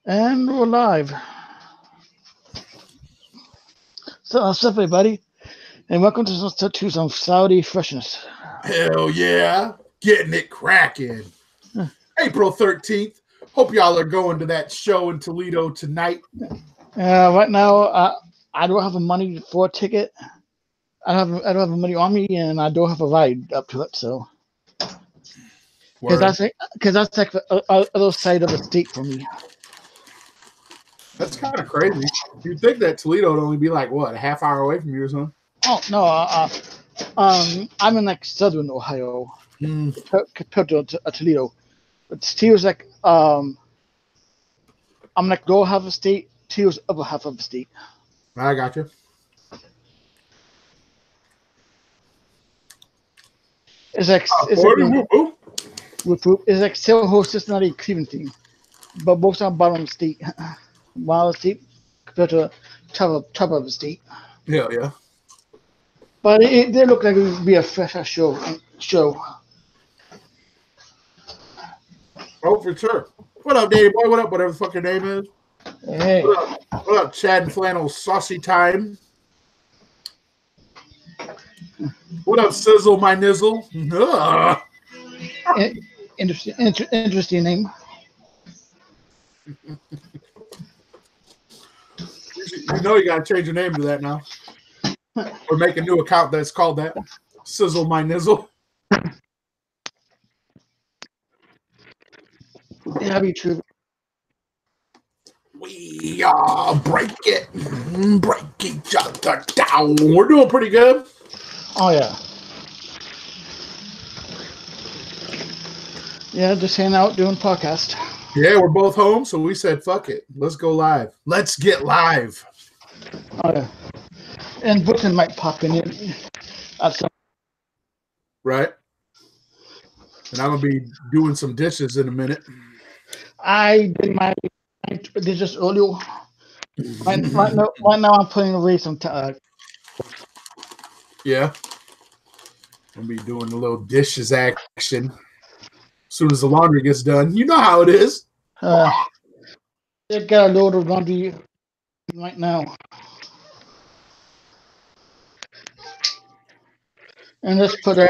And we're live. So, what's up, everybody? And welcome to some Saudi freshness. Hell yeah. Getting it cracking. April 13th. Hope y'all are going to that show in Toledo tonight. Right now, I don't have the money for a ticket. I don't have the money on me, and I don't have a ride up to it. So, because that's like the other side of the state for me. That's kind of crazy. You'd think that Toledo would only be like, what, a half hour away from you or something? Oh no, I'm in like southern Ohio compared to Toledo. But Toledo's like I'm like lower half of the state. Toledo's upper half of the state. I got you. It's like Salem, Cincinnati, Cleveland team, but both are bottom of the state. Bottom of the state compared to top of the state. Hell yeah. But they look like it would be a fresh show. Oh, for sure. What up, Danny boy? What up, whatever the fuck your name is? Hey. What up, Chad and Flannel Saucy Time? What up, Sizzle My Nizzle? Interesting name. You know you got to change your name to that now. Or make a new account that's called that. Sizzle My Nizzle. Yeah, be true. We break each other down. We're doing pretty good. Oh yeah. Yeah, just hanging out doing podcast. Yeah, we're both home, so we said, fuck it. Let's go live. Let's get live. Oh yeah. And Brooklyn might pop in at some. Right. And I'm going to be doing some dishes in a minute. I did my dishes earlier. Right now I'm putting away some Yeah. I'll be doing a little dishes action as soon as the laundry gets done. You know how it is. They got a load of laundry right now. And let's put a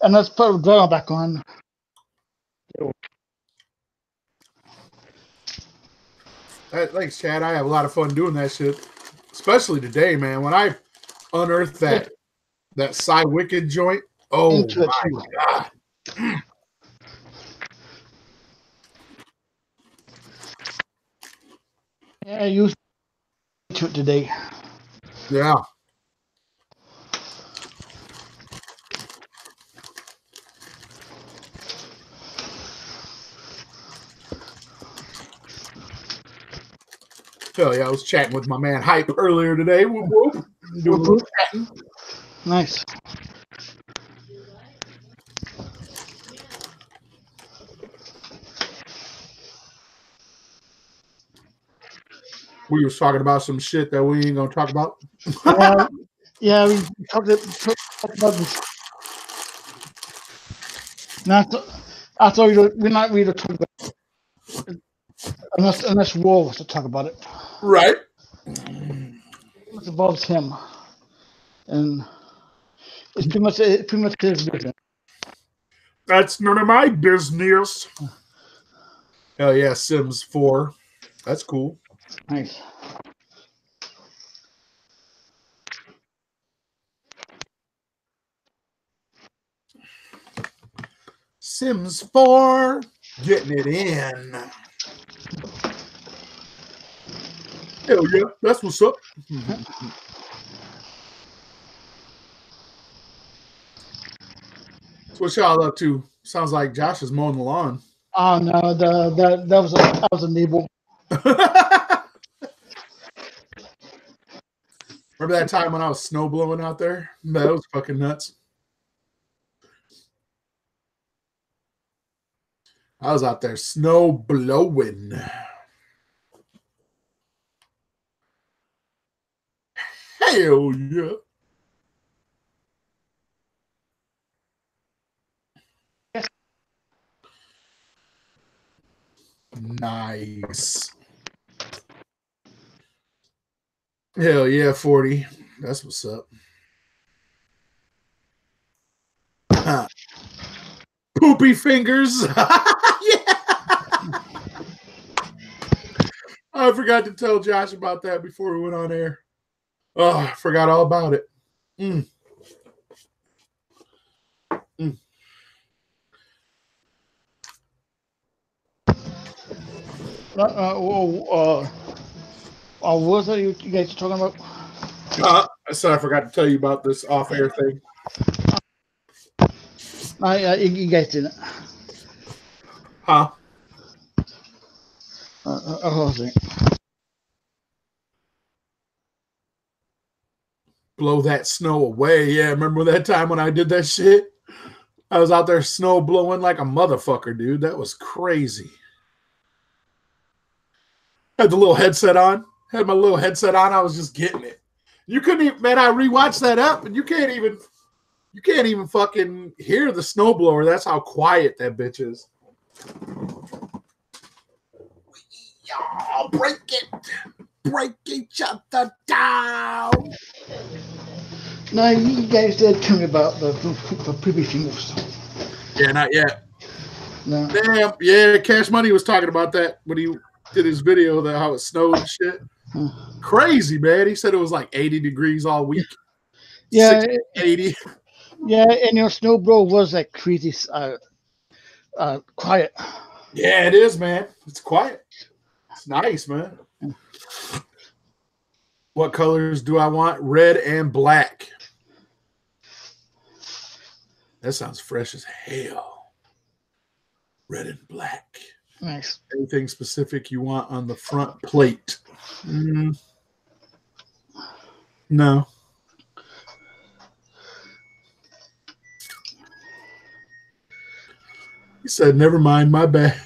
dryer back on. Thanks, Chad. I have a lot of fun doing that shit. Especially today, man. When I unearthed that Cy Wicked joint. Oh my God. Yeah, I used to it today. Yeah. Hell yeah, I was chatting with my man Hype earlier today. Whoop, whoop. Doing a little chatting. Nice. We was talking about some shit that we ain't gonna talk about. Yeah, we talked about this. I thought we're not really talking about it. Unless War was to talk about it. Right. It involves him. And it's pretty much his business. That's none of my business. Hell yeah, Sims 4. That's cool. Nice. Sims 4. Getting it in. Hell yeah, that's what's up. So what y'all up to? Sounds like Josh is mowing the lawn. Oh no, that was a neighbor. Remember that time when I was snow blowing out there? That was fucking nuts. I was out there snow blowing. Hell yeah. Nice. Hell yeah, 40. That's what's up. Poopy fingers. Yeah. I forgot to tell Josh about that before we went on air. Oh, I forgot all about it. What was that you guys are talking about? So I forgot to tell you about this off-air thing. You guys didn't. Huh? Blow that snow away. Yeah, remember that time when I did that shit? I was out there snow blowing like a motherfucker, dude. That was crazy. Had the little headset on. Had my little headset on. I was just getting it. You couldn't even, man, I rewatched that up and you can't even fucking hear the snowblower. That's how quiet that bitch is. Y'all break each other down. No, you guys did tell me about the poopy fingers. Yeah, not yet. No. Damn, yeah, Cash Money was talking about that when he did his video that how it snowed and shit. Crazy, man. He said it was like 80 degrees all week. Yeah, 80. Yeah, and your snowblower was like crazy quiet. Yeah, it is, man. It's quiet. It's nice, man. What colors do I want? Red and black. That sounds fresh as hell. Red and black. Nice. Anything specific you want on the front plate? No. He said, never mind, my bad.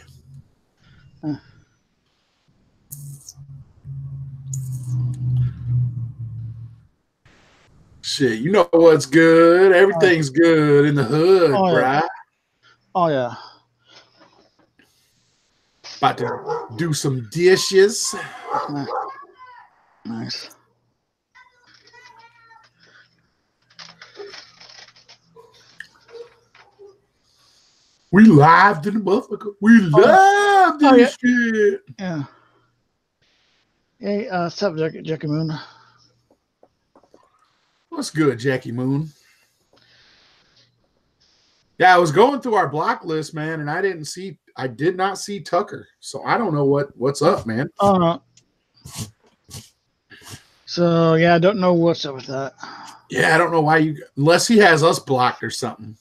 Shit, you know what's good. Everything's good in the hood, bruh. Oh, yeah. About to do some dishes. Nice. We live in the motherfucker. We love this shit. Yeah. Hey, what's up, Jackie Moon? What's good, Jackie Moon? Yeah, I was going through our block list, man, and I did not see Tucker. So I don't know what's up, man. So yeah, I don't know what's up with that. Yeah, I don't know why unless he has us blocked or something.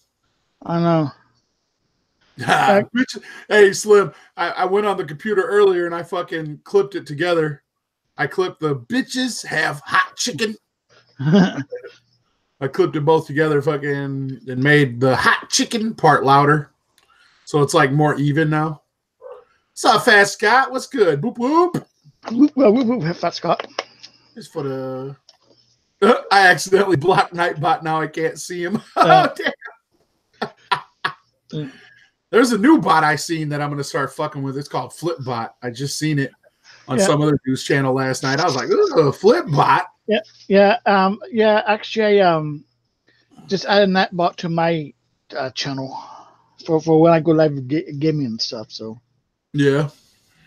I know. Hey, Slim, I went on the computer earlier and I fucking clipped it together. I clipped the bitches have hot chicken. I clipped it both together fucking and made the hot chicken part louder. So it's like more even now. What's up, Fat Scott? What's good? Boop, whoop. Whoop, whoop, whoop, Fat Scott. Just for the... I accidentally blocked Nightbot. Now I can't see him. Oh, damn. There's a new bot I seen that I'm going to start fucking with. It's called Flipbot. I just seen it on some other news channel last night. I was like, ooh, Flipbot. Yeah. Actually, I just added that bot to my channel for when I go live gaming and stuff. So yeah,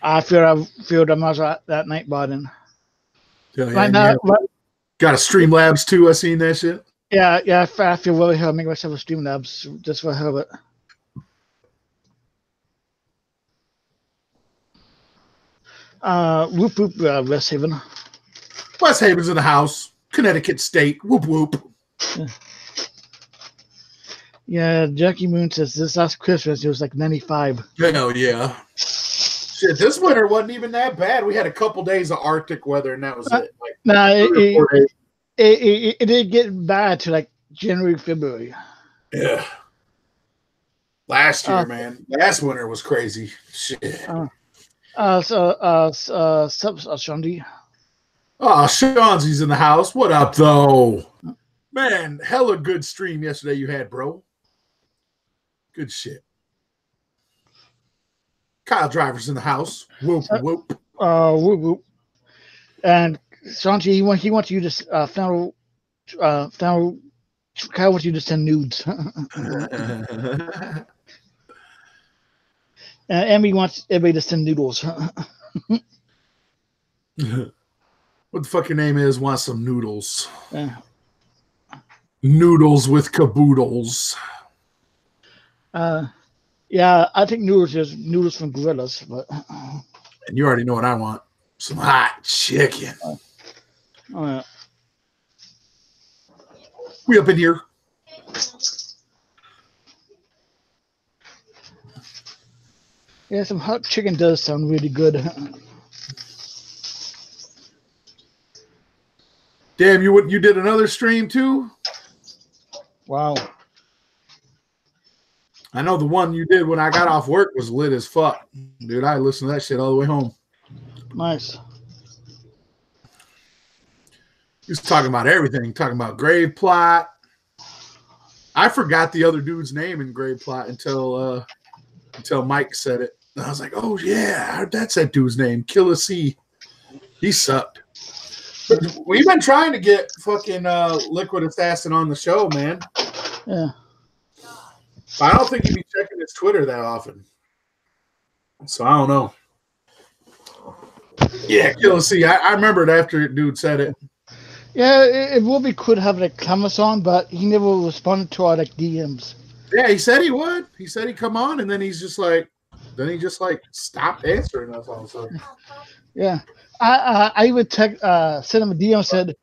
I feel I might as well that Nightbot in. Right now, got a Streamlabs too. I seen that shit. Yeah. I feel really hell. Make myself a Streamlabs just for hell of it. Whoop whoop, West Haven. West Haven's in the house. Connecticut State. Whoop whoop. Yeah, Jackie Moon says this last Christmas it was like 95. Hell yeah. Shit, this winter wasn't even that bad. We had a couple days of Arctic weather and that was it. Like, it did get bad to like January, February. Yeah. Last year, man. Last winter was crazy. Shit. Shandy. Oh, Seansy's in the house. What up, though? Man, hella good stream yesterday you had, bro. Good shit. Kyle Driver's in the house. Whoop whoop. Whoop whoop. And Sanji, he wants you to Kyle wants you to send nudes. And Emmy wants everybody to send noodles. What the fuck your name is? Want some noodles? Yeah. Noodles with caboodles. Yeah, I think noodles is noodles from Gorillas, but and you already know what I want. Some hot chicken. We up in here. Yeah, some hot chicken does sound really good. Damn, you did another stream too? Wow. I know the one you did when I got off work was lit as fuck. Dude, I listened to that shit all the way home. Nice. He was talking about everything, talking about grave plot. I forgot the other dude's name in grave plot until Mike said it. And I was like, oh yeah, that's that dude's name, Killer C. He sucked. But we've been trying to get fucking Liquid Assassin on the show, man. Yeah. I don't think he'd be checking his Twitter that often. So I don't know. Yeah, Killer C. I remembered after dude said it. Yeah, it would be cool to have like cameras on, but he never responded to our like DMs. Yeah, he said he would. He said he'd come on, and then he just stopped answering us all of a sudden. Yeah, I even sent him a DM and said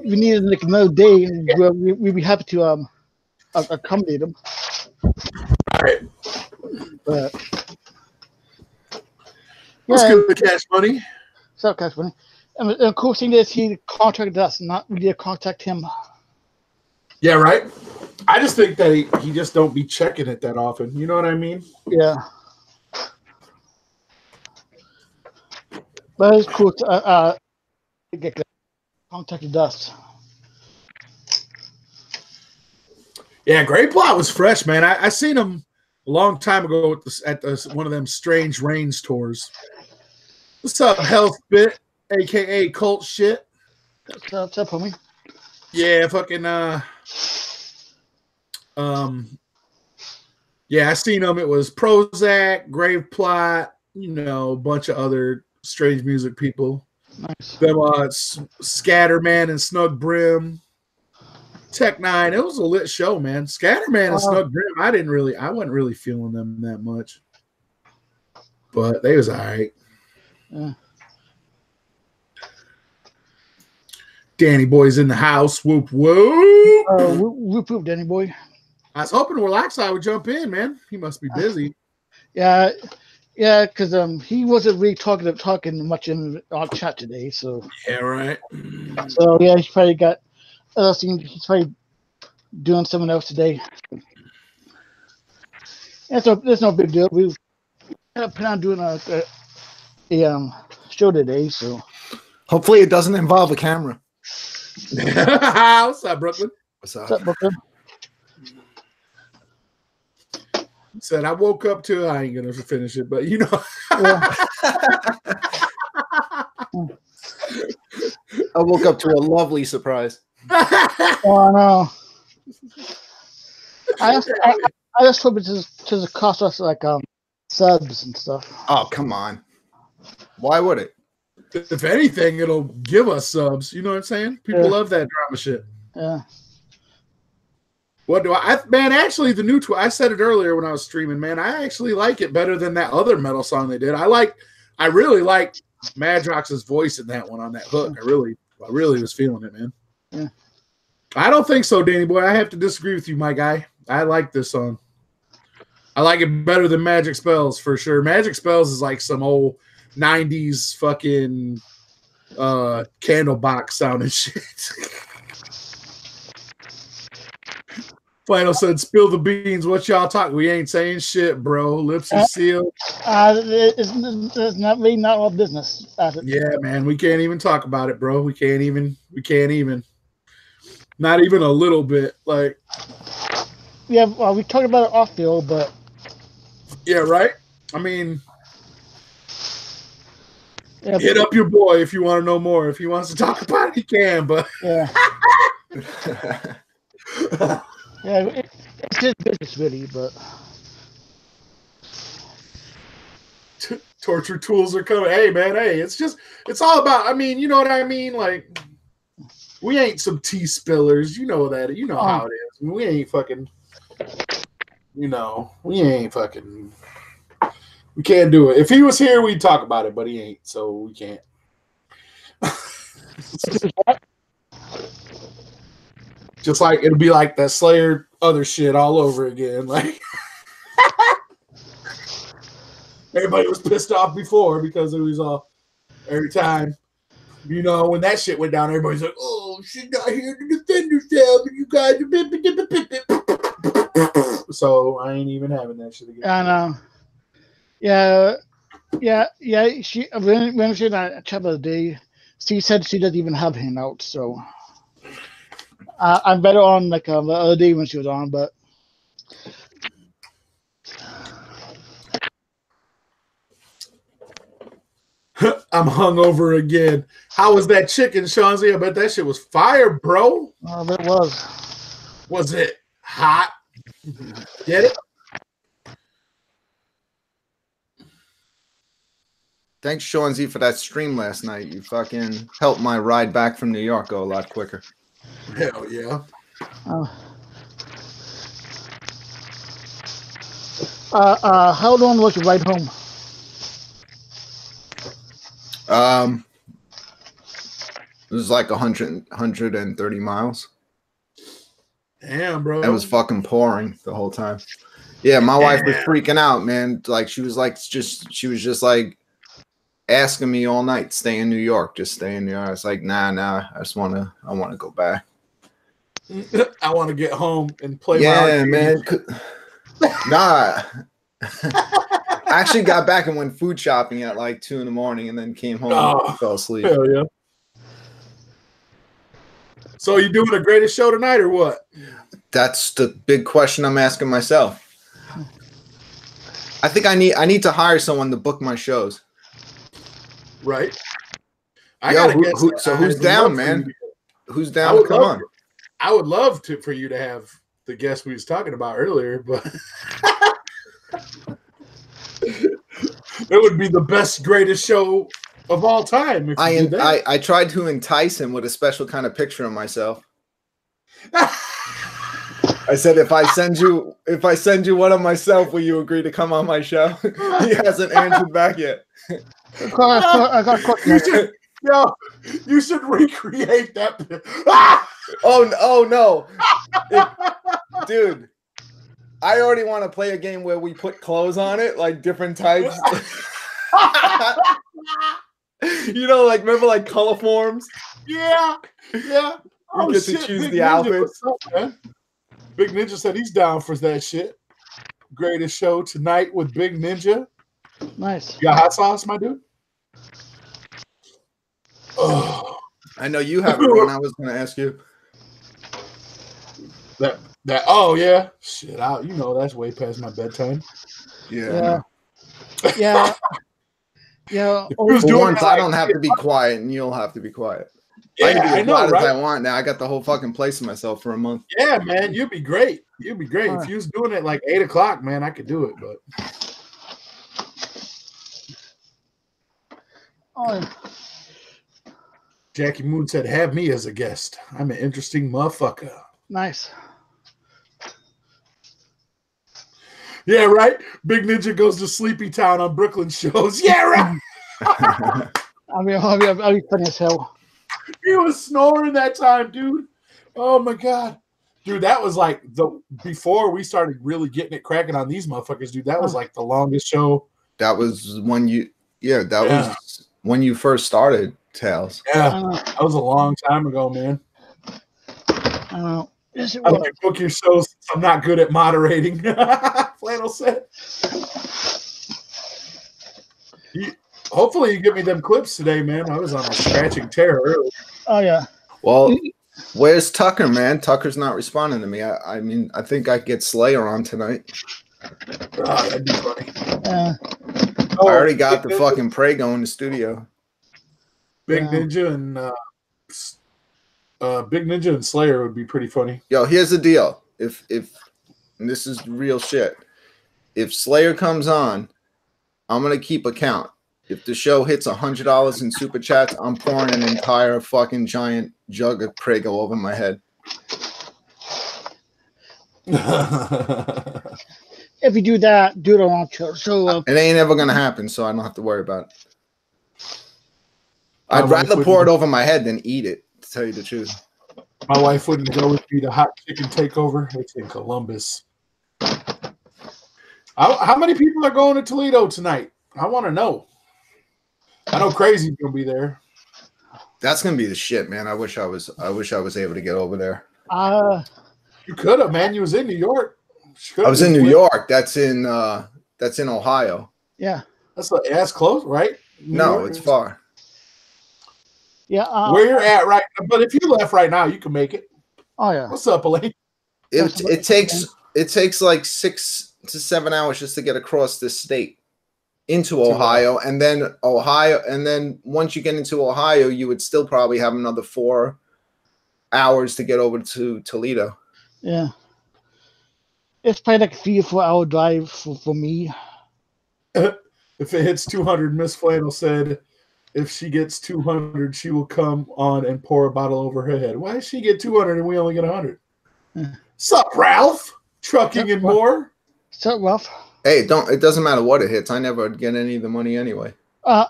we needed like another day, and we'd be happy to accommodate him. All right. But let's get the cash money. So cash money. And the cool thing is he contacted us, not we did contact him. Yeah, right. I just think that he just don't be checking it that often. You know what I mean? Yeah. But it's cool to get contacted us. Yeah, Great Plot was fresh, man. I seen him a long time ago at one of them Strange Rains tours. What's up, Health Bit, aka Cult Shit? What's up, homie? Yeah, fucking yeah, I seen him. It was Prozac, Grave Plot, a bunch of other strange music people. Nice. Them Scatterman and Snug Brim. Tech Nine. It was a lit show, man. Scatterman and Snug Brim. I wasn't really feeling them that much. But they was all right. Yeah. Danny Boy's in the house. Whoop, whoop. Whoop, whoop, Danny Boy. I was hoping Warloxide would jump in, man. He must be busy. Yeah, because he wasn't really talking much in our chat today. So yeah, right. So yeah, he's probably got other things. He's probably doing something else today. Yeah, so there's no big deal. We plan on doing a show today. So hopefully it doesn't involve a camera. What's up, Brooklyn? What's up, Brooklyn? Said I woke up to. I ain't gonna finish it, but I woke up to a lovely surprise. Oh no! I just hope it just cost us like subs and stuff. Oh come on! Why would it? If anything, it'll give us subs. You know what I'm saying? People love that drama shit. Yeah. What do man, actually the new I said it earlier when I was streaming, man. I actually like it better than that other metal song they did. I really like Madrox's voice in that one on that hook. I really was feeling it, man. Yeah. I don't think so, Danny Boy. I have to disagree with you, my guy. I like this song. I like it better than Magic Spells for sure. Magic Spells is like some old 90s fucking Candlebox sounding shit. Flannel said, spill the beans. What y'all talking? We ain't saying shit, bro. Lips are sealed. It's not really not our business. Yeah, man. We can't even talk about it, bro. We can't even. Not even a little bit. Like, yeah, well, we talked about it off field, but yeah, right. I mean, hit up your boy if you want to know more. If he wants to talk about it, he can. But yeah, yeah, it's his business, really. But torture tools are coming. Hey, man. Hey, it's all about. I mean, you know what I mean? Like, we ain't some tea spillers. You know that. You know how it is. I mean, we ain't fucking. You know, we ain't fucking. We can't do it. If he was here, we'd talk about it, but he ain't, so we can't. Just like it'll be like that Slayer other shit all over again. Like everybody was pissed off before because it was all every time. You know, when that shit went down, everybody's like, "Oh, she's not here to defend herself, and you guys are." So I ain't even having that shit again. I know. Yeah. She when she had chat the other day, she said she doesn't even have Hangout, so I'm better on like the other day when she was on, but I'm hungover again. How was that chicken, Shawnzy? I bet that shit was fire, bro. It was. Was it hot? Get it? Thanks, Sean Z, for that stream last night. You fucking helped my ride back from New York go a lot quicker. Hell yeah. How long was your ride home? It was like 130 miles. Damn, bro. It was fucking pouring the whole time. Yeah, my wife was freaking out, man. Like she was just like asking me all night, stay in New York, just stay in New York. I was like, nah, I want to go back. I want to get home and play. Yeah, man. Nah. I actually got back and went food shopping at like 2 a.m. and then came home and fell asleep. Hell yeah. So you doing the greatest show tonight or what? That's the big question I'm asking myself. I think I need to hire someone to book my shows. Right. Who's down, man? Who's down to come on? I would love for you to have the guest we was talking about earlier, but it would be the best, greatest show of all time. If I tried to entice him with a special kind of picture of myself. I said, if I send you one of myself, will you agree to come on my show? He hasn't answered back yet. You should recreate that. Oh no, dude! I already want to play a game where we put clothes on it, like different types. You know, like remember, like color forms. Yeah. We get to choose the outfits. Big Ninja said he's down for that shit. Greatest show tonight with Big Ninja. Nice. You got hot sauce, my dude? Oh. I know you have one. I was going to ask you. That. Oh yeah. Shit out. You know that's way past my bedtime. Yeah. For once, I don't have to be quiet, and you'll have to be quiet. Yeah, I can be as loud right? as I want now. I got the whole fucking place to myself for a month. Yeah, man, you'd be great. You'd be great if you was doing it like 8 o'clock, man. I could do it, but. Jackie Moon said, "Have me as a guest. I'm an interesting motherfucker." Nice. Yeah, right. Big Ninja goes to Sleepy Town on Brooklyn shows. Yeah, right. I'll be funny as hell. He was snoring that time, dude. Oh my god, dude, that was like before we started really getting it cracking on these motherfuckers, dude. That was like the longest show. That was when was when you first started Tales. Yeah, that was a long time ago, man. Yes, it I was. can book your shows. I'm not good at moderating. Flannel said. Hopefully you get me them clips today, man. I was on a scratching tear earlier. Oh yeah. Well, where's Tucker, man? Tucker's not responding to me. I think I get Slayer on tonight. Oh, that'd be funny. already got the fucking Prego in the studio. Big Ninja and Slayer would be pretty funny. Yo, here's the deal. If and this is real shit. If Slayer comes on, I'm gonna keep a count. If the show hits $100 in super chats, I'm pouring an entire fucking giant jug of Prego over my head. If you do that, do it on show. So it ain't ever gonna happen, so I don't have to worry about it. I'd rather pour it over my head than eat it, to tell you the truth. My wife wouldn't go with me to Hot Chicken Takeover. It's in Columbus. How many people are going to Toledo tonight? I want to know. I know Kreyz's gonna be there. That's gonna be the shit, man. I wish I was able to get over there. You could have, man. You was in New York. I was in New York. That's in Ohio. Yeah. That's close, right? No, it's far. Yeah. Where you're at right now. But if you left right now, you can make it. Oh yeah. What's up, Elaine? It takes like 6 to 7 hours just to get across this state into Ohio, and then once you get into Ohio, you would still probably have another 4 hours to get over to Toledo. Yeah. It's probably like a 3 or 4 hour drive for me. If it hits 200, Miss Flannel said, if she gets 200, she will come on and pour a bottle over her head. Why does she get 200 and we only get 100? Sup, Ralph? Trucking and more? Sup, Ralph? Hey, it doesn't matter what it hits. I never get any of the money anyway. That's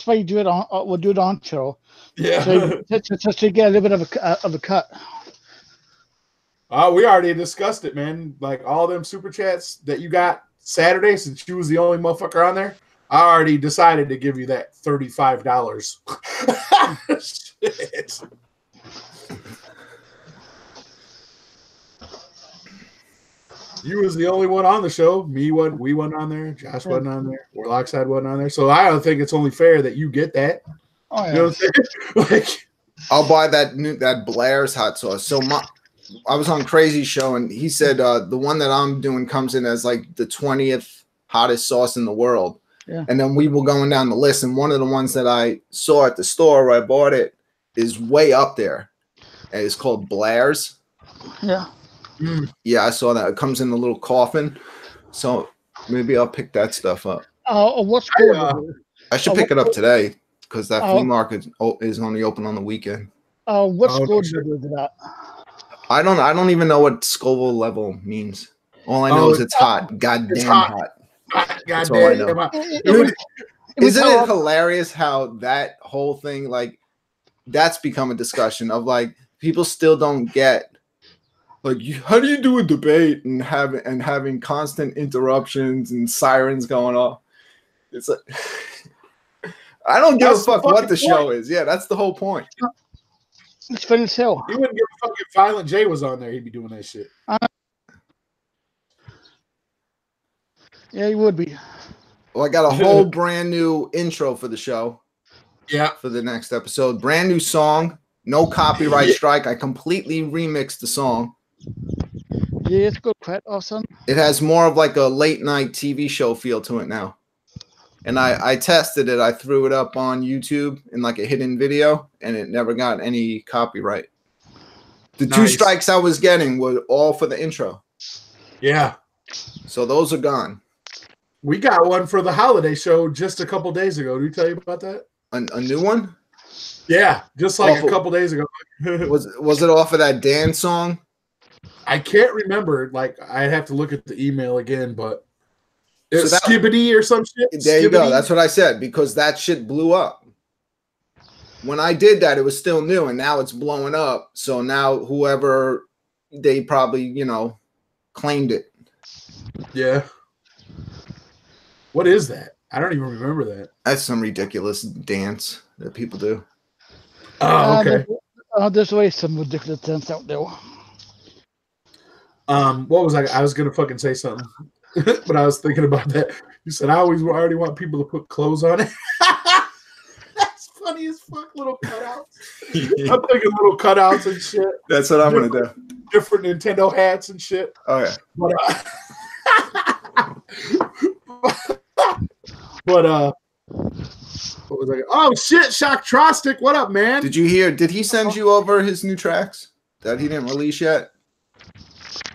why you do it on. We'll do it on show. Yeah. So you get a little bit of a cut. We already discussed it, man. Like all them super chats that you got Saturday, since you was the only motherfucker on there, I already decided to give you that $35. Shit. You was the only one on the show. We wasn't on there. Josh wasn't on there. Warloxide wasn't on there. So I don't think it's only fair that you get that. Oh, yeah. You know what I'm saying? Like, I'll buy that Blair's hot sauce. So I was on Kreyz's show, and he said the one that I'm doing comes in as like the 20th hottest sauce in the world. Yeah. And then we were going down the list, and one of the ones that I saw at the store where I bought it is way up there. And it's called Blair's. Yeah. Yeah, I saw that. It comes in a little coffin. So maybe I'll pick that stuff up. What's good? I should pick it up today because that flea market is only open on the weekend. What's good with that? I don't even know what Scoville level means. All I know is it's hot. Goddamn hot. That's all I know. Isn't it hilarious how that whole thing, like, that's become a discussion of like people still don't get. Like, how do you do a debate and having constant interruptions and sirens going off? It's like I don't give a fuck what the show is. Yeah, that's the whole point. It's fun as hell. He wouldn't give a fuck if Violent J was on there. He'd be doing that shit. Yeah, he would be. Well, I got a whole brand new intro for the show. Yeah. For the next episode. Brand new song. No copyright strike. I completely remixed the song. Yeah, it's good. Quite awesome. It has more of like a late night TV show feel to it now. And I tested it. I threw it up on YouTube in like a hidden video, and it never got any copyright. The 2 strikes I was getting were all for the intro. Yeah. So those are gone. We got one for the holiday show just a couple days ago. Did we tell you about that? A new one? Yeah, just like a couple days ago. Was it off of that dance song? I can't remember. Like, I'd have to look at the email again, but it's Skibbity or some shit. There you go. That's what I said, because that shit blew up. When I did that, it was still new, and now it's blowing up. So now whoever, they probably, claimed it. Yeah. What is that? I don't even remember that. That's some ridiculous dance that people do. Oh, okay. There's always some ridiculous dance out there. What was I was gonna fucking say something, but I was thinking about that. You said I already want people to put clothes on it. That's funny as fuck. Little cutouts. I'm thinking little cutouts and shit. That's what I'm gonna do. Different Nintendo hats and shit. Oh yeah. But, But what was I? Oh shit, Shocktrostic, what up, man? Did you hear? Did he send you over his new tracks that he didn't release yet?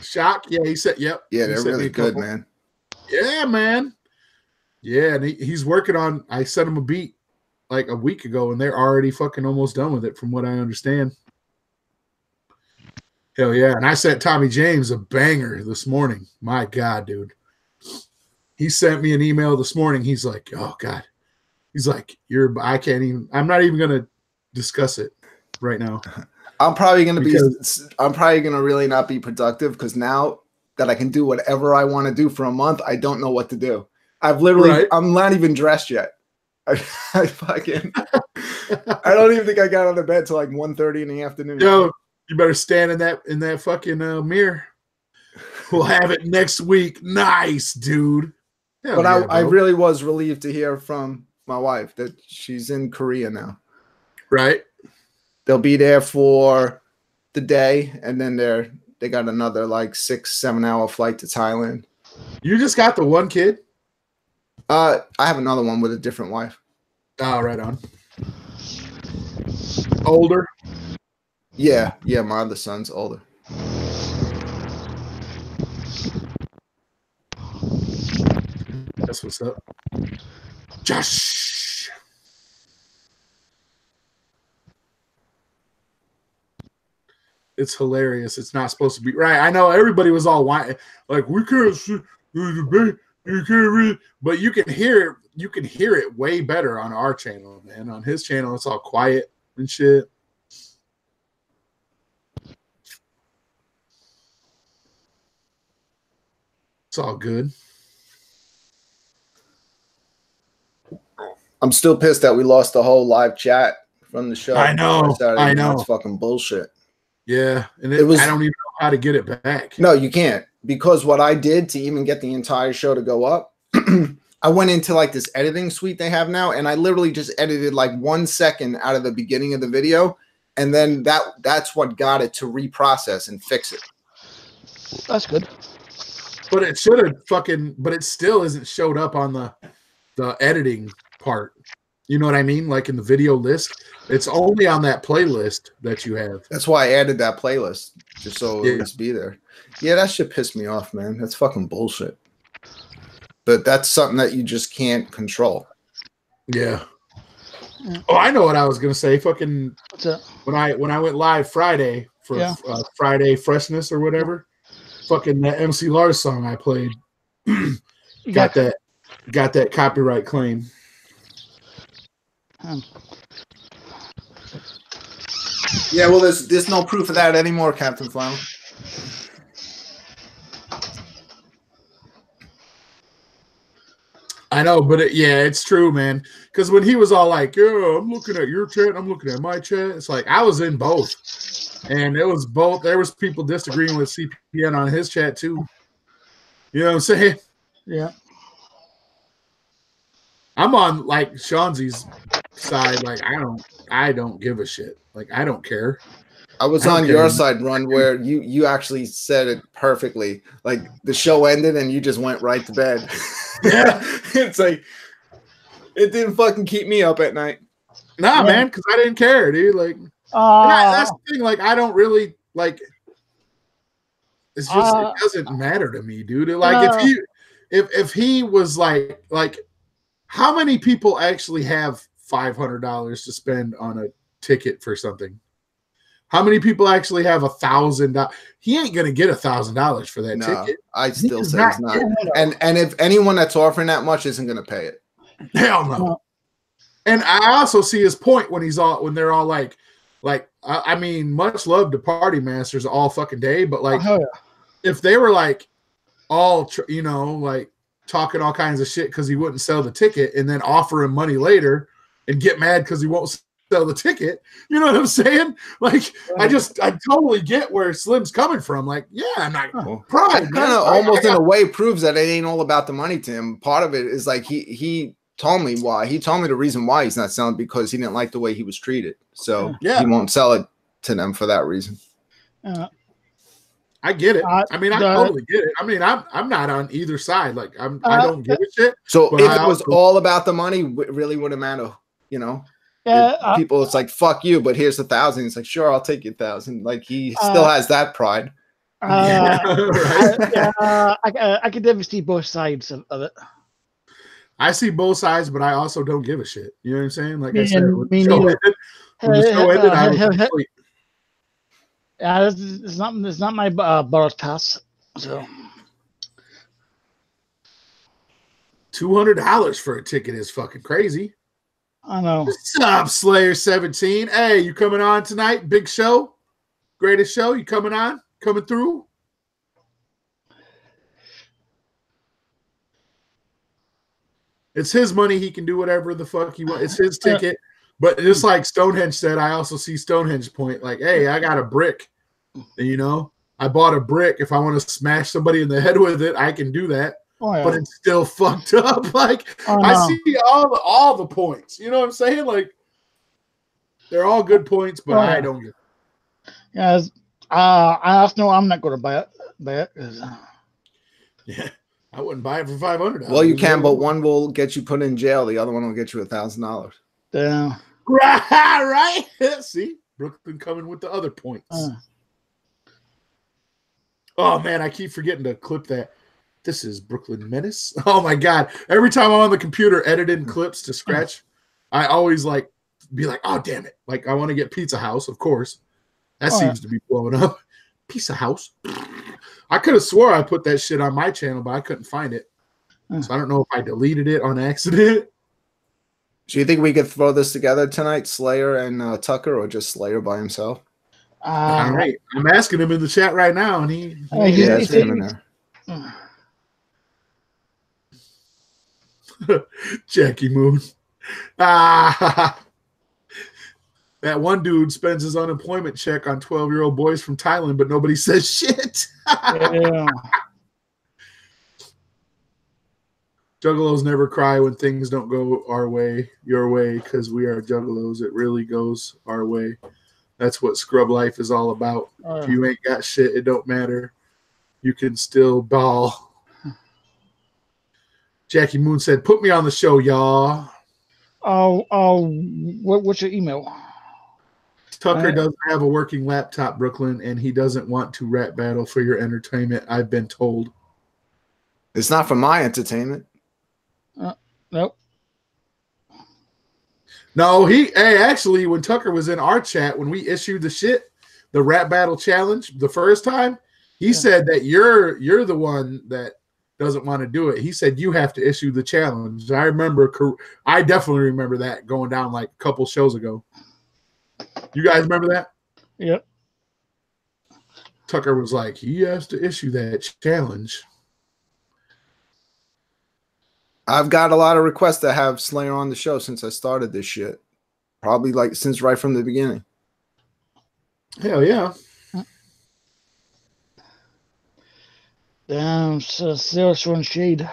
Shock, yeah, he said, yep. Yeah, they're really good, man. Yeah, man. Yeah, and he's working on. I sent him a beat like a week ago, and they're already fucking almost done with it, from what I understand. Hell yeah! And I sent Tommy James a banger this morning. My God, dude. He sent me an email this morning. He's like, "Oh God," he's like, I can't even. I'm not even gonna discuss it right now. I'm probably gonna really not be productive because now that I can do whatever I want to do for a month, I don't know what to do. I'm not even dressed yet. I don't even think I got out of bed till like 1:30 in the afternoon. Yo, you better stand in that fucking mirror. We'll have it next week. Nice, dude. Hell but yeah, I really was relieved to hear from my wife that she's in Korea now. Right. They'll be there for the day, and then they got another like 6-7 hour flight to Thailand. You just got the one kid? I have another one with a different wife. Oh, right on. Older? Yeah, my other son's older. That's what's up. Josh. It's hilarious. It's not supposed to be right. I know everybody was all whining, like we can't see you can't read, but you can hear it. You can hear it way better on our channel, man. On his channel, it's all quiet and shit. It's all good. I'm still pissed that we lost the whole live chat from the show. I know. It's fucking bullshit. Yeah, and it was. I don't even know how to get it back. No, you can't, because what I did to even get the entire show to go up, I went into like this editing suite they have now, and I literally just edited like 1 second out of the beginning of the video, and then that's what got it to reprocess and fix it. That's good. But it should have but it still isn't showed up on the editing part. You know what I mean? Like in the video list, it's only on that playlist that you have. That's why I added that playlist, just so it would be there. Yeah, that shit pissed me off, man. That's fucking bullshit. But that's something that you just can't control. Yeah. Oh, I know what I was gonna say. Fucking what's up? When I went live Friday for Friday Freshness or whatever, fucking that MC Lars song I played got that copyright claim. Yeah, well, there's no proof of that anymore, Captain Flower. I know, but it's true, man. Because when he was all like, "Yeah, I'm looking at your chat, I'm looking at my chat," it's like I was in both, and it was both. There was people disagreeing with CPN on his chat too. You know what I'm saying? Yeah. I'm on like Shanzi's side. Like I don't give a shit. Like I don't care. I was on your side, Run, where you actually said it perfectly. Like the show ended and you just went right to bed. Yeah, it's like it didn't fucking keep me up at night. Nah, man, because I didn't care, dude. Like that's the thing. Like I don't really like. It's just it doesn't matter to me, dude. Like if he was like how many people actually have $500 to spend on a ticket for something? How many people actually have $1,000? He ain't gonna get $1,000 for that ticket. I still say he's not. And if anyone that's offering that much isn't gonna pay it, hell no. And I also see his point when they're all like, I mean, much love to Party Masters all fucking day, but like, if they were like all like talking all kinds of shit because he wouldn't sell the ticket, and then offer him money later and get mad because he won't sell the ticket, you know what I'm saying? Like, I totally get where Slim's coming from. Like, yeah, I'm not pride. Kind of almost in a way proves that it ain't all about the money to him. Part of it is like he told me why. He told me the reason why he's not selling, because he didn't like the way he was treated. So he won't sell it to them for that reason. I get it. I mean, I totally get it. I mean, I'm not on either side. Like, I don't give a shit. So if it was all about the money, it really wouldn't matter, you know. People, it's like fuck you, but here's 1,000. It's like, sure, I'll take your 1,000. Like, he still has that pride. I could definitely see both sides of it. I see both sides, but I also don't give a shit. You know what I'm saying? Like I said, when the show ended, I was asleep. Yeah, it's not my boros pass. So $200 for a ticket is fucking crazy. I know. What's up, Slayer17? Hey, you coming on tonight? Big show, greatest show. You coming on? Coming through? It's his money. He can do whatever the fuck he wants. It's his ticket. But just like Stonehenge said, I also see Stonehenge point. Like, hey, I got a brick. You know, I bought a brick. If I want to smash somebody in the head with it, I can do that. Oh, yeah. But it's still fucked up. Like, I see all the points. You know what I'm saying? Like, they're all good points, but I don't get it. Yeah, I also know I'm not going to buy it. Yeah. I wouldn't buy it for $500. Well, you can, but one will get you put in jail. The other one will get you $1,000. Yeah. Right. See, Brooklyn coming with the other points. Oh man, I keep forgetting to clip that. This is Brooklyn Menace. Oh my god! Every time I'm on the computer editing clips to scratch, I always be like, oh damn it! Like I want to get Pizza House, of course. That seems to be blowing up. Pizza House. I could have swore I put that shit on my channel, but I couldn't find it. So I don't know if I deleted it on accident. Do you think we could throw this together tonight, Slayer and Tucker, or just Slayer by himself? All right. I'm asking him in the chat right now, and he's in there. Jackie Moon. That one dude spends his unemployment check on 12-year-old boys from Thailand, but nobody says shit. Yeah. Juggalos never cry when things don't go your way, because we are juggalos. It really goes our way. That's what scrub life is all about. If you ain't got shit, it don't matter. You can still ball. Jackie Moon said, put me on the show, y'all. What's your email? Tucker doesn't have a working laptop, Brooklyn, and he doesn't want to rap battle for your entertainment, I've been told. It's not for my entertainment. Nope. No, actually, when Tucker was in our chat, when we issued the rap battle challenge the first time, he said that you're the one that doesn't want to do it. He said you have to issue the challenge. I definitely remember that going down like a couple shows ago. You guys remember that? Yep. Tucker was like, he has to issue that challenge. I've got a lot of requests to have Slayer on the show since I started this shit. Probably since right from the beginning. Hell yeah. Damn, Sarah showing shade.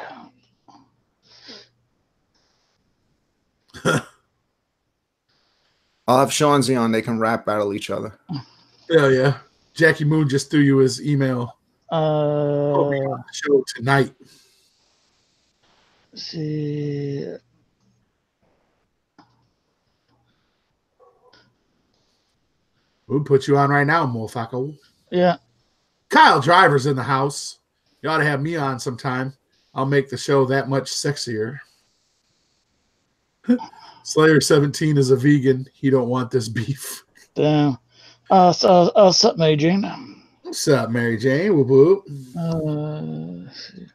I'll have Seanzy on. They can rap battle each other. Hell yeah. Jackie Moon just threw you his email. I'll be on the show tonight. See. We'll put you on right now, mofako. Yeah. Kyle Driver's in the house. You ought to have me on sometime. I'll make the show that much sexier. Slayer17 is a vegan. He don't want this beef. Damn. What's up, Mary Jane? What's up, Mary Jane? Whoop whoop. Let's see.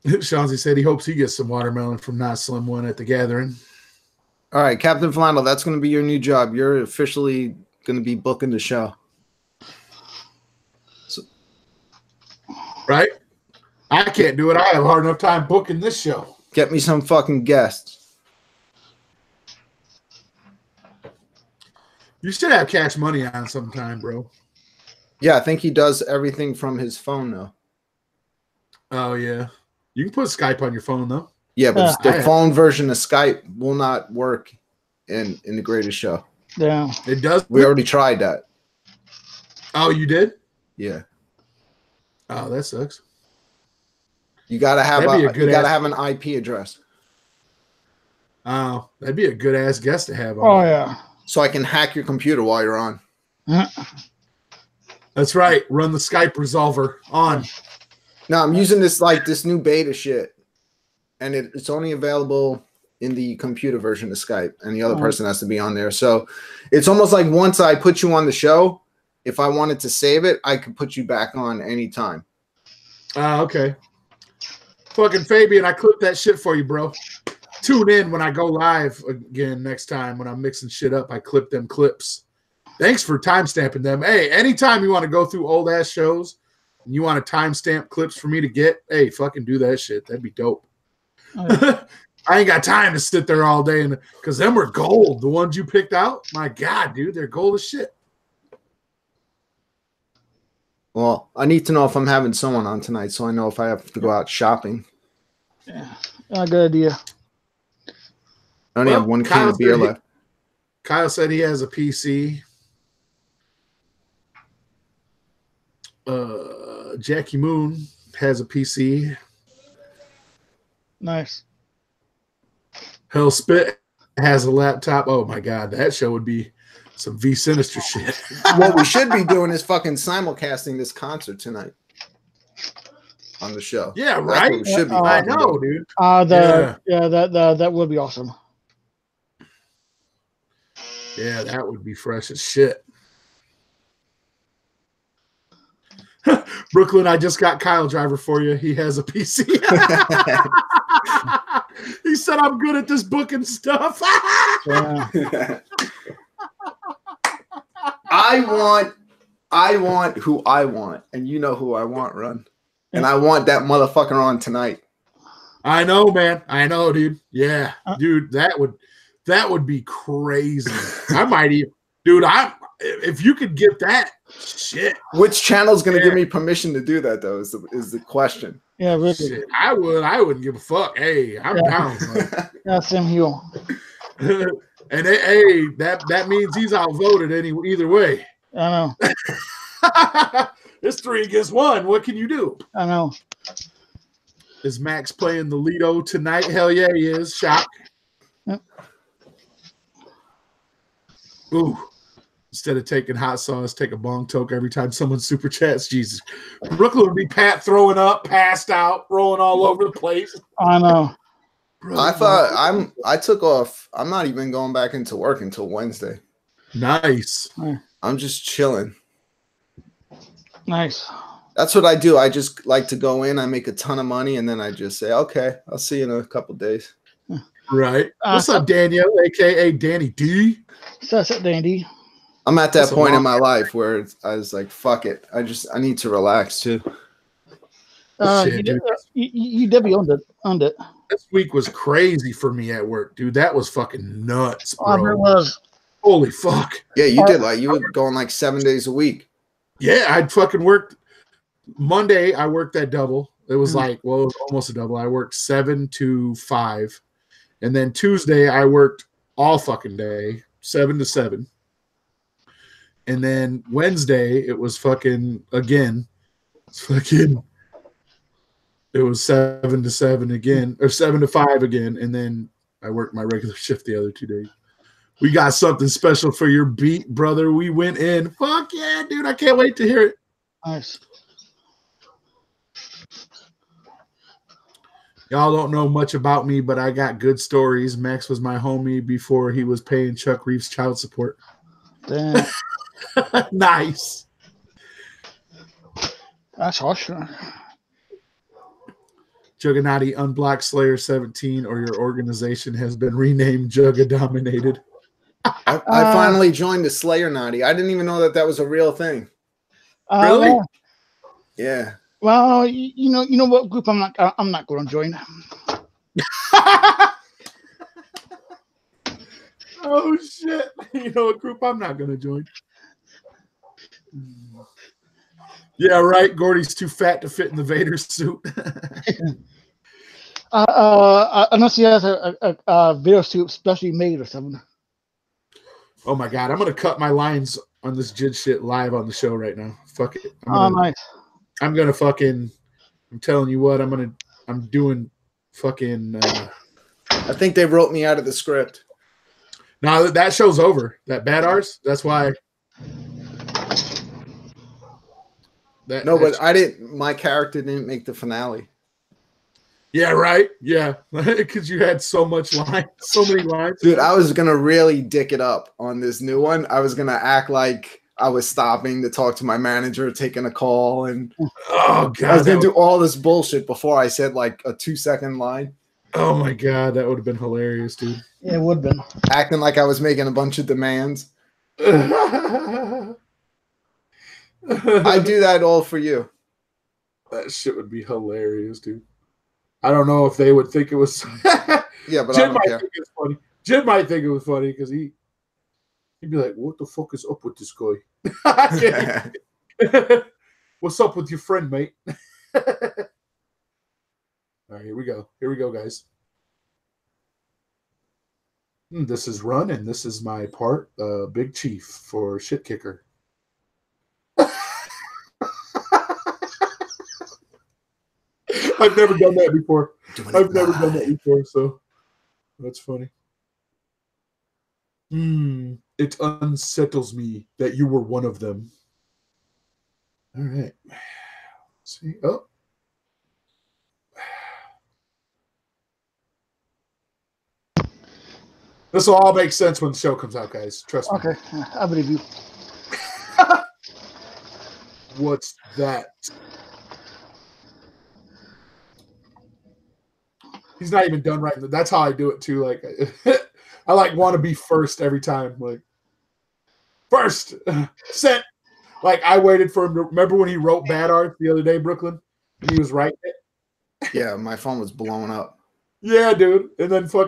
Shanzi said he hopes he gets some watermelon from Not Slim One at the gathering. All right, Captain Flannel, that's going to be your new job. You're officially going to be booking the show. Right? I can't do it. I have a hard enough time booking this show. Get me some fucking guests. You should have Cash Money on sometime, bro. Yeah, I think he does everything from his phone now. Oh, yeah. You can put Skype on your phone, though. Yeah, but the phone version of Skype will not work in The Greatest Show. Yeah. It does. We already tried that. Oh, you did? Yeah. Oh, that sucks. You gotta have an IP address. Oh, that'd be a good ass guest to have on. Oh yeah. So I can hack your computer while you're on. That's right. Run the Skype resolver on. No, I'm using this new beta shit, and it's only available in the computer version of Skype, and the other person has to be on there. So it's almost like once I put you on the show, if I wanted to save it, I could put you back on anytime. Okay. Fucking Fabian, I clipped that shit for you, bro. Tune in when I go live again next time when I'm mixing shit up. I clip them clips. Thanks for timestamping them. Hey, anytime you want to go through old ass shows and you want to timestamp clips for me to get, hey, fucking do that shit. That'd be dope. I ain't got time to sit there all day because them were gold. The ones you picked out, my God, dude, they're gold as shit. Well, I need to know if I'm having someone on tonight, so I know if I have to go out shopping. Yeah, good idea. I only have one can of beer left. Kyle said he has a PC. Jackie Moon has a PC. Nice. Hell Spit has a laptop. Oh my God, that show would be some V Sinister shit. What we should be doing is fucking simulcasting this concert tonight on the show. Yeah, right. We should be. I know, dude. That would be awesome. Yeah, that would be fresh as shit. Brooklyn, I just got Kyle Driver for you. He has a PC. He said, I'm good at this booking stuff. I want who I want, and you know who I want, Run. And I want that motherfucker on tonight. I know, man. I know, dude. Yeah, dude, that would be crazy. I might even, dude. If you could get that shit. Which channel's gonna give me permission to do that though? Is the question. Yeah, really. Shit, I wouldn't give a fuck. Hey, I'm down. Yeah, Sam Hill. And hey, that means he's outvoted either way. I know. It's 3 against 1. What can you do? I know. Is Max playing the Lido tonight? Hell yeah, he is. Shock. Yep. Ooh. Instead of taking hot sauce, take a bong toke every time someone super chats. Jesus. Brooklyn would be Pat throwing up, passed out, rolling all over the place. I know. Bro, I took off. I'm not even going back into work until Wednesday. Nice. I'm just chilling. Nice. That's what I do. I just like to go in, I make a ton of money, and then I just say, okay, I'll see you in a couple days. Right. What's up, Danielle, a.k.a. Danny D? What's up, Dandy? I'm at that point in my life where I was like, fuck it. I need to relax too. You definitely owned it. This week was crazy for me at work, dude. That was fucking nuts, bro. It was. Holy fuck. Yeah, you did. You were going like 7 days a week. Yeah, I'd fucking worked. Monday, I worked that double. It was it was almost a double. I worked 7 to 5. And then Tuesday, I worked all fucking day, 7 to 7. And then Wednesday, it was fucking again. It was 7 to 7 again, or 7 to 5 again. And then I worked my regular shift the other 2 days. We got something special for your beat, brother. We went in. Fuck yeah, dude. I can't wait to hear it. Nice. Y'all don't know much about me, but I got good stories. Max was my homie before he was paying Chuck Reeves child support. Damn. Nice. That's awesome. Jugganati, unblock Slayer 17, or your organization has been renamed Juggadominated. I finally joined the Slayer Naughty. I didn't even know that was a real thing. Really? Yeah. Well, you know what group I'm not going to join. Oh shit! You know what group I'm not going to join? Yeah, right. Gordy's too fat to fit in the Vader suit. Unless he has a video suit specially made or something. Oh my god, I'm gonna cut my lines on this jid shit live on the show right now. Fuck it. Nice. I'm gonna fucking. I'm telling you what. I'm doing fucking. I think they wrote me out of the script. No, that show's over. That Bad Arts. That's why. But I didn't. My character didn't make the finale. Yeah, right. Yeah, because you had so much line, so many lines. Dude, I was gonna really dick it up on this new one. I was gonna act like I was stopping to talk to my manager, taking a call, and oh god, I was gonna do all this bullshit before I said like a 2-second line. Oh my god, that would have been hilarious, dude. Yeah, it would have been. Acting like I was making a bunch of demands. I do that all for you. That shit would be hilarious, dude. I don't know if they would think it was. Yeah, but Jim might think it's funny. Jim might think it was funny because he'd be like, "What the fuck is up with this guy? What's up with your friend, mate?" All right, here we go. Here we go, guys. This is Run, and this is my part, Big Chief for Shit Kicker. I've never done that before. I've never done that before, so that's funny. It unsettles me that you were one of them. All right. Let's see. Oh. This will all make sense when the show comes out, guys. Trust me. Okay, I believe you. What's that? He's not even done writing. That's how I do it too. Like, I like want to be first every time. Like, first, sent. Like, I waited for him to remember when he wrote Bad Art the other day, Brooklyn. And he was writing it. Yeah, my phone was blowing up. Yeah, dude. And then so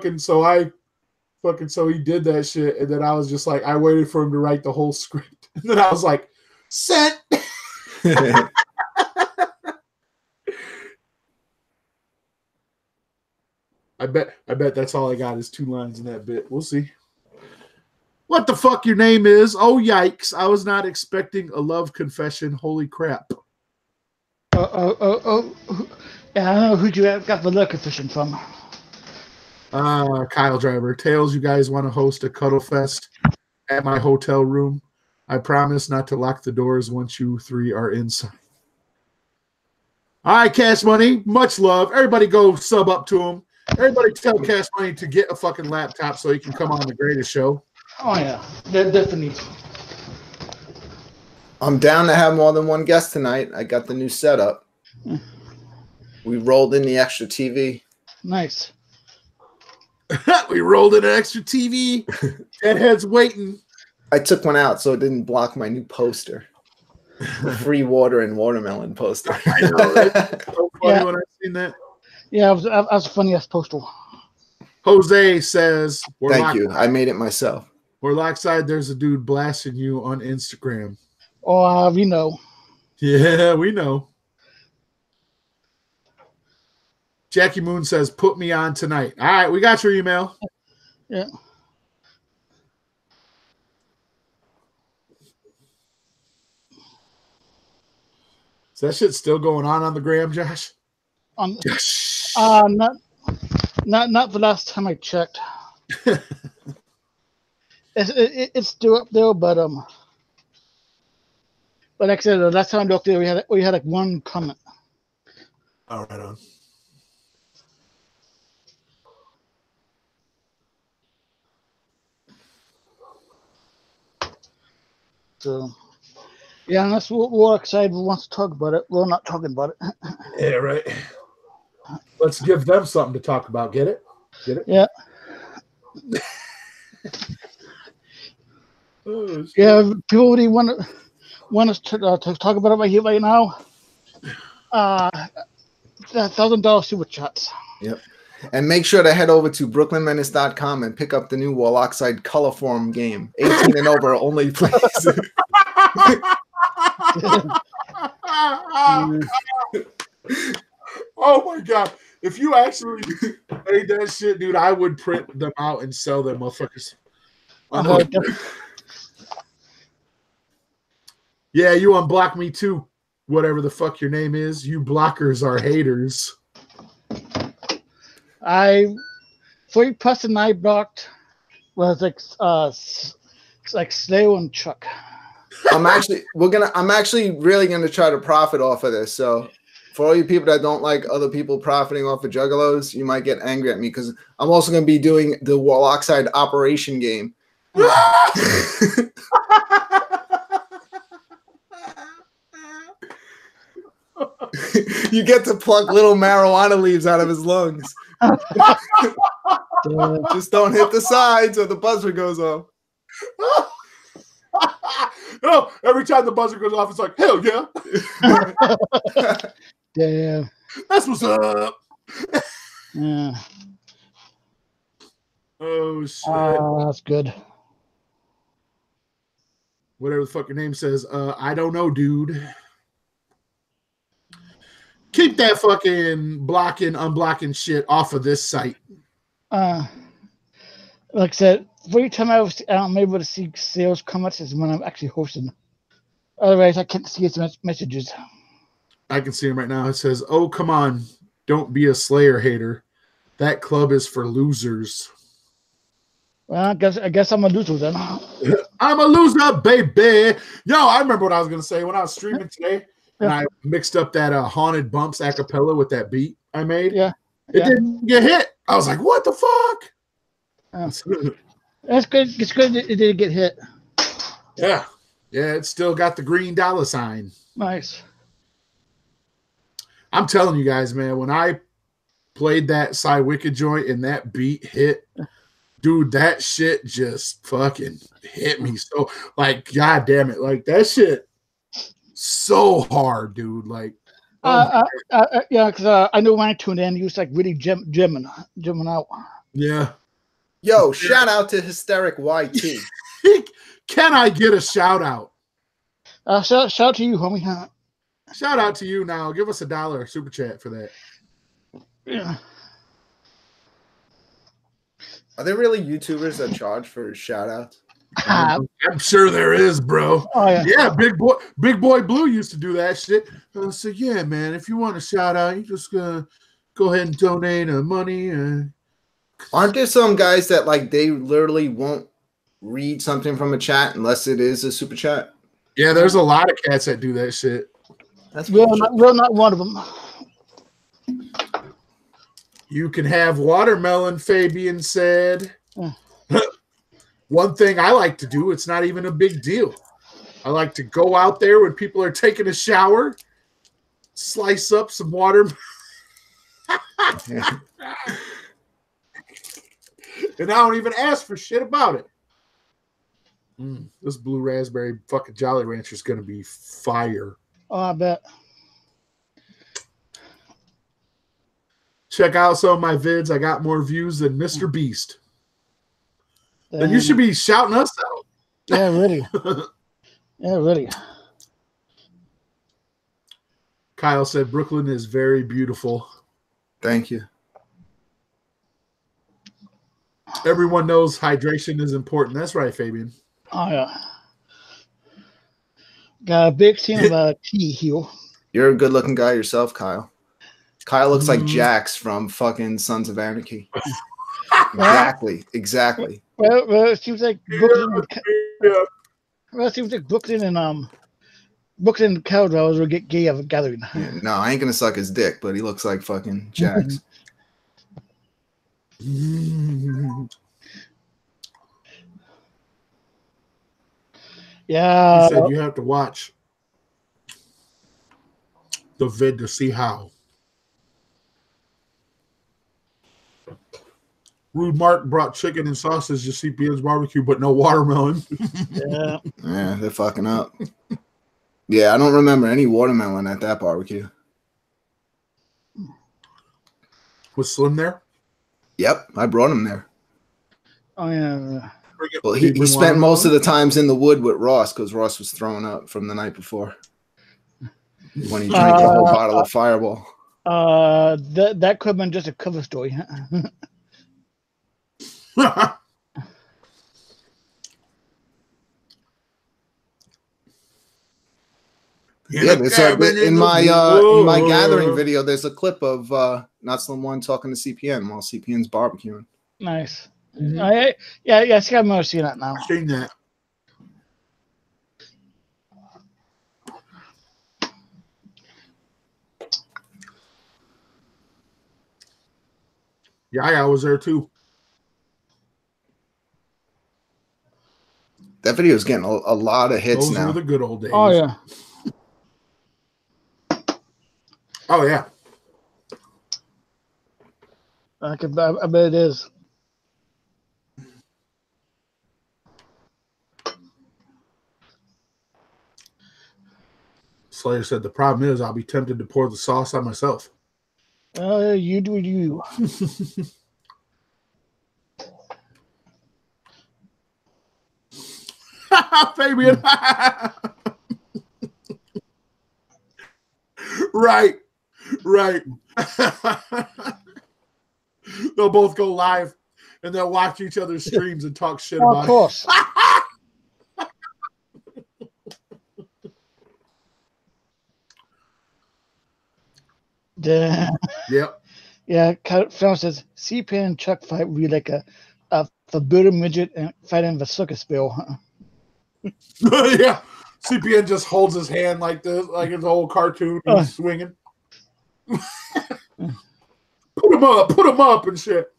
he did that shit, and then I was just like, I waited for him to write the whole script, and then I was like, sent. I bet that's all I got is 2 lines in that bit. We'll see. What the fuck your name is? Oh, yikes. I was not expecting a love confession. Holy crap. Yeah, I don't know who you got the love confession from. Kyle Driver. Tails, you guys want to host a cuddle fest at my hotel room? I promise not to lock the doors once you 3 are inside. All right, Cash Money. Much love. Everybody go sub up to him. Everybody tell Cash Money to get a fucking laptop so he can come on the greatest show. Oh, yeah. Definitely. I'm down to have more than one guest tonight. I got the new setup. We rolled in the extra TV. Nice. We rolled in an extra TV. Deadhead's waiting. I took one out so it didn't block my new poster. Free water and watermelon poster. I know, right? So funny when I seen that. Yeah, I was a funny-ass postal. Jose says, Thank you. I made it myself. Warloxide, there's a dude blasting you on Instagram. Oh, we know. Yeah, we know. Jackie Moon says, put me on tonight. All right, we got your email. Yeah. Is that shit still going on the gram, Josh? Not the last time I checked. It's still up there, but like I said, the last time I looked there, we had like 1 comment. All right, on. So, yeah, unless Warloxide wants to talk about it, we're not talking about it. Yeah, right. Let's give them something to talk about. Get it? Get it? Yeah. Oh, yeah, people really want us to talk about it right now. $1,000 super chats. Yep. And make sure to head over to brooklynmenace.com and pick up the new Warloxide Colorform game. 18 and over only, please. Oh my god. If you actually made that shit, dude, I would print them out and sell them motherfuckers. Yeah, you unblock me too. Whatever the fuck your name is, you blockers are haters. First person I blocked was like Slayer and Chuck. I'm actually really gonna try to profit off of this. So for all you people that don't like other people profiting off of Juggalos, you might get angry at me because I'm also gonna be doing the Warloxide operation game. You get to pluck little marijuana leaves out of his lungs. Just don't hit the sides or the buzzer goes off. No, every time the buzzer goes off, it's like, hell yeah. Damn. That's what's up. Yeah. Oh, shit. That's good. Whatever the fuck your name says. I don't know, dude. Keep that fucking unblocking shit off of this site. Like I said, every time I'm able to see sales comments is when I'm actually hosting. Otherwise, I can't see his messages. I can see him right now. It says, "Oh, come on, don't be a Slayer hater. That club is for losers." Well, I guess I'm a loser then. I'm a loser, baby. Yo, I remember what I was gonna say when I was streaming today, and I mixed up that Haunted Bumps acapella with that beat I made. Yeah, it didn't get hit. I was like, "What the fuck?" That's good. It's good it didn't get hit. Yeah, it still got the green dollar sign. Nice. I'm telling you guys, man, when I played that Cy Wicked joint and that beat hit, dude, that shit just fucking hit me so, like, god damn it, like that shit so hard, dude. Like, yeah, because I know when I tuned in, he was like really jamming out. Yeah. Yo, shout out to Hysteric YT. Can I get a shout out? Shout out to you, homie. Shout out to you now. Give us $1 super chat for that. Yeah. Are there really YouTubers that charge for shout outs? I'm sure there is, bro. Oh, yeah. Big boy Blue used to do that shit. So yeah, man, if you want a shout out, you just go ahead and donate money. Aren't there some guys that like they literally won't read something from a chat unless it is a super chat? Yeah, there's a lot of cats that do that shit. That's we're not one of them. You can have watermelon, Fabian said. One thing I like to do, it's not even a big deal. I like to go out there when people are taking a shower, slice up some watermelon. And I don't even ask for shit about it. This blue raspberry fucking Jolly Rancher is going to be fire. Oh, I bet. Check out some of my vids. I got more views than Mr. Beast. Then you should be shouting us out. Yeah, really. Yeah, really. Kyle said Brooklyn is very beautiful. Thank you. Everyone knows hydration is important. That's right, Fabian. Oh, yeah. Got a big team of tea here. You're a good-looking guy yourself, Kyle. Kyle looks like Jax from fucking Sons of Anarchy. Exactly. Well, it seems like Brooklyn. Well, it seems like Brooklyn and Caldwell will get gay of a gathering. Yeah, no, I ain't gonna suck his dick, but he looks like fucking Jax. Yeah. He said you have to watch the vid to see how. Rude Mark brought chicken and sausage to CPN's barbecue, but no watermelon. Yeah. Yeah, they're fucking up. Yeah, I don't remember any watermelon at that barbecue. Was Slim there? Yep, I brought him there. Oh, yeah. Well, he spent most of the times in the wood with Ross because Ross was throwing up from the night before when he drank the whole bottle of Fireball. That could have been just a cover story. Yeah, there's in my gathering video, there's a clip of Not Someone talking to CPN while CPN's barbecuing. Nice. Mm-hmm. Yeah, I think I've never seen that now. I've seen that. Yeah, I was there too. That video is getting a lot of hits now. Those were the good old days. Oh, yeah. Oh, yeah. I bet it is. Slayer said the problem is I'll be tempted to pour the sauce on myself. You do you. Fabian. Right. They'll both go live and they'll watch each other's streams and talk shit about it. Of course. Yep. Yeah, Phil says CPN and Chuck fight would be like a forbidden midget and fighting the circus bill. Yeah. CPN just holds his hand like this, like it's a whole cartoon. He's swinging. Put him up and shit.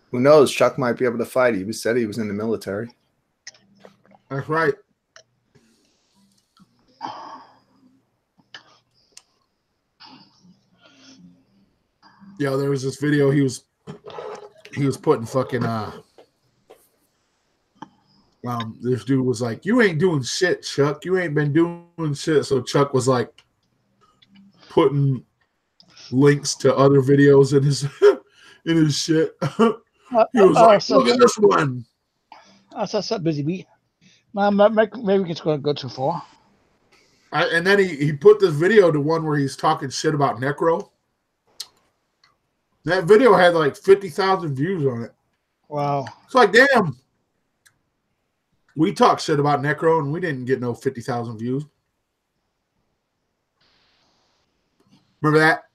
Who knows? Chuck might be able to fight. He said he was in the military. That's right. Yeah, there was this video he was putting fucking this dude was like, "You ain't doing shit, Chuck. You ain't been doing shit." So Chuck was like putting links to other videos in his in his shit. He was like, "Look at this one." That's busy beat. Maybe it's going to go too far. And then he put this video to one where he's talking shit about Necro. That video had like 50,000 views on it. Wow. It's like, damn. We talked shit about Necro and we didn't get no 50,000 views. Remember that?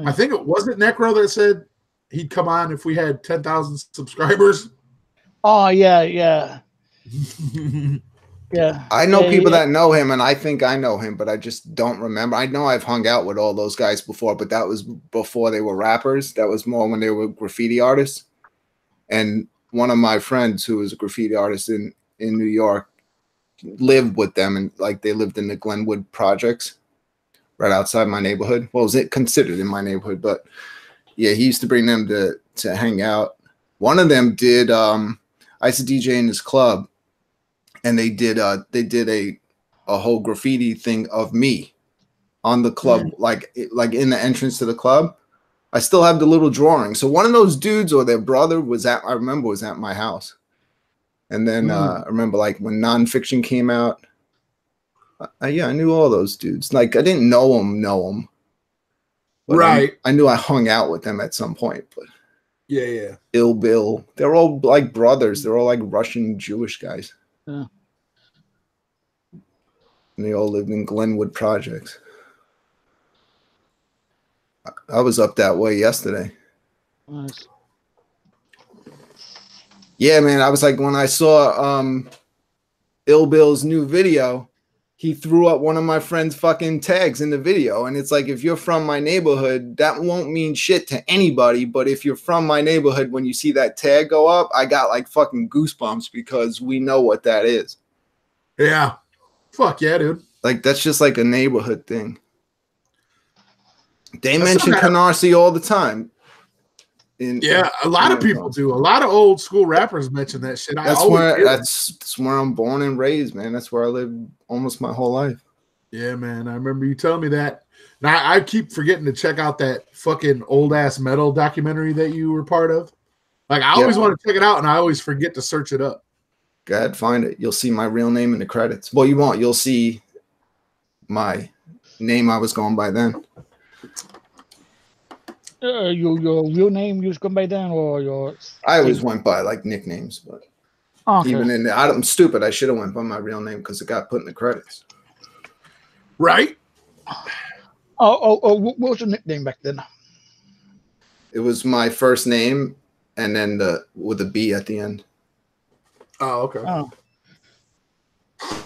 I think it wasn't Necro that said he'd come on if we had 10,000 subscribers. Oh, yeah. Yeah. I know people that know him, and I think I know him, but I just don't remember. I know I've hung out with all those guys before, but that was before they were rappers. That was more when they were graffiti artists. And one of my friends who was a graffiti artist in New York lived with them, and like they lived in the Glenwood projects right outside my neighborhood. Well, was it considered in my neighborhood? But yeah, he used to bring them to hang out. One of them did I used to DJ in his club. And they did a whole graffiti thing of me on the club, like in the entrance to the club. I still have the little drawing. So one of those dudes or their brother was at my house. And then I remember like when Nonfiction came out. I knew all those dudes. Like I didn't know them. Right. I knew I hung out with them at some point. But yeah. Ill Bill. They're all like brothers. They're all like Russian Jewish guys. Yeah. And they all lived in Glenwood projects. I was up that way yesterday. Nice. Yeah, man. I was like, when I saw Ill Bill's new video, he threw up one of my friend's fucking tags in the video. And it's like, if you're from my neighborhood, that won't mean shit to anybody. But if you're from my neighborhood, when you see that tag go up, I got like fucking goosebumps because we know what that is. Yeah. Fuck yeah, dude. Like, that's just like a neighborhood thing. They mention Canarsie all the time. A lot of people do. A lot of old school rappers mention that shit. That's where I'm born and raised, man. That's where I lived almost my whole life. Yeah, man. I remember you telling me that. Now I keep forgetting to check out that fucking old ass metal documentary that you were part of. Like I always want to check it out, and I always forget to search it up. Go ahead, find it. You'll see my real name in the credits. Well, you won't. You'll see my name I was going by then. Your real name you was going by then, or your? I always went by like nicknames, but Okay. Even in I'm stupid. I should have went by my real name because it got put in the credits. Right? What was your nickname back then? It was my first name and then with a B at the end. Oh, okay. Oh.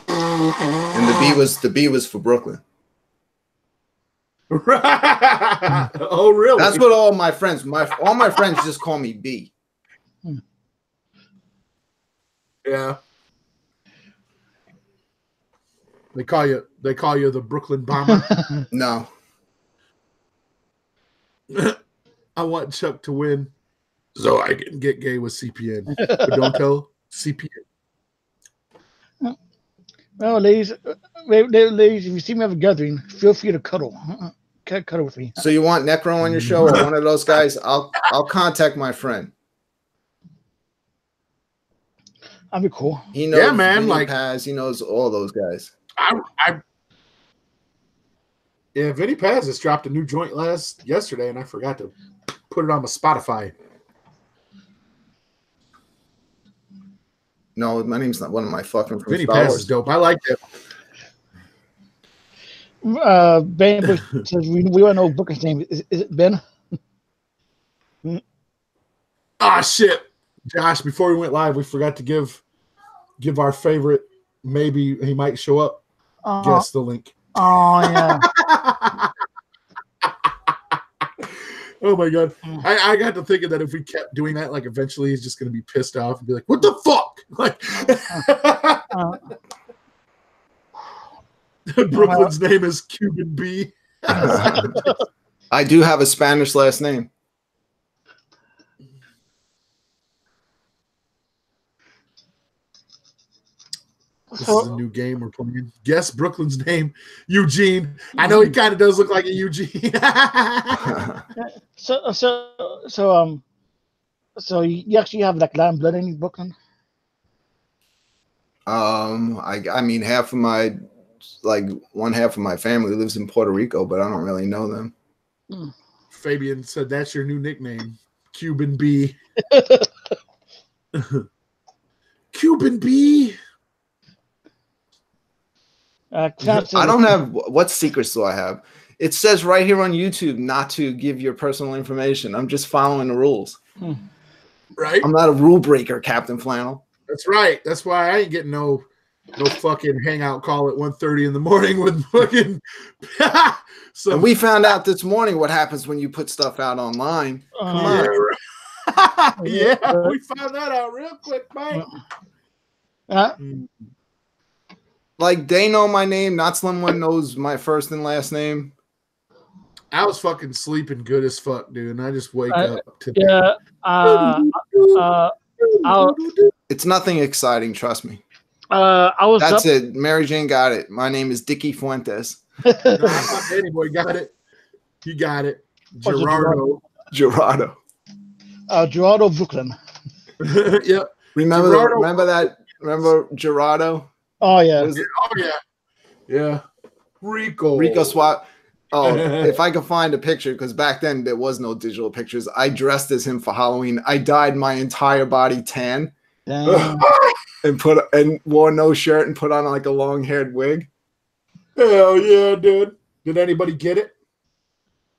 And the B was for Brooklyn. Oh, really? That's what all my friends just call me B. Yeah. They call you the Brooklyn Bomber. No. I want Chuck to win so I can get gay with CPN. But don't tell CPN. Well, ladies, if you see me have a gathering, feel free to cuddle. Cuddle with me. So you want Necro on your show or one of those guys? I'll contact my friend. That'd be cool. He knows, yeah, man. Like Paz, he knows all those guys. Yeah, Vinny Paz just dropped a new joint yesterday, and I forgot to put it on my Spotify. No, my name's not one of my fucking from Vinny Star Paz Wars. is dope. I like it. Ben says we want to know Booker's name. Is it Ben? Ah, shit. Josh, before we went live, we forgot to give our favorite, maybe he might show up, guess the link. Oh, yeah. Oh, my God. I got to thinking that if we kept doing that, like, eventually he's just going to be pissed off and be like, what the fuck? Like, Brooklyn's name is Cuban B. I do have a Spanish last name. This is a new game we're playing. Guess Brooklyn's name, Eugene. I know he kind of does look like a Eugene. So you actually have like Latin blood in Brooklyn? I mean, one half of my family lives in Puerto Rico, but I don't really know them. Fabian said that's your new nickname, Cuban B. Cuban B. I don't have. What secrets do I have? It says right here on YouTube not to give your personal information. I'm just following the rules. Right? I'm not a rule breaker, Captain Flannel. That's right. That's why I ain't getting no fucking hangout call at 1:30 in the morning with fucking. So and we found out this morning what happens when you put stuff out online. Come on. Yeah, we found that out real quick, Mike. Like, they know my name. Not someone knows my first and last name. I was fucking sleeping good as fuck, dude. And I just wake up to it's nothing exciting, trust me. That's it. Mary Jane got it. My name is Dickie Fuentes. No, Danny boy got it. He got it. Gerardo. Gerardo, Brooklyn. Yep. Remember Gerardo? Oh yeah. Yeah. Rico swap. Oh, if I could find a picture, because back then there was no digital pictures. I dressed as him for Halloween. I dyed my entire body tan. Damn. and wore no shirt and put on like a long-haired wig. Hell yeah, dude. Did anybody get it?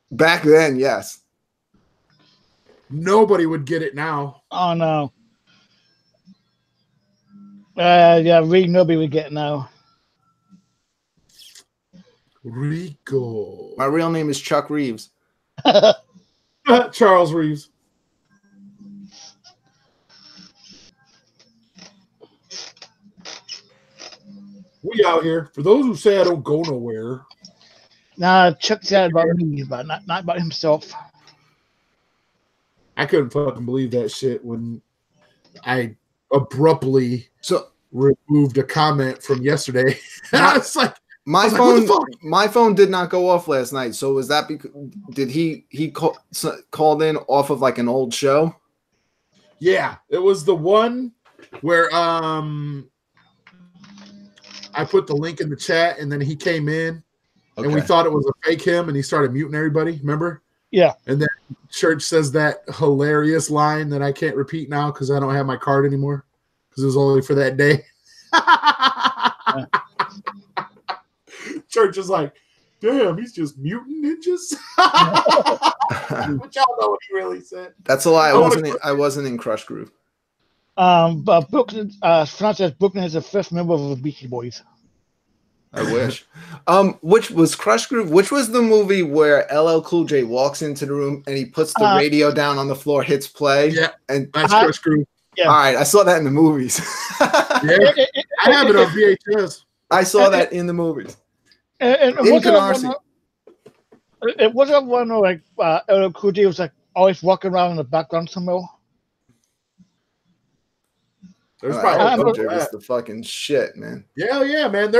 Back then, yes. Nobody would get it now. Oh no. Yeah, nobody would get it now. Rico. My real name is Chuck Reeves. Charles Reeves. We out here. For those who say I don't go nowhere. Nah, Chuck said about me, but not about himself. I couldn't fucking believe that shit when I abruptly removed a comment from yesterday. It's like my phone did not go off last night. So was that because did he called in off of like an old show? Yeah, it was the one where I put the link in the chat and then he came in and we thought it was a fake him and he started muting everybody. Remember? Yeah. And then Church says that hilarious line that I can't repeat now because I don't have my card anymore. because it was only for that day. Church is like, damn, he's just mutant ninjas. But y'all know what he really said. That's a lie. I wasn't in Crush Groove. But Brooklyn, Franz says Brooklyn is the fifth member of the Beastie Boys. I wish. Which was Crush Groove? Which was the movie where LL Cool J walks into the room and he puts the radio down on the floor, hits play? Yeah, and that's Crush Groove. Yeah. All right, I saw that in the movies. Yeah, I have it on VHS. I saw that in the movies. It wasn't one where like LL Cool J was like always walking around in the background somewhere. There's probably LL Cool J was the fucking shit, man. Yeah, man.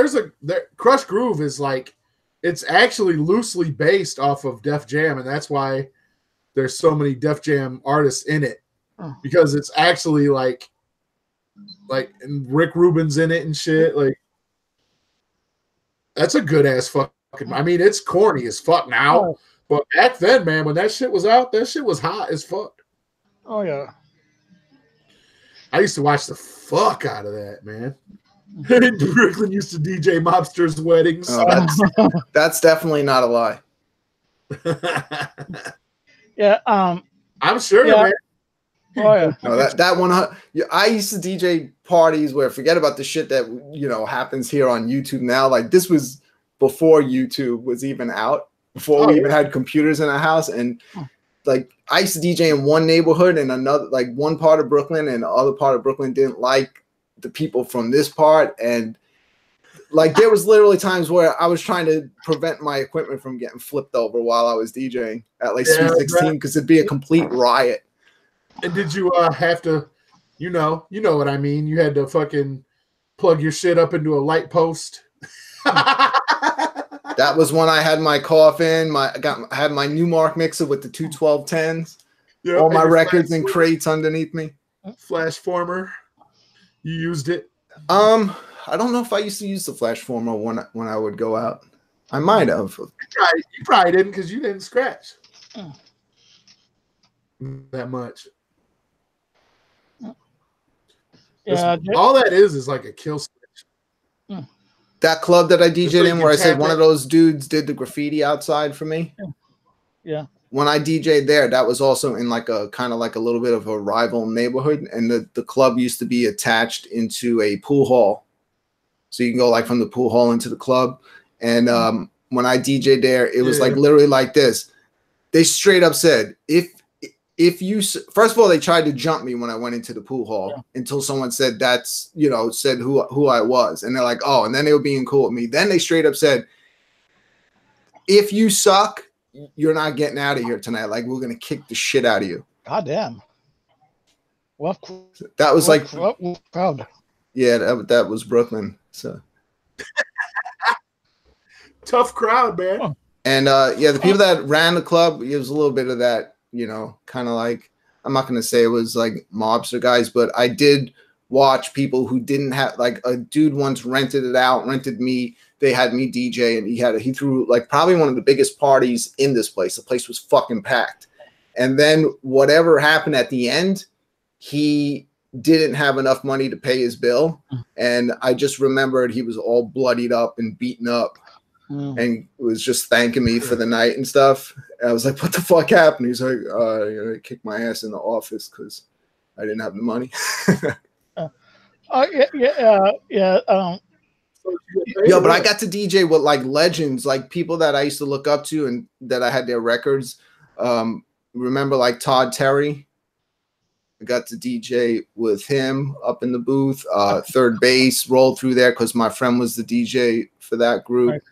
Crush Groove is like, it's actually loosely based off of Def Jam, and that's why there's so many Def Jam artists in it, because it's actually like and Rick Rubin's in it and shit. Like, that's a good ass fucking. I mean, it's corny as fuck now, but back then, man, when that shit was out, that shit was hot as fuck. Oh yeah. I used to watch the fuck out of that, man. Brooklyn used to DJ mobsters' weddings. Oh, that's definitely not a lie. Yeah. I'm sure, man. Oh yeah. No, that one. I used to DJ parties where, forget about the shit that happens here on YouTube now. Like, this was before YouTube was even out, before we even had computers in our house, and like, I used to DJ in one neighborhood and another, like one part of Brooklyn, and the other part of Brooklyn didn't like the people from this part. And like, there was literally times where I was trying to prevent my equipment from getting flipped over while I was DJing at like Sweet 16, because it'd be a complete riot. And did you have to, you know what I mean? You had to fucking plug your shit up into a light post. That was when I had my coffin. I had my Newmark mixer with the 21210s. Yeah, all my records in crates underneath me. Flash former. You used it? I don't know if I used to use the flash former when I would go out. I might have. You probably didn't, because you didn't scratch that much. Yeah. All that is like a kill switch. That club that I DJ'd in, where I said one of those dudes did the graffiti outside for me. Yeah. When I DJ'd there, that was also in like a kind of like a little bit of a rival neighborhood, and the club used to be attached into a pool hall, so you can go like from the pool hall into the club. And when I DJ'd there, it was like literally like this. They straight up said, if you, first of all, they tried to jump me when I went into the pool hall until someone said said who I was. And they're like, oh, and then they were being cool with me. Then they straight up said, if you suck, you're not getting out of here tonight. Like, we're going to kick the shit out of you. God damn. Well, that was like, proud. Yeah, that was Brooklyn. So tough crowd, man. And the people that ran the club, it was a little bit of that, kind of like, I'm not going to say it was like mobster guys, but I did watch people who didn't have, like, a dude once rented me. They had me DJ, and he threw like probably one of the biggest parties in this place. The place was fucking packed. And then whatever happened at the end, he didn't have enough money to pay his bill. And I just remembered he was all bloodied up and beaten up. And was just thanking me for the night and stuff. And I was like, what the fuck happened? He's like, I kicked my ass in the office because I didn't have the money. Yeah, but I got to DJ with like legends, like people that I used to look up to and that I had their records. Remember like Todd Terry? I got to DJ with him up in the booth. Third Base rolled through there because my friend was the DJ for that group. Right.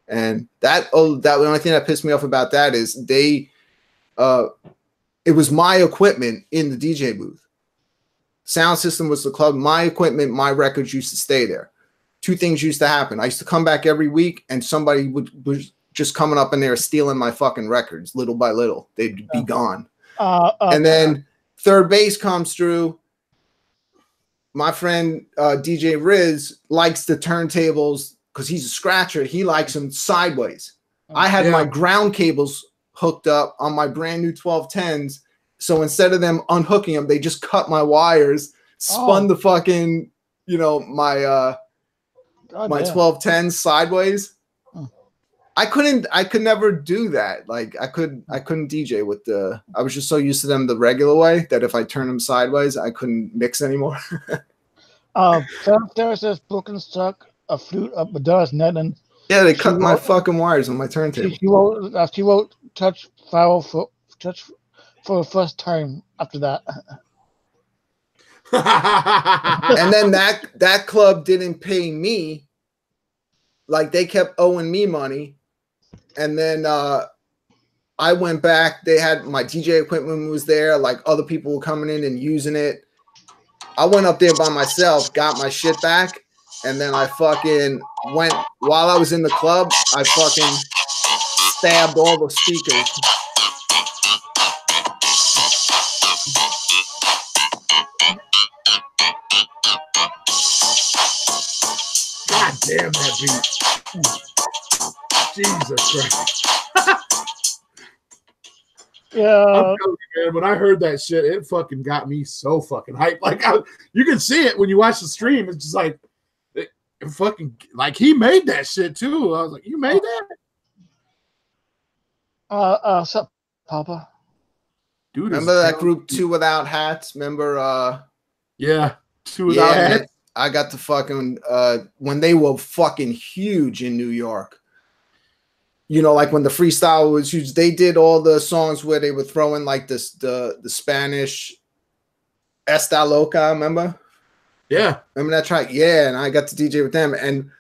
And the only thing that pissed me off about that is it was my equipment in the DJ booth. Sound system was the club. My equipment, my records used to stay there. Two things used to happen. I used to come back every week, and somebody was just coming up in there stealing my fucking records little by little. They'd be gone. And then Third Base comes through. My friend DJ Riz likes the turntables because he's a scratcher. He likes them sideways. I had my ground cables hooked up on my brand new 1210s. So instead of them unhooking them, they just cut my wires spun the fucking, you know, my 1210 sideways. I could never do that. Like I couldn't DJ with I was just so used to them the regular way that if I turn them sideways, I couldn't mix anymore. There says broken stuck a flute up Madonna's net, and yeah, they cut my fucking wires on my turntable. She wrote touch file for the first time after that. And then that club didn't pay me. Like they kept owing me money. And then I went back. They had my DJ equipment was there. Like other people were coming in and using it. I went up there by myself, got my shit back, and then I fucking went while I was in the club. I fucking stabbed all the speakers. God damn that beat. Jesus Christ. Yeah. I'm telling you, man, when I heard that shit, it fucking got me so fucking hyped. Like, you can see it when you watch the stream. It's just like, it fucking, like, he made that shit too. I was like, you made that? What's up, Papa? Dude, remember that group Two Without Hats? Remember? Yeah, Two Without Hats. I got to fucking when they were fucking huge in New York. You know, like when the freestyle was huge, they did all the songs where they were throwing like this the Spanish Esta Loca, remember? Yeah. Remember that track? Yeah, and I got to DJ with them. And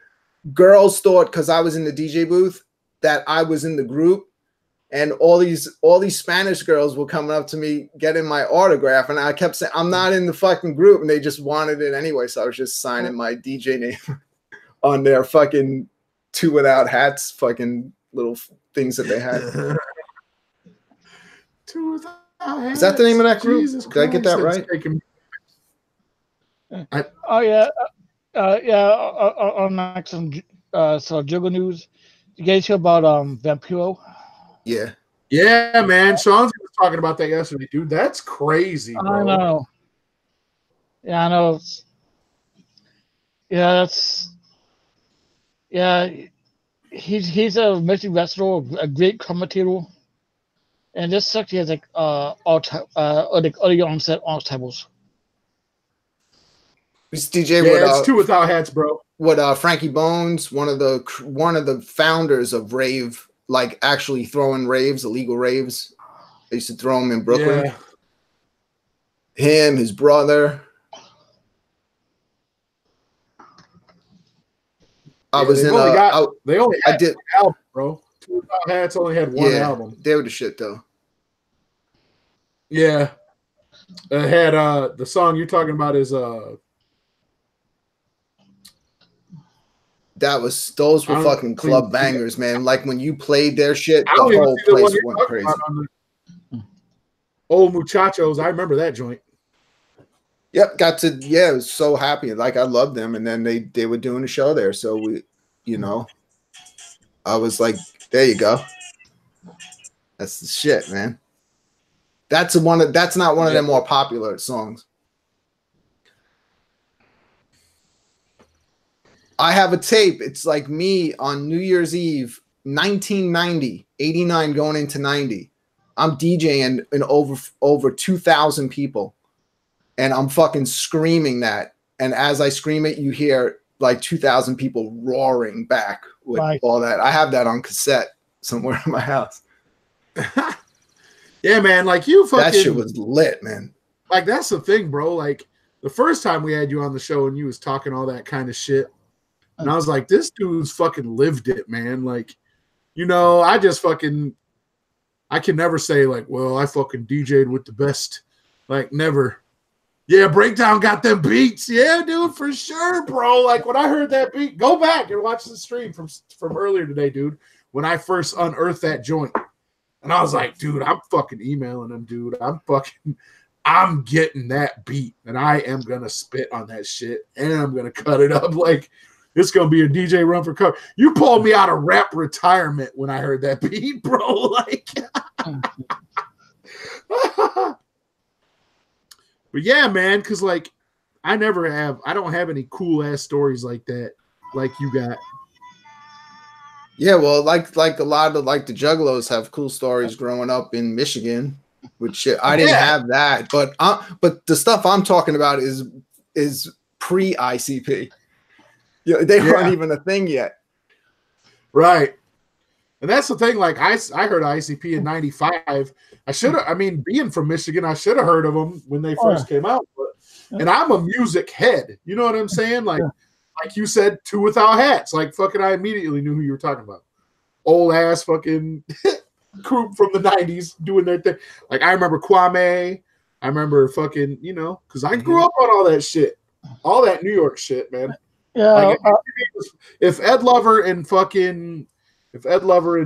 girls thought, because I was in the DJ booth, that I was in the group. And all these Spanish girls were coming up to me, getting my autograph. And I kept saying, I'm not in the fucking group. And they just wanted it anyway. So I was just signing my DJ name on their fucking Two Without Hats fucking little things that they had. Is that the name of that group? Jesus Did I get that right? On like some Juggle news. You guys hear about Vampiro? Yeah. Yeah, man. Sean was talking about that yesterday, dude. That's crazy, bro. I know. Yeah, I know. He's a amazing wrestler, a great commentator, and just sucks. He has like early onset Alzheimer's. He's DJ it's Two Without Hats, bro. What Frankie Bones, one of the founders of rave, like actually throwing raves, illegal raves. They used to throw them in Brooklyn. Yeah. Him, his brother. I was in. I did album, bro. Two Without Hats only had one album. They were the shit though. Yeah, it had the song you're talking about is those were fucking club bangers, man. Like when you played their shit, the whole place went crazy. Old Muchachos, I remember that joint. Yep, I was so happy. Like I loved them, and then they were doing a show there, so we, you know, I was like, there you go. That's the shit, man. That's not one of their more popular songs. I have a tape. It's like me on New Year's Eve, 1990, 89 going into 90. I'm DJing in over 2,000 people. And I'm fucking screaming that. And as I scream it, you hear like 2,000 people roaring back with all that. I have that on cassette somewhere in my house. Yeah, man. Like you fucking. That shit was lit, man. Like that's the thing, bro. Like the first time we had you on the show and you was talking all that kind of shit. And I was like, this dude's fucking lived it, man. Like, you know, I can never say like, well, I fucking DJ'd with the best. Like never. Yeah, Breakdown got them beats. Yeah, dude, for sure, bro. Like when I heard that beat, go back and watch the stream from earlier today, dude. When I first unearthed that joint. And I was like, dude, I'm fucking emailing him, dude. I'm getting that beat. And I am gonna spit on that shit. And I'm gonna cut it up like it's gonna be a DJ run for cover. You pulled me out of rap retirement when I heard that beat, bro. Like but yeah, man, because like I don't have any cool ass stories like that, like you got. Yeah, well, like a lot of like the Juggalos have cool stories growing up in Michigan, which I didn't have that, but the stuff I'm talking about is pre-ICP. Yeah, they weren't even a thing yet. Right. And that's the thing. Like I heard ICP in '95. Being from Michigan, I should have heard of them when they first came out. And I'm a music head. You know what I'm saying? Like you said, two without hats. Like fucking, I immediately knew who you were talking about. Old ass fucking group from the '90s doing their thing. Like I remember Kwame. I remember fucking, because I grew up on all that shit, all that New York shit, man. Yeah. Like if Ed Lover and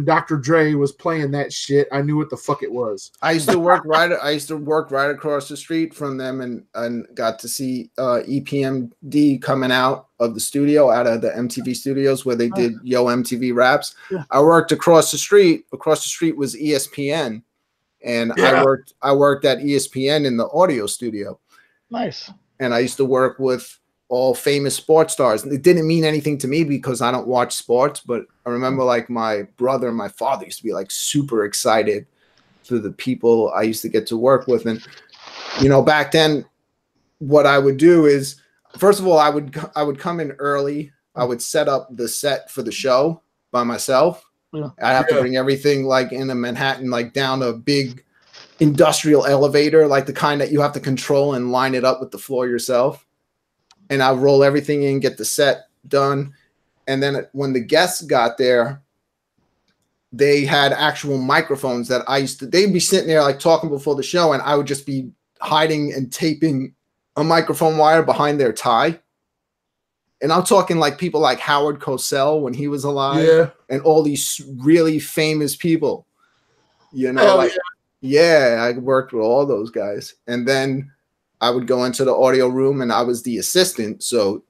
Dr. Dre was playing that shit, I knew what the fuck it was. I used to work right across the street from them, and got to see EPMD coming out of the studio, out of the MTV studios where they did Yo MTV Raps. Yeah. I worked across the street. Across the street was ESPN, and I worked at ESPN in the audio studio. Nice. And I used to work with all famous sports stars. It didn't mean anything to me because I don't watch sports, but I remember like my brother and my father used to be like super excited for the people I used to get to work with. And, back then what I would do is, first of all, I would come in early. I would set up the set for the show by myself. Yeah. I have to bring everything like in a Manhattan, like down a big industrial elevator, like the kind that you have to control and line it up with the floor yourself. And I roll everything in, get the set done. And then when the guests got there, they had actual microphones that they'd be sitting there like talking before the show, and I would just be hiding and taping a microphone wire behind their tie. And I'm talking like people like Howard Cosell when he was alive, and all these really famous people, I worked with all those guys. And then I would go into the audio room, and I was the assistant. So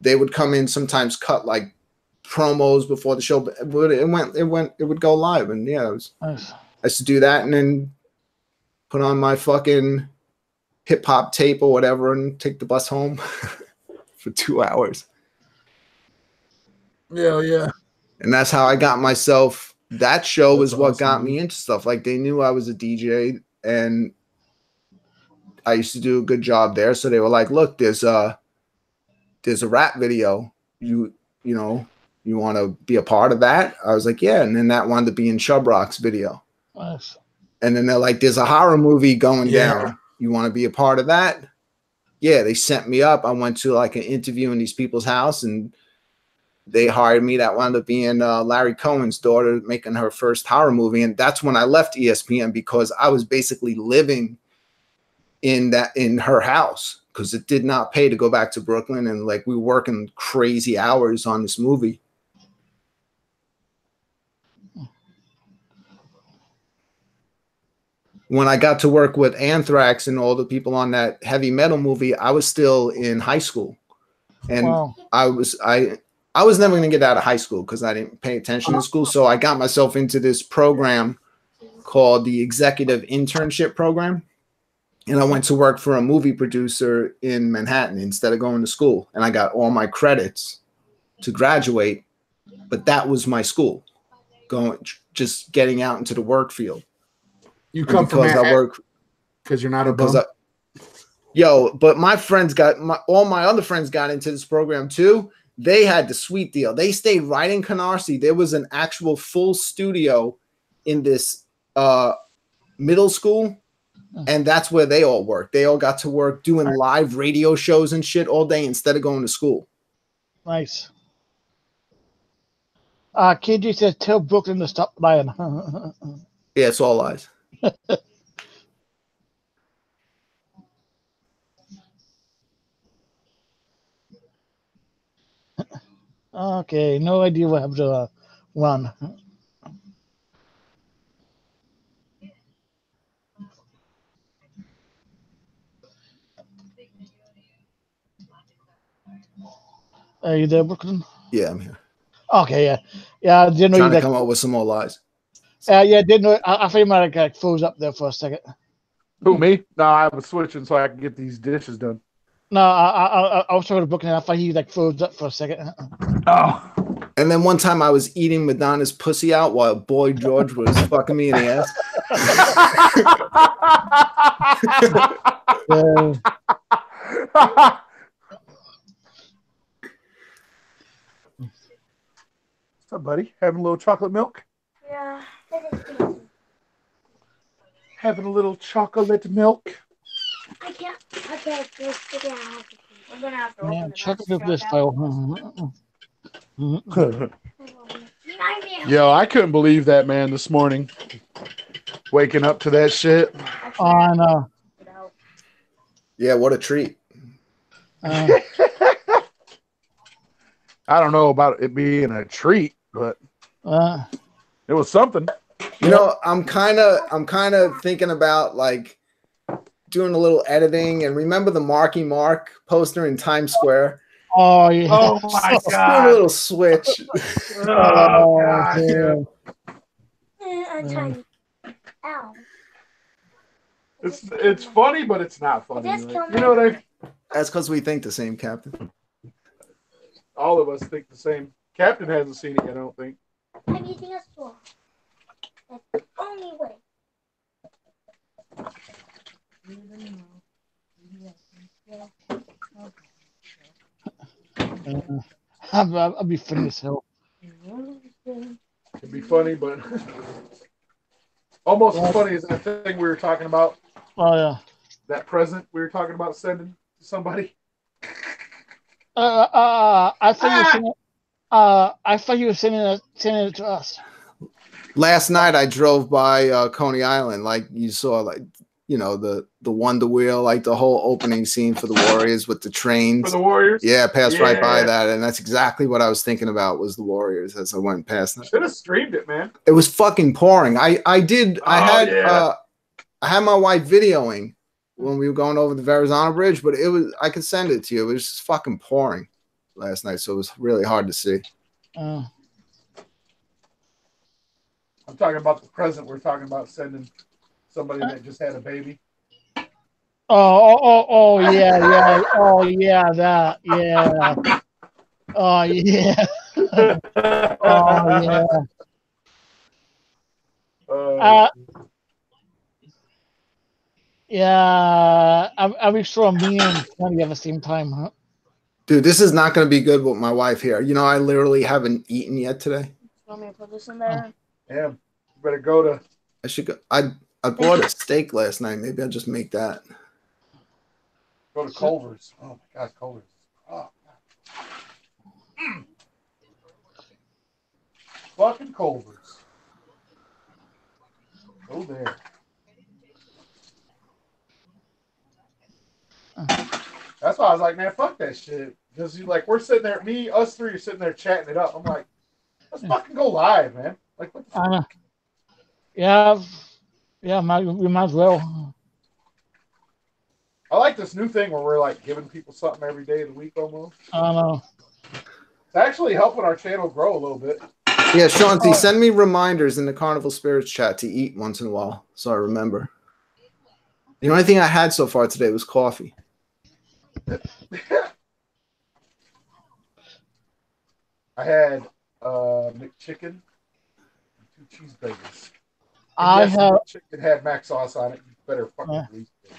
they would come in, sometimes cut like promos before the show, but it would go live. And I used to do that, and then put on my fucking hip hop tape or whatever and take the bus home for 2 hours. Yeah. And that's how I got myself. That show was what got me into stuff. Like they knew I was a DJ, and I used to do a good job there. So they were like, look, there's a rap video. You want to be a part of that? I was like, yeah. And then that wound up being Chub Rock's video. Nice. And then they're like, there's a horror movie going down. You want to be a part of that? Yeah. They sent me up. I went to like an interview in these people's house, and they hired me. That wound up being Larry Cohen's daughter making her first horror movie. And that's when I left ESPN, because I was basically living in her house, because it did not pay to go back to Brooklyn, and like we were working crazy hours on this movie. When I got to work with Anthrax and all the people on that heavy metal movie, I was still in high school, and I was never going to get out of high school because I didn't pay attention in school. So I got myself into this program called the Executive Internship Program. And I went to work for a movie producer in Manhattan instead of going to school. And I got all my credits to graduate, but that was my school, just getting out into the work field. You come from Manhattan because you're not a bum? But my friends all my other friends got into this program too. They had the sweet deal. They stayed right in Canarsie. There was an actual full studio in this middle school. And that's where they all worked. They all got to work doing live radio shows and shit all day instead of going to school. Nice. KG says, tell Brooklyn to stop lying. Yeah, it's all lies. Okay, no idea what happened to one. Are you there, Brooklyn? Yeah, I'm here. Okay, yeah. I didn't know trying you to come up with some more lies. Didn't know. I think I might have froze up there for a second. Who, me? No, I was switching so I could get these dishes done. No, I was talking to Brooklyn. I thought he like froze up for a second. Oh. And then one time I was eating Madonna's pussy out while Boy George was fucking me in the ass. What's up, buddy? Having a little chocolate milk? Yeah. Having a little chocolate milk? I can't just figure out how to do it. I'm gonna have to open Man, the chocolate back this strap style. Yo, I couldn't believe that, man, this morning. Waking up to that shit. Oh, I know. Yeah, what a treat. Uh, I don't know about it being a treat, but it was something. You know, I'm kind of thinking about like doing a little editing. And remember the Marky Mark poster in Times Square? oh yeah. Oh my Let's do a god! little switch. Oh god! damn. I'm trying. Ow. It's funny, but it's not funny. Just Like, kill you know what I? That's because we think the same, Captain. All of us think the same. Captain hasn't seen it yet, I don't think. I'm using a straw. That's the only way. I'll be funny as hell. It'd be funny, but almost as funny as that thing we were talking about. Oh yeah. That present we were talking about sending to somebody. I thought you were sending. I thought you were sending it to us. Last night I drove by Coney Island, like you saw, like you know the Wonder Wheel, like the whole opening scene for the Warriors with the trains. For the Warriors? Yeah, passed right by that, and that's exactly what I was thinking about was the Warriors as I went past them. Should have streamed it, man. It was fucking pouring. I had my wife videoing when we were going over the Verrazano Bridge, but it was I could send it to you. It was just fucking pouring last night, so it was really hard to see. I'm talking about the present we're talking about sending somebody that just had a baby. Oh yeah. Oh yeah, that yeah. Oh yeah. Oh yeah. Yeah, I be sure me and funny at the same time, huh? Dude, this is not going to be good with my wife here. You know, I literally haven't eaten yet today. Want me to put this in there? Yeah, you better go to. I should go. I bought a steak last night. Maybe I'll just make that. Go to Culver's. Oh my God, Culver's. Oh, fucking Culver's. Go there. That's why I was like, man, fuck that shit. Because we're sitting there, us three are sitting there chatting it up. I'm like, let's fucking go live, man. Like, what the fuck? Yeah, we might as well. I like this new thing where we're like giving people something every day of the week almost. I don't know. It's actually helping our channel grow a little bit. Yeah, Shanti, send me reminders in the Carnival Spirits chat to eat once in a while so I remember. The only thing I had so far today was coffee. I had McChicken and 2 cheeseburgers. I have chicken had mac sauce on it. You better fucking believe it.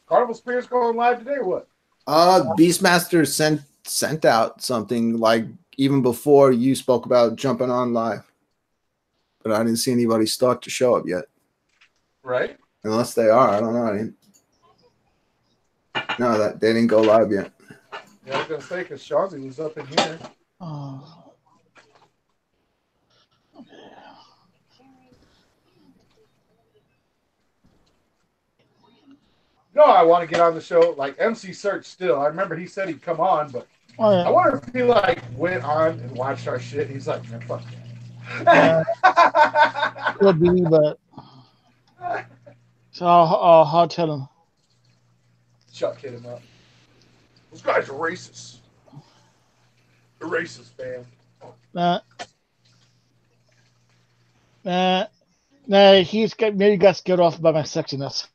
Carnival Spirits going live today or what? Beastmaster sent out something like even before you spoke about jumping on live. But I didn't see anybody start to show up yet. Right? Unless they are. I don't know. No, that they didn't go live yet. Yeah, I was going to say because Shawzy was up in here. No, I want to get on the show. Like MC Search still. I remember he said he'd come on, but I wonder if he like went on and watched our shit. He's like, man, fuck that. Could be, but so I'll tell him. Chuck hit him up. Those guys are racist. They're racist, man. Maybe got scared off by my sexiness.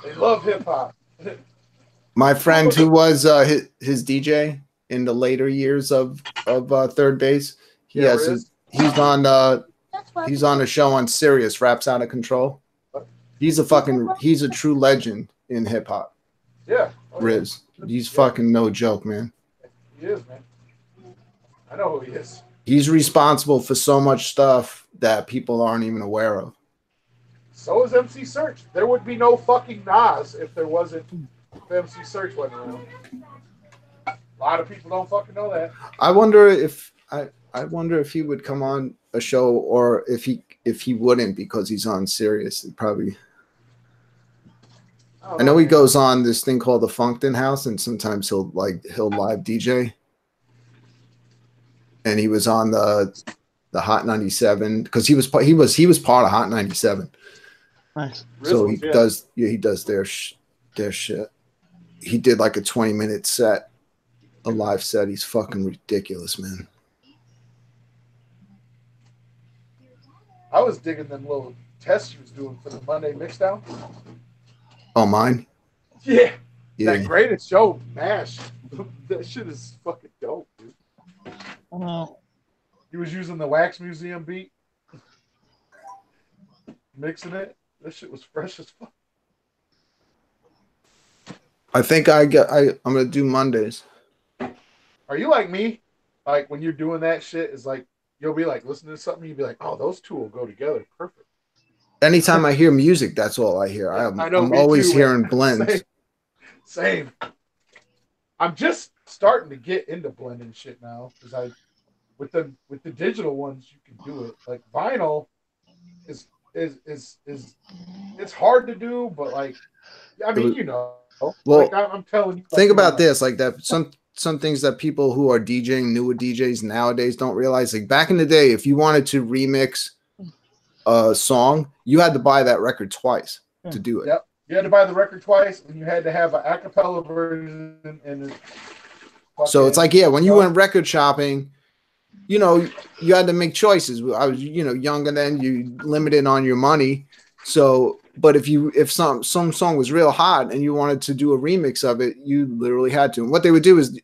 They love hip hop. My friend who was his DJ in the later years of Third Base, he's on a show on Sirius, Raps Out of Control. He's a true legend in hip hop. Yeah. Riz. He's fucking no joke, man. He is, man. I know who he is. He's responsible for so much stuff that people aren't even aware of. So is MC Search. There would be no fucking Nas if there wasn't if MC Search wasn't around. A lot of people don't fucking know that. I wonder if he would come on a show, or if he wouldn't, because he's on Sirius. Probably. I know he goes on this thing called the Funkton House, and sometimes he'll live DJ. And he was on the Hot 97 because he was part of Hot 97. Nice. So he does their shit. He did like a 20-minute set, a live set. He's fucking ridiculous, man. I was digging them little tests you was doing for the Monday Mixdown. Oh, mine? Yeah. That Greatest Show MASH. That shit is fucking dope, dude. He was using the Wax Museum beat, mixing it. This shit was fresh as fuck. I think I'm gonna do Mondays. Are you like me? Like when you're doing that shit, is like you'll be like listening to something, you'll be like, oh, those two will go together perfect. Anytime I hear music, that's all I hear. I'm always hearing blends. Same. I'm just starting to get into blending shit now because with the digital ones you can do it. Like vinyl is it's hard to do, but like I mean well, like I'm telling you. Think about this, like that some things that people who are DJing, newer DJs nowadays don't realize. Like back in the day, if you wanted to remix a song, you had to buy that record twice to do it. Yep. You had to buy the record twice, and you had to have an a cappella version. So it's like, when you went record shopping, you had to make choices. I was, younger then, you limited on your money. So, but if some song was real hot and you wanted to do a remix of it, you literally had to. And what they would do is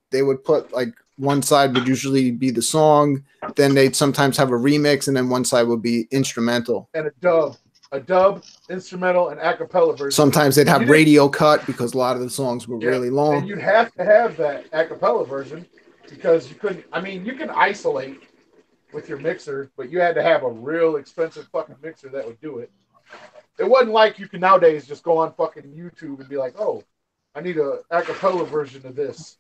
they would put like one side would usually be the song, then they'd sometimes have a remix, and then one side would be instrumental. And a dub, instrumental, and a cappella version. Sometimes they'd have radio cut because a lot of the songs were really long. And you'd have to have that a cappella version because you couldn't. I mean, you can isolate with your mixer, but you had to have a real expensive fucking mixer that would do it. It wasn't like you can nowadays just go on fucking YouTube and be like, oh, I need a cappella version of this,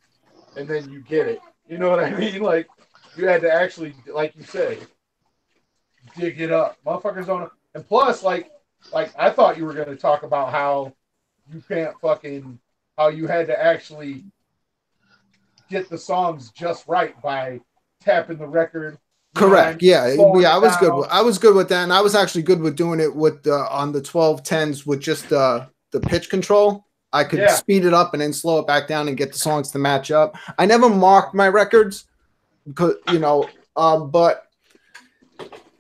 and then you get it. You know what I mean? Like, you had to actually, like you said, dig it up. Motherfuckers don't. And plus, like I thought you were going to talk about how you can't how you had to actually get the songs just right by tapping the record. Correct. Yeah. I was good. I was good with that, and I was actually good with doing it with on the 1210s with just the pitch control. I could speed it up and then slow it back down and get the songs to match up. I never marked my records because but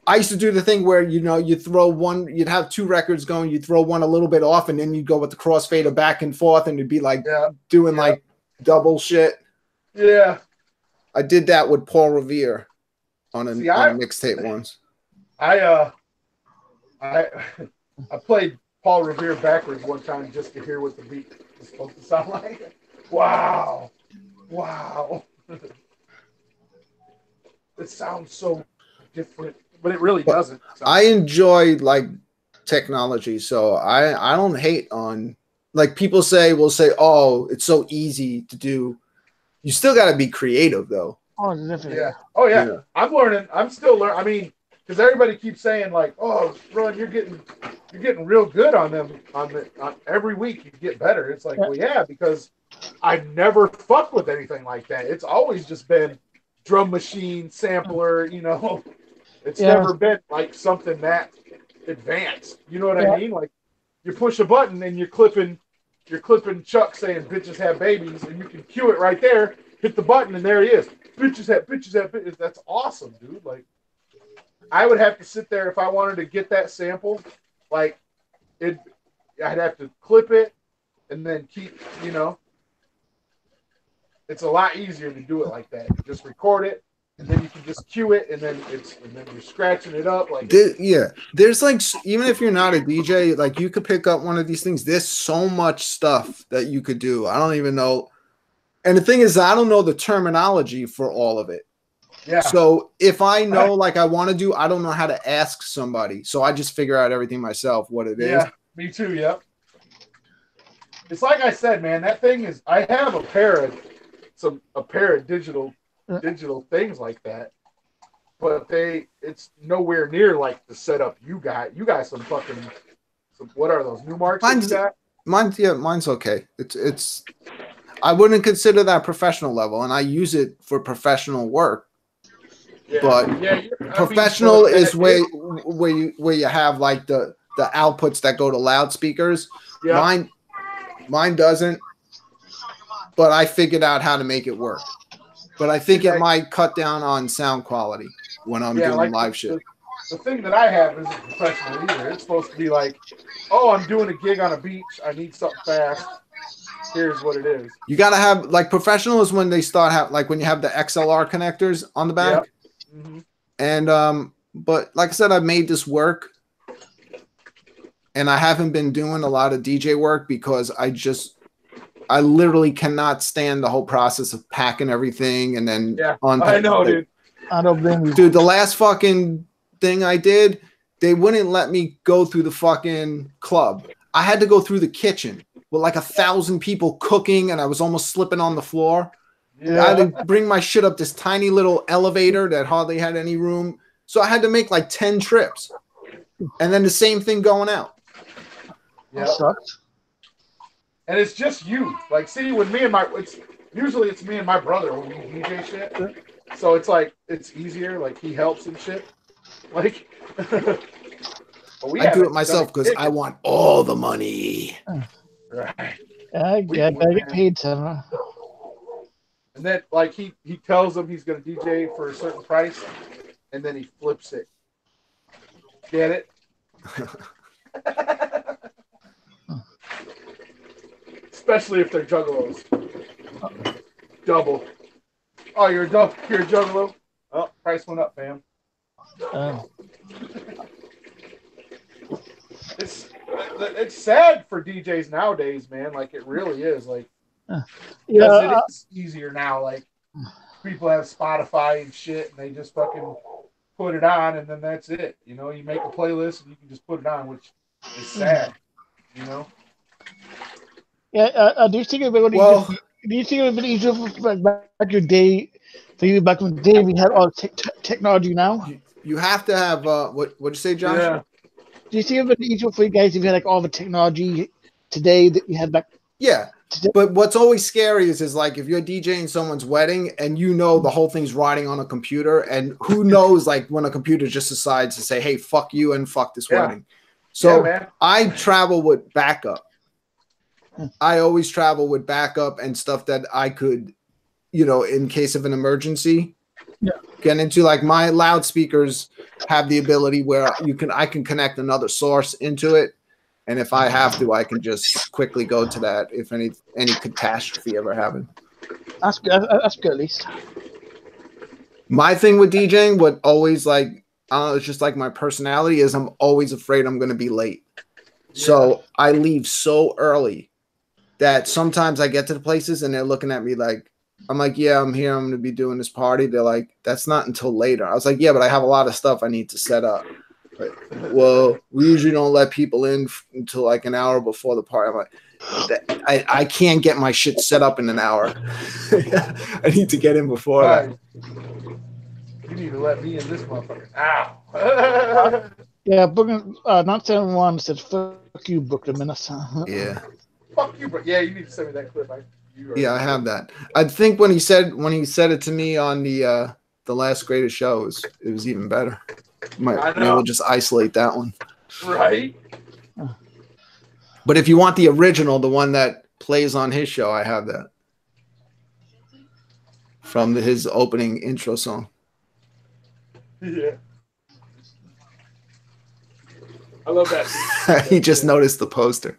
I used to do the thing where, you throw one, you'd have two records going, you throw one a little bit off, and then you'd go with the crossfader back and forth, and it'd be like doing like double shit. Yeah. I did that with Paul Revere on a mixtape once. I played Paul Revere backwards one time just to hear what the beat was supposed to sound like. Wow. It sounds so different. But it really doesn't. So. I enjoy like technology, so I don't hate on, like, people will say, oh, it's so easy to do. You still got to be creative though. Oh, definitely. Yeah. Oh yeah. I'm learning. I'm still learning. I mean, because everybody keeps saying like, oh, Ron, you're getting real good on them on every week you get better. It's like, well, yeah, because I've never fucked with anything like that. It's always just been drum machine, sampler, It's never been like something that advanced. You know what I mean? Like you push a button and you're clipping Chuck saying bitches have babies, and you can cue it right there, hit the button, and there he is. Bitches have bitches. That's awesome, dude. Like I would have to sit there if I wanted to get that sample, like I'd have to clip it and then keep, it's a lot easier to do it like that. You just record it, and then you can just cue it, and then you're scratching it up. Like there's like, even if you're not a DJ, like you could pick up one of these things. There's so much stuff that you could do. I don't even know. And the thing is, I don't know the terminology for all of it. Yeah. So if I know, like I want to do, I don't know how to ask somebody. So I just figure out everything myself, what it is. Yeah, me too. Yep. It's like I said, man, that thing is, I have a pair of digital things like that, but it's nowhere near like the setup you got. You got some what are those new marks? Mine's okay. It's I wouldn't consider that professional level, and I use it for professional work. Yeah. But professional is where you have like the outputs that go to loudspeakers. Yeah. Mine doesn't, but I figured out how to make it work. But I think it might cut down on sound quality when I'm doing like live shit. The thing that I have isn't professional either. It's supposed to be like, oh, I'm doing a gig on a beach. I need something fast. Here's what it is. You gotta have like professional is when they start like when you have the XLR connectors on the back. Yep. Mm-hmm. And but like I said, I've made this work, and I haven't been doing a lot of DJ work because I literally cannot stand the whole process of packing everything and then I know, dude. I don't blame you. Dude, the last fucking thing I did, they wouldn't let me go through the fucking club. I had to go through the kitchen with like 1,000 people cooking, and I was almost slipping on the floor. Yeah. I had to bring my shit up this tiny little elevator that hardly had any room. So I had to make like 10 trips. And then the same thing going out. Yeah. That sucks. And it's just you. Like, see, with me and usually it's me and my brother when we DJ shit. So it's like, it's easier. Like, he helps and shit. Like, I do it myself because I want all the money. Right. I gotta get paid, so. And then, like, he tells them he's going to DJ for a certain price, and then he flips it. Get it? Especially if they're juggalos. Double. Oh, you're a juggalo? Oh, price went up, fam. It's sad for DJs nowadays, man. Like, it really is. Like, because it is easier now. Like, people have Spotify and shit, and they just fucking put it on, and then that's it. You know, you make a playlist, and you can just put it on, which is sad. You know? Yeah, do you think it would have been easier back your day for you back in the day? We had all technology now. You have to have what'd you say, Josh? Yeah. Do you think it would be easier for you guys if you had like all the technology today that you had back? Yeah, but what's always scary is like if you're DJing someone's wedding and you know the whole thing's riding on a computer, and who knows like when a computer just decides to say, "Hey, fuck you and fuck this wedding." So I travel with backup. I always travel with backup and stuff that I could, in case of an emergency, get into. Like my loudspeakers have the ability where I can connect another source into it, and if I have to, I can just quickly go to that if any catastrophe ever happened. That's good. That's good, at least. My thing with DJing, what always like, I don't know, it's just like my personality is I'm always afraid I'm going to be late. Yeah. So I leave so early that sometimes I get to the places and they're looking at me like, I'm like, yeah, I'm here. I'm going to be doing this party. They're like, that's not until later. I was like, yeah, but I have a lot of stuff I need to set up. Like, well, we usually don't let people in until like an hour before the party. I'm like, I can't get my shit set up in an hour. I need to get in before that. You need to let me in this motherfucker. Ow. Yeah, Brooklyn, not 71 said, fuck you, Brooklyn Minnesota. Yeah. Fuck you, bro. Yeah, you need to send me that clip. I have that. I think when he said it to me on the last greatest show, it was even better. Maybe we'll just isolate that one. Right. But if you want the original, the one that plays on his show, I have that from his opening intro song. Yeah. I love that. He just noticed the poster.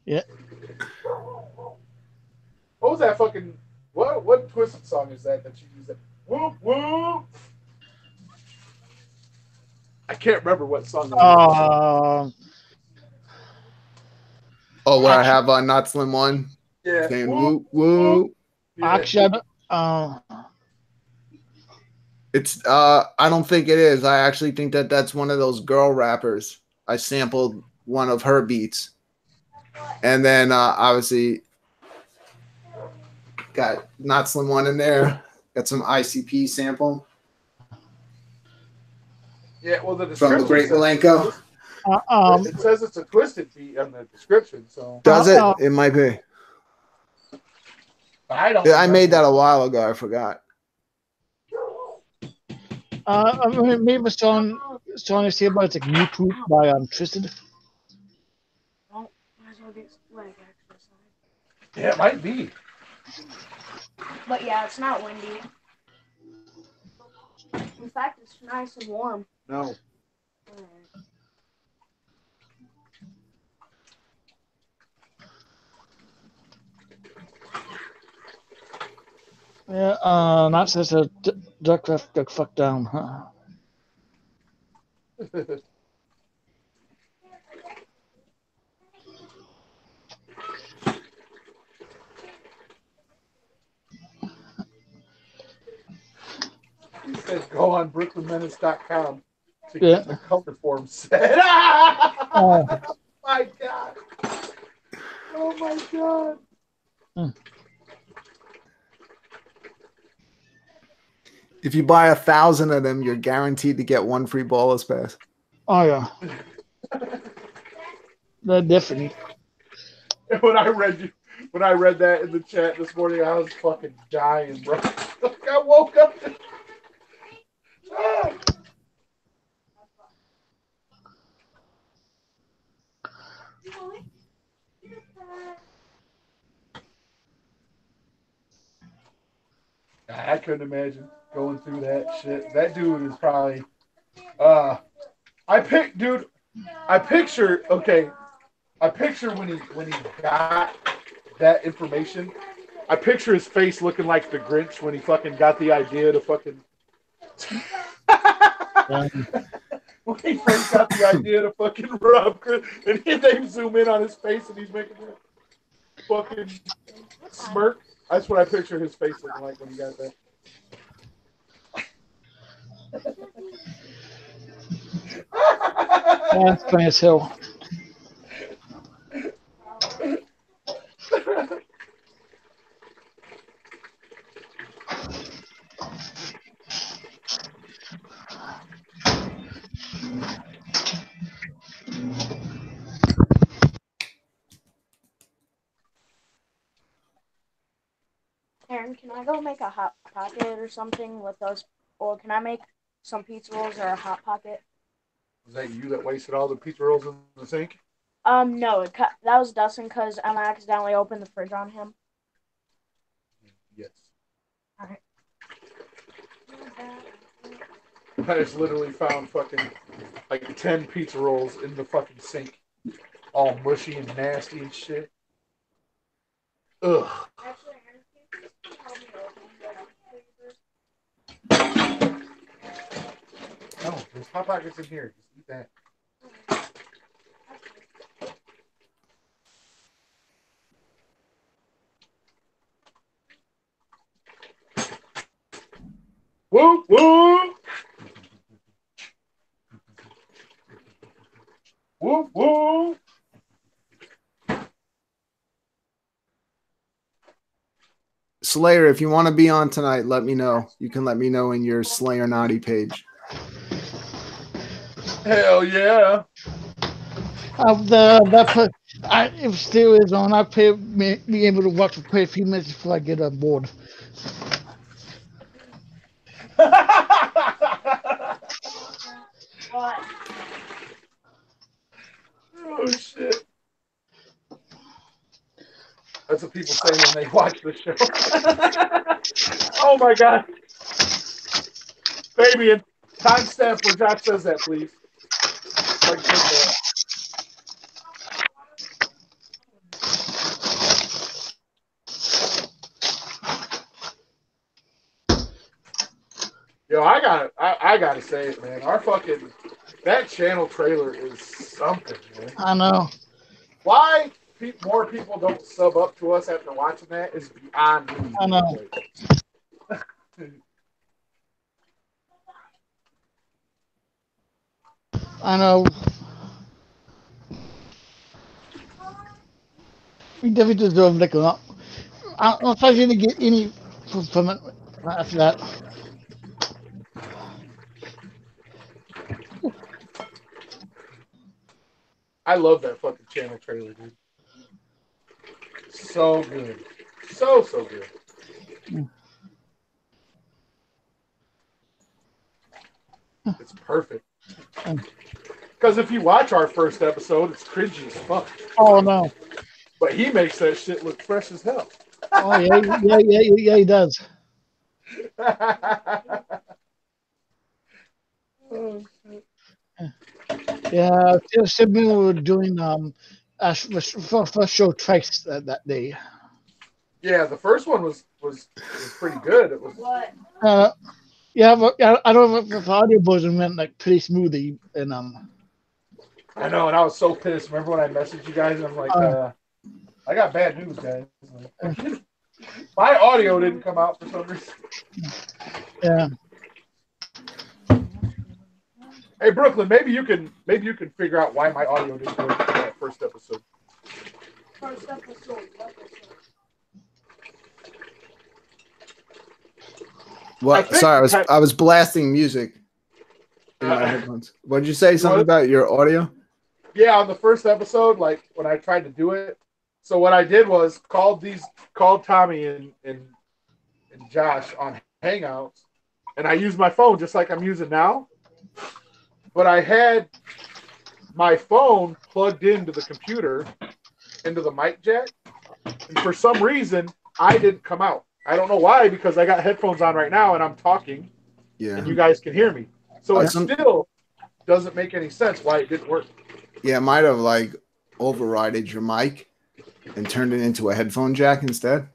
Yeah. What was that fucking what Twisted song is that you use? That whoop whoop. I can't remember what song. What I have on Not Slim One. Yeah. Saying whoop whoop. Yeah. Actually, It's I don't think it is. I actually think that that's one of those girl rappers. I sampled one of her beats, and then obviously got Not Slim One in there. Got some ICP sample. Yeah, well, the from the Great Milenko. It says it's a Twisted beat on the description. So does it? It might be. I don't. I made that a while ago. I forgot. Maybe a song to say about it's like New Poop by Twisted. Yeah, it might be. But yeah, it's not windy. In fact, it's nice and warm. No. Yeah, that says a duck fuck down, huh? He says go on brooklynmenace.com to Yeah. get the color form set. Oh my god. Oh my god. If you buy 1,000 of them, you're guaranteed to get one free Ballers Pass. Oh yeah. That definitely. When I read that in the chat this morning, I was fucking dying, bro. Like I woke up. I couldn't imagine going through that shit. That dude is probably I picture when he got that information. I picture his face looking like the Grinch when he fucking got the idea to fucking when he first got the idea to fucking rub Chris, and they zoom in on his face and he's making that fucking smirk. That's what I picture his face looking like when he got that. That's funny as hell. Aaron, can I go make a hot pocket or something with those? Or can I make some pizza rolls or a hot pocket? Was that you that wasted all the pizza rolls in the sink? No, that was Dustin because I accidentally opened the fridge on him. Yes. All right. I just literally found fucking like 10 pizza rolls in the fucking sink, all mushy and nasty and shit. Ugh. No, there's Hot Pockets in here. Just eat that. Woo woo! Woo woo! Slayer, if you want to be on tonight, let me know. You can let me know in your Slayer Naughty page. Hell yeah! If still is on, I be able to watch for a few minutes before I get on board. What? Oh shit. That's what people say when they watch the show. Oh my god. Fabian, timestamp where Josh says that, please. Like that. Yo, I gotta say it, man. Our fucking that channel trailer is something, man. I know. Why more people don't sub up to us after watching that is beyond me. I know. I know. We definitely deserve like a. I don't know if I didn't get any from it after that. I love that fucking channel trailer, dude. So good. So good. It's perfect. Because if you watch our first episode, it's cringy as fuck. Oh no. But he makes that shit look fresh as hell. Oh yeah, he does. Oh, shit. Yeah, we were doing first show twice that day. Yeah, the first one was pretty good. It was. What? Yeah, but I don't know if the audio version went like pretty smoothly and I know, and I was so pissed. Remember when I messaged you guys? I'm like, I got bad news, guys. My audio didn't come out for some reason. Yeah. Hey Brooklyn, maybe you can figure out why my audio didn't work for that first episode. First episode. What? Sorry, I was blasting music in my headphones. What did you say? Something about your audio? Yeah, on the first episode, like when I tried to do it. So what I did was called Tommy and Josh on Hangouts, and I used my phone just like I'm using now. But I had my phone plugged into the computer, into the mic jack, and for some reason I didn't come out. I don't know why, because I got headphones on right now and I'm talking, and you guys can hear me. So it still doesn't make any sense why it didn't work. Yeah, it might have like overrided your mic and turned it into a headphone jack instead.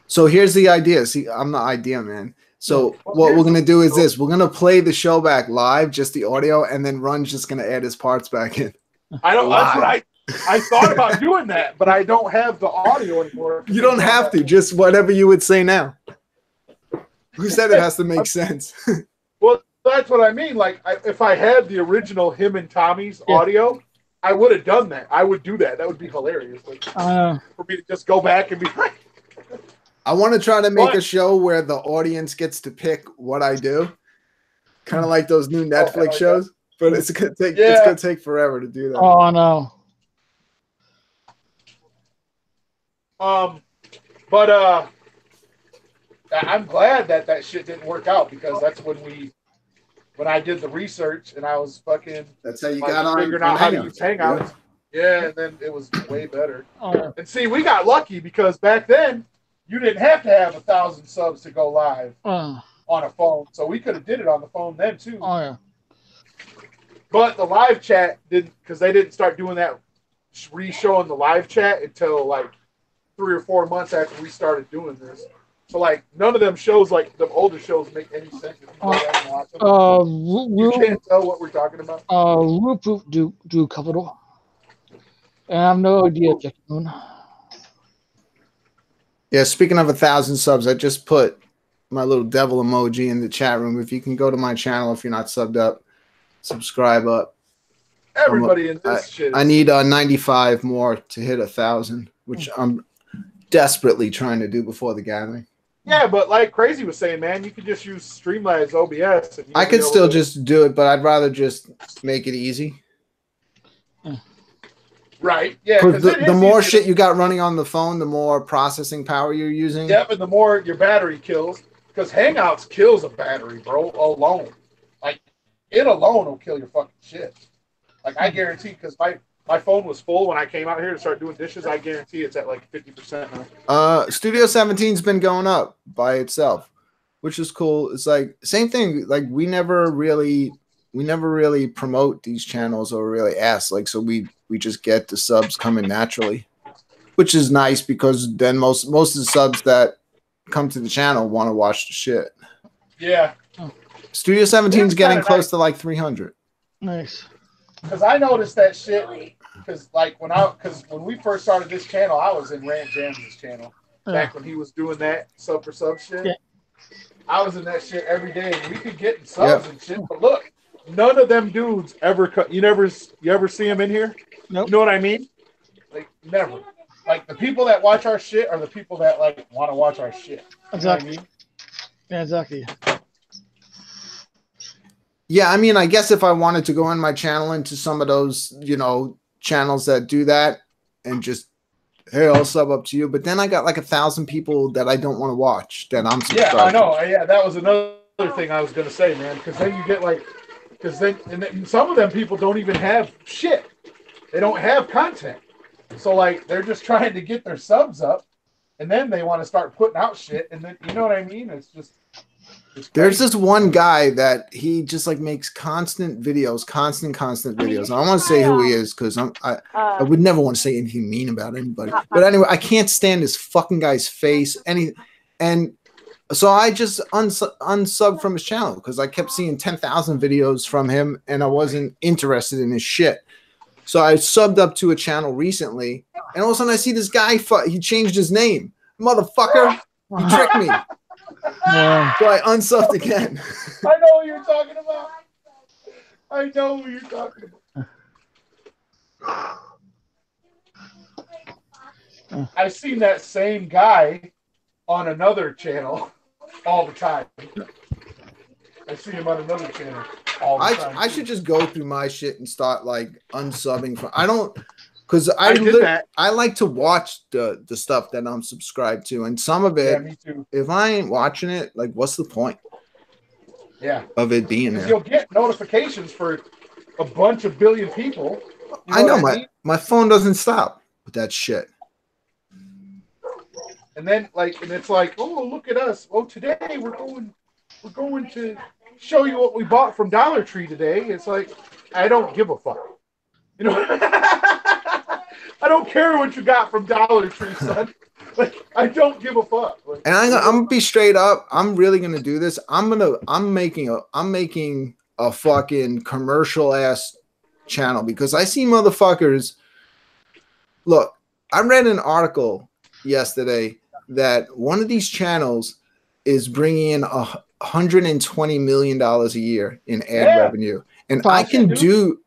So here's the idea. See, I'm the idea man. So what we're going to do is this. We're going to play the show back live, just the audio, and then Run's just going to add his parts back in. I don't. That's what I thought about doing that, but I don't have the audio anymore. You don't have to. Just whatever you would say now. Who said it has to make sense? Well, that's what I mean. Like, if I had the original him and Tommy's audio, I would have done that. I would do that. That would be hilarious. Like, for me to just go back and be like. I want to try to make a show where the audience gets to pick what I do, kind of like those new Netflix shows. But it's gonna take forever to do that. Oh no. But I'm glad that shit didn't work out, because that's when I did the research and I was fucking. That's how you got on figuring out how to use Hangouts. Yeah, and then it was way better. And see, we got lucky because back then. You didn't have to have 1,000 subs to go live on a phone, so we could have did it on the phone then too. Oh yeah. But the live chat didn't, because they didn't start doing that, re-showing the live chat until like 3 or 4 months after we started doing this. So like none of them shows, like the older shows, make any sense if you go back and watch them. You can't tell what we're talking about. Rupert do capital, and I have no idea. Yeah, speaking of 1,000 subs, I just put my little devil emoji in the chat room. If you can go to my channel, if you're not subbed up, subscribe up. Everybody in this shit. I need 95 more to hit 1,000, which I'm desperately trying to do before the gathering. Yeah, but like Kreyz was saying, man, you could just use Streamlabs OBS. And I could still just do it, but I'd rather just make it easy. Right. Yeah. The more shit you got running on the phone, the more processing power you're using. Yep, and the more your battery kills, because Hangouts kills a battery, bro, alone. Like it alone will kill your fucking shit. Like, I guarantee, because my phone was full when I came out here to start doing dishes. I guarantee it's at like 50% now. Studio 17's been going up by itself, which is cool. It's like same thing. Like we never really promote these channels or really ask. Like so we just get the subs coming naturally, which is nice because then most of the subs that come to the channel want to watch the shit. Yeah. Studio 17's getting close to like 300. Nice. Because I noticed that shit. Because like when we first started this channel, I was in Rant Jams' channel back when he was doing that sub for sub shit. Yeah. I was in that shit every day, and we could get subs and shit. But look, none of them dudes ever cut. You ever see them in here? Nope. You know what I mean? Like never. Like the people that watch our shit are the people that like want to watch our shit. You exactly. Know what I mean? Yeah, exactly. Yeah, I mean, I guess if I wanted to go on my channel into some of those, channels that do that and just, hey, I'll sub up to you. But then I got like 1,000 people that I don't want to watch that I'm subscribed to. Yeah, I know. Yeah, that was another thing I was going to say, man. Because then you get like, and some of them people don't even have shit. They don't have content. So like, they're just trying to get their subs up. And then they want to start putting out shit. And then, you know what I mean? It's just. There's this one guy that he just like makes constant videos. I don't want to say who he is because I would never want to say anything mean about anybody. But anyway, I can't stand this fucking guy's face. And so I just unsubbed from his channel because I kept seeing 10,000 videos from him and I wasn't interested in his shit. So I subbed up to a channel recently, and all of a sudden I see this guy. He changed his name, motherfucker. He tricked me. Yeah. So I unsubbed again. I know what you're talking about. I've seen that same guy on another channel all the time. I see him on another channel all the time. I should just go through my shit and start like unsubbing from. I don't. Because I like to watch the stuff that I'm subscribed to, and some of it, me too. If I ain't watching it, like, what's the point? Yeah, of it being there. You'll get notifications for a bunch of billion people. I know my phone doesn't stop with that shit. And then and it's like, oh, look at us! Oh, today we're going to show you what we bought from Dollar Tree today. It's like I don't give a fuck. You know. I don't care what you got from Dollar Tree, son. Like, I don't give a fuck. Like, and I'm gonna be straight up. I'm really gonna do this. I'm making a fucking commercial ass channel because I see motherfuckers. Look, I read an article yesterday that one of these channels is bringing in $120 million a year in ad revenue, and I can do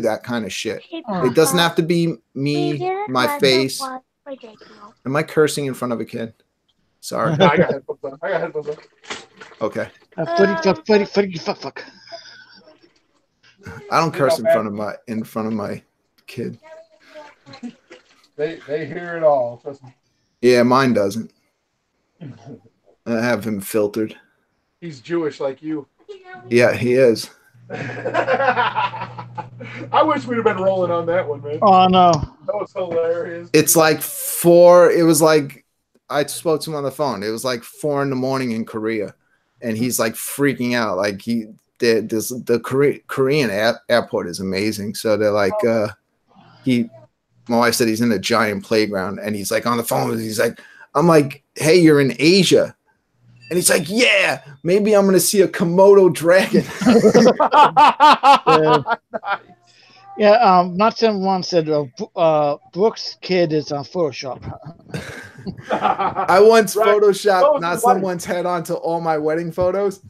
that kind of shit. It doesn't have to be me, my face. Am I cursing in front of a kid? Sorry. No, I got headphones on. Okay. Fuck. I don't curse in front of my kid. They hear it all. Trust me. Yeah, mine doesn't. I have him filtered. He's Jewish like you. Yeah, he is. I wish we'd have been rolling on that one, man. Oh no, that was hilarious. It's like 4. It was like I spoke to him on the phone. It was like 4 a.m. in Korea, and he's like freaking out. Like the Korean airport is amazing. So they're like my wife said he's in a giant playground, and he's like on the phone. He's like, I'm like, hey, you're in Asia. And he's like, yeah, maybe I'm going to see a Komodo dragon. Yeah, not someone said Brooks' kid is on Photoshop. I once photoshopped someone's head onto all my wedding photos.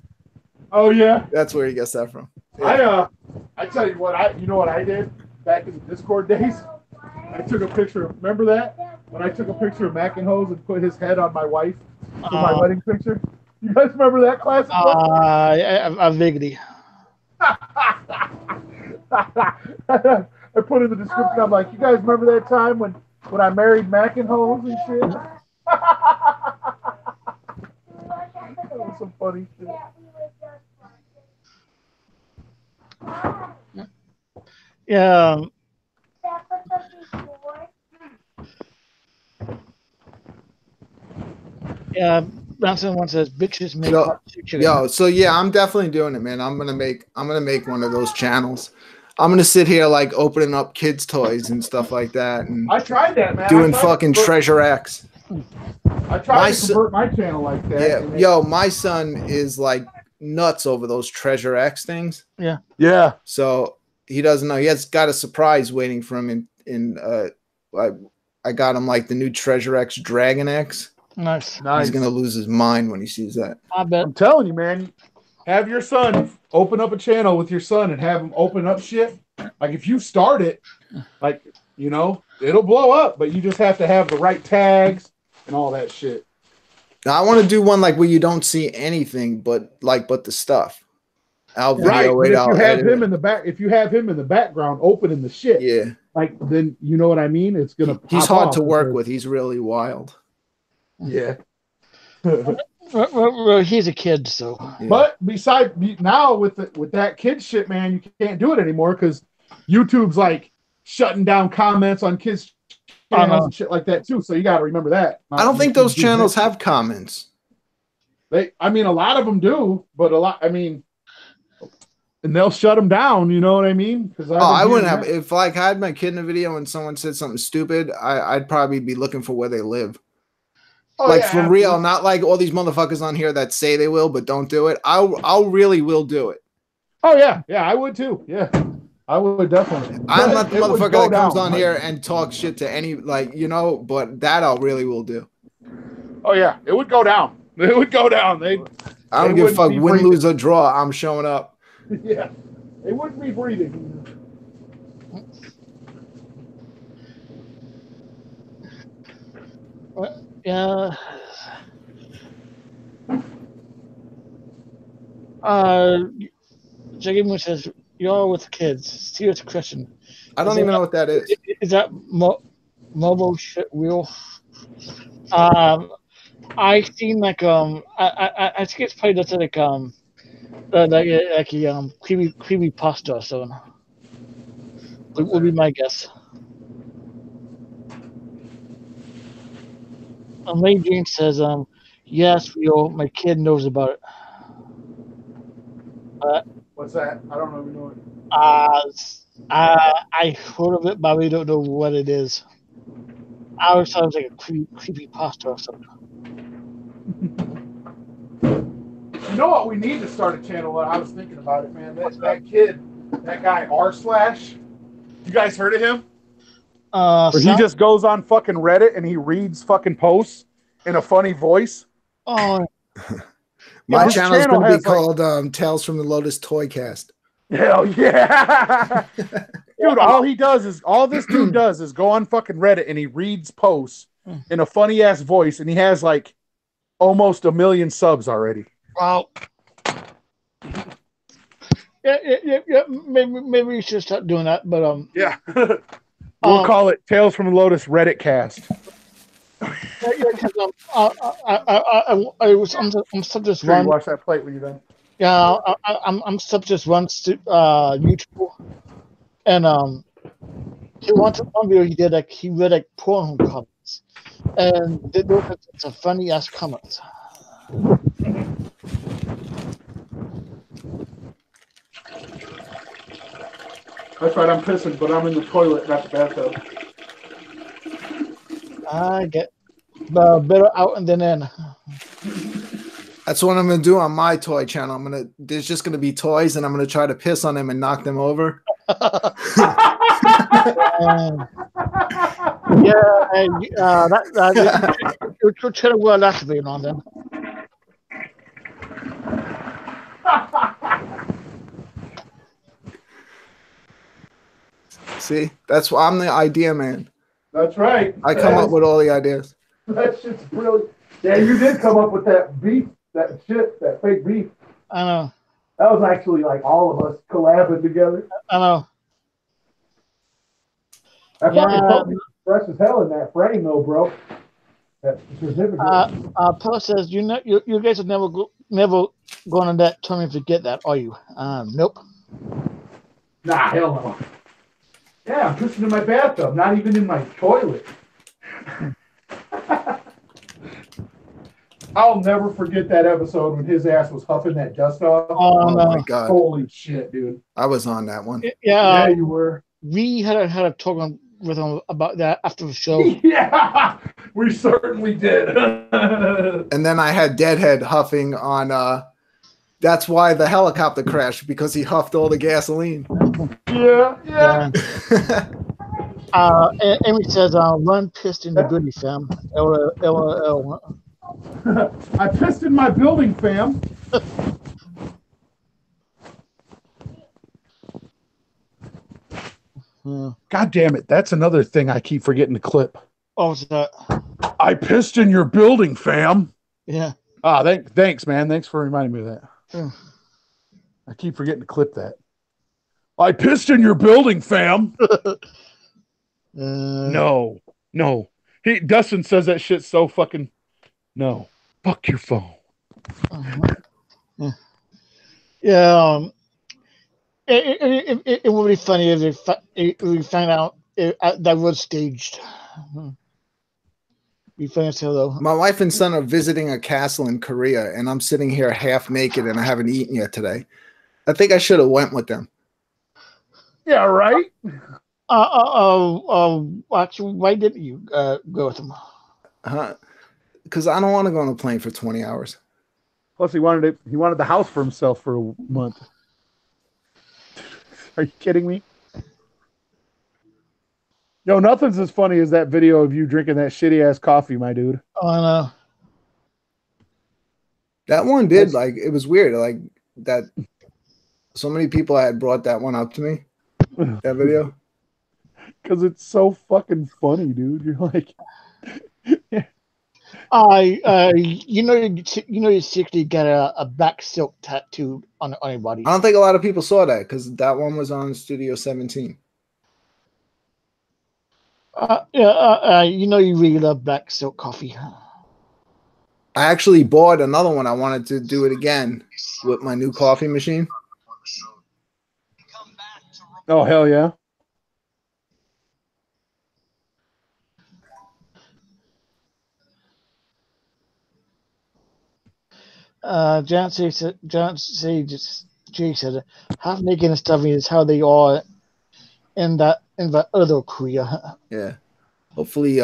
Oh, yeah? That's where he gets that from. Yeah. I tell you what, you know what I did back in the Discord days? I took a picture. Remember that? When I took a picture of Mac and Hose and put his head on my wife for my wedding picture? You guys remember that classic? I vaguely. I put in the description. I'm like, you guys remember that time when I married Mac and Hose and shit? That was some funny shit. Yeah. Yeah, Bronson one says bitches make so yeah, I'm definitely doing it, man. I'm gonna make one of those channels. I'm gonna sit here like opening up kids' toys and stuff like that, and I tried that, man. doing fucking Treasure X. I tried to convert my channel like that. Yeah, my son is like nuts over those Treasure X things. Yeah. So he doesn't know. He has got a surprise waiting for him I got him like the new Treasure X Dragon X. Nice. He's gonna lose his mind when he sees that. I bet. I'm telling you, man. Have your son open up a channel with your son and have him open up shit. Like if you start it, like it'll blow up. But you just have to have the right tags and all that shit. Now, I want to do one like where you don't see anything but the stuff. I'll video it out. If you have him in the background opening the shit, like then you know what I mean. It's gonna. He's hard to work with. He's really wild. Yeah. Well, he's a kid, so. Yeah. But besides now with that kid shit, man, you can't do it anymore because YouTube's like shutting down comments on kids channels and shit like that too. So you got to remember that. I don't think those channels have comments. A lot of them do, but and they'll shut them down. You know what I mean? Because I wouldn't have. If like I had my kid in a video and someone said something stupid, I'd probably be looking for where they live. For real, not like all these motherfuckers on here that say they will but don't do it. I'll really will do it. Oh yeah, I would too. Yeah, I would definitely. I'm not the motherfucker that comes on here and talks shit to any but that I'll really will do. Oh yeah, it would go down. It would go down. I don't give a fuck. Win, lose, or draw. I'm showing up. Yeah, they wouldn't be breathing. Yeah. Jugganati says, "You're with kids." Serious question. I don't even know what that is. Is that mobile shit real? I seen I think it's probably just like creepy pasta or something. Would be my guess. Lane Jane says, yes, my kid knows about it. What's that? I don't even know it. I heard of it, but we don't know what it is. I always thought it was like a creepy pasta or something. You know what? We need to start a channel. I was thinking about it, man. That kid, that guy R/. You guys heard of him? He just goes on fucking Reddit and he reads fucking posts in a funny voice. Oh, my channel's gonna be called Tales from the Lotus Toycast. Hell yeah, dude! All this dude does is go on fucking Reddit and he reads posts in a funny ass voice, and he has like almost 1 million subs already. Wow. Yeah. Maybe we should start doing that, but yeah. We'll call it Tales from the Lotus Reddit Cast. I'm sub just run. Wash that plate when you're done. Yeah, I'm sub just runs to YouTube, and he wants one video he did he read like porn comments, and those are some funny ass comments. That's right, I'm pissing, but I'm in the toilet, not the bathtub. I get better out and then in. That's what I'm gonna do on my toy channel. There's just gonna be toys, and I'm gonna try to piss on them and knock them over. You're trying to wear that to be on then. See, that's why I'm the idea man. That's right. I come up with all the ideas. That shit's brilliant. Yeah, you did come up with that beef, that fake beef. I know. That was actually like all of us collabing together. I know. That fucking felt fresh as hell in that frame though, bro. That certificate. Paul says, you guys are never going to that tournament to get that, are you? Nope. Nah, hell no. Yeah, I'm pissing in my bathtub, not even in my toilet. I'll never forget that episode when his ass was huffing that dust off. Oh my God. Holy shit, dude. I was on that one. Yeah, you were. We had a talk with him about that after the show. Yeah, we certainly did. And then I had Deadhead huffing on that's why the helicopter crashed, because he huffed all the gasoline. Yeah. Amy says, "Run pissed in the goodie, fam." LOL. I pissed in my building, fam. God damn it! That's another thing I keep forgetting to clip. Oh, what's that? I pissed in your building, fam. Yeah. Thanks, man. Thanks for reminding me of that. Yeah. I keep forgetting to clip that. I pissed in your building, fam. No. Dustin says that shit so fucking. No. Fuck your phone. Yeah. It would be funny if we find out that was staged. Be funny as hell, though. My wife and son are visiting a castle in Korea, and I'm sitting here half naked, and I haven't eaten yet today. I think I should have went with them. Yeah, right. Actually, why didn't you go with them? Because I don't want to go on a plane for 20 hours. Plus, he wanted the house for himself for a month. Are you kidding me? Yo, nothing's as funny as that video of you drinking that shitty ass coffee, my dude. Oh, I know. That one did, like, it was weird. Like, that so many people had brought that one up to me, that video. Because it's so fucking funny, dude. You're like... you secretly got a black silk tattoo on your body. I don't think a lot of people saw that, because that one was on Studio 17. You really love black silk coffee. I actually bought another one. I wanted to do it again with my new coffee machine. Oh, hell yeah. Jay said, half naked and stuffing is how they are in that other Korea. Yeah. Hopefully,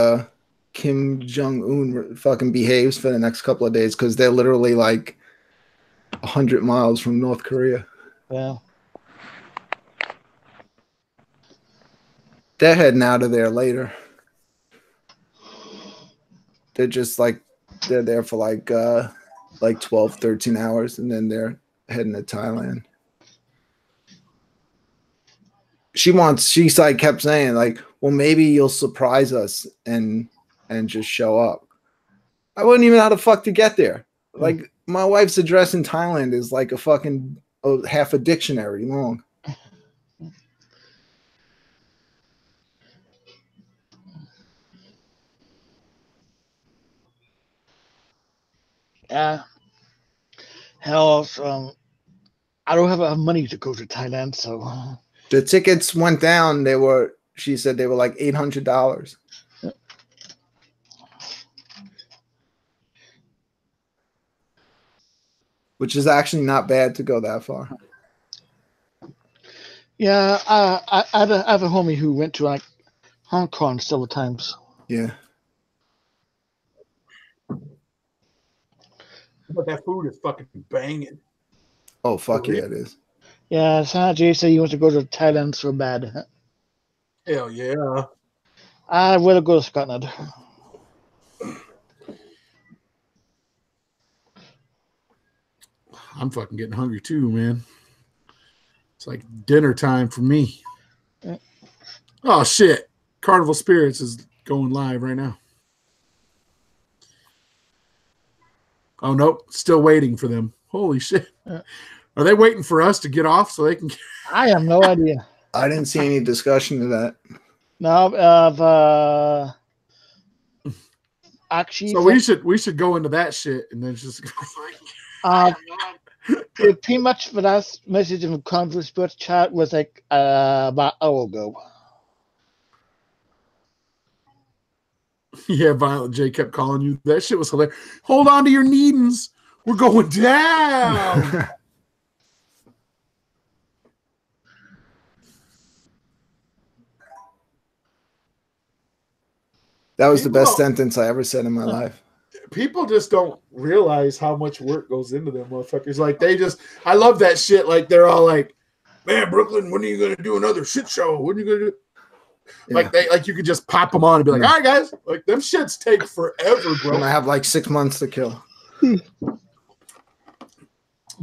Kim Jong-un fucking behaves for the next couple of days, because they're literally like 100 miles from North Korea. Yeah. They're heading out of there later. They're just like, they're there for like 12, 13 hours, and then they're heading to Thailand. She like kept saying like, well, maybe you'll surprise us and just show up. I wouldn't even know how the fuck to get there. Like, my wife's address in Thailand is like half a dictionary long. Hell, I don't have money to go to Thailand, so the tickets went down. She said they were like $800. Which is actually not bad to go that far. Yeah, I have a homie who went to like Hong Kong several times. Yeah. But that food is fucking banging. Oh, fuck yeah, it is. Yeah, Sanjay said he wants to go to Thailand so bad. Hell yeah. I'd rather go to Scotland. I'm fucking getting hungry too, man. It's like dinner time for me. Oh, shit. Carnival Spirits is going live right now. Oh, nope. Still waiting for them. Holy shit. Are they waiting for us to get off so they can... I have no idea. I didn't see any discussion of that. No, actually... So we should go into that shit and then just... Pretty much the last message in the Carnival Sports chat was like about an hour ago. Yeah, Violent J kept calling you. That shit was hilarious. Hold on to your kneadens. We're going down. That was the best sentence I ever said in my life. People just don't realize how much work goes into them motherfuckers. Like I love that shit. Like they're all like, man, Brooklyn, when are you gonna do another shit show? When are you gonna do? Yeah. Like you could just pop them on and be like, all right, guys, like them shits take forever, bro. And I have like 6 months to kill. The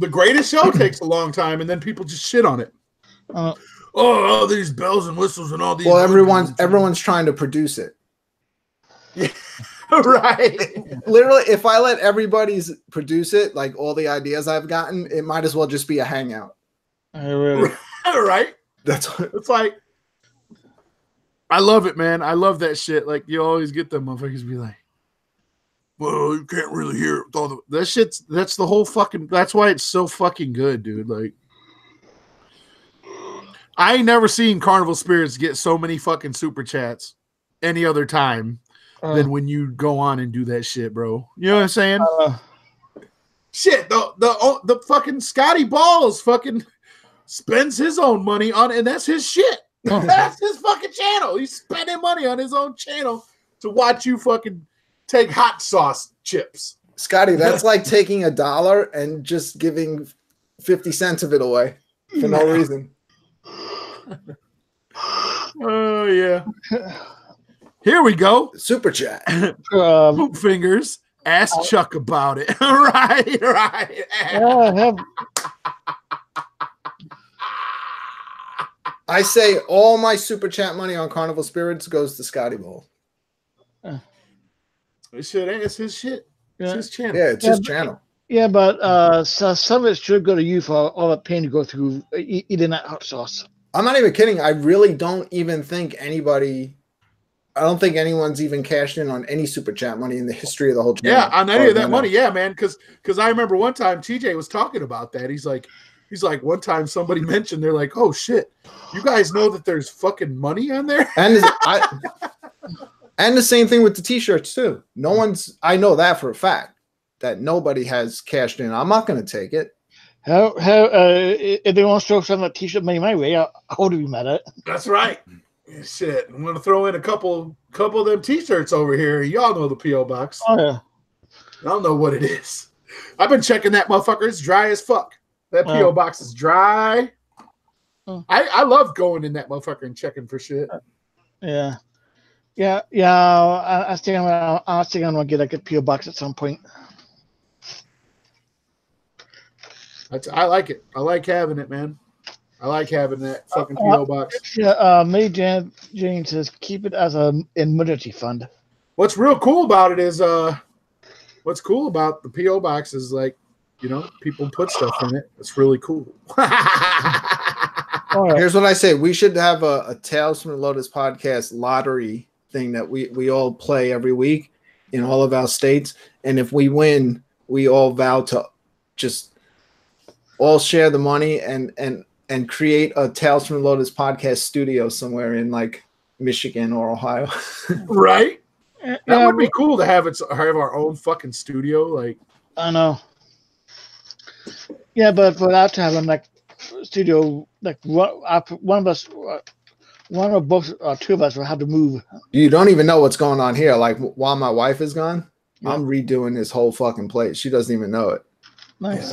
Greatest Show takes a long time, and then people just shit on it. All these bells and whistles and all these. Well, everyone's trying to produce it. Yeah. Right. Literally, if I let everybody's produce it, like all the ideas I've gotten, it might as well just be a hangout. Right. It's like, I love it, man. I love that shit. Like you always get them motherfuckers be like, well, you can't really hear it with all that's the whole fucking, that's why it's so fucking good, dude. Like, I ain't never seen Carnival Spirits get so many fucking super chats any other time than when you go on and do that shit, bro. You know what I'm saying? Shit, the fucking Scotty Balls fucking spends his own money on, and that's his shit. That's his fucking channel. He's spending money on his own channel to watch you fucking take hot sauce chips. Scotty, that's like taking $1 and just giving 50 cents of it away for no reason. Oh, yeah. Here we go. Super chat. Poop fingers. Ask Chuck about it. Right. I say all my super chat money on Carnival Spirits goes to Scotty Bowl. It's his shit. It's his channel. Yeah, it's his channel. Yeah, but so some of it should go to you for all the pain to go through eating that hot sauce. I'm not even kidding. I really don't even think I don't think anyone's even cashed in on any super chat money in the history of the whole channel. Yeah, on any of that money. Yeah, man. Because I remember one time TJ was talking about that. He's like, one time somebody mentioned, they're like, oh shit, you guys know that there's fucking money on there? And and the same thing with the t-shirts too. I know that for a fact that nobody has cashed in. I'm not going to take it. If they want to throw some of the t-shirt money my way, I wouldn't be mad at it. That's right. Shit, I'm gonna throw in a couple of them t-shirts over here. Y'all know the P.O. box. Oh yeah. I don't know what it is. I've been checking that motherfucker. It's dry as fuck. That P.O. box is dry. I love going in that motherfucker and checking for shit. Yeah. I think I'm gonna get like a P.O. box at some point. I like it. I like having it, man. I like having that fucking P.O. box. Yeah, May Jane says keep it as an emergency fund. What's real cool about it is what's cool about the P.O. box is like, you know, people put stuff in it. It's really cool. Here's what I say. We should have a Tales from the Lotus podcast lottery thing that we all play every week in all of our states. And if we win, we all vow to just all share the money and create a Tales from the Lotus podcast studio somewhere in like Michigan or Ohio. Right? That would be cool to have our own fucking studio. Like, I know. Yeah, but for that to have like studio, like one of us, one or both, or two of us will have to move. You don't even know what's going on here. Like while my wife is gone, I'm redoing this whole fucking place. She doesn't even know it. Nice.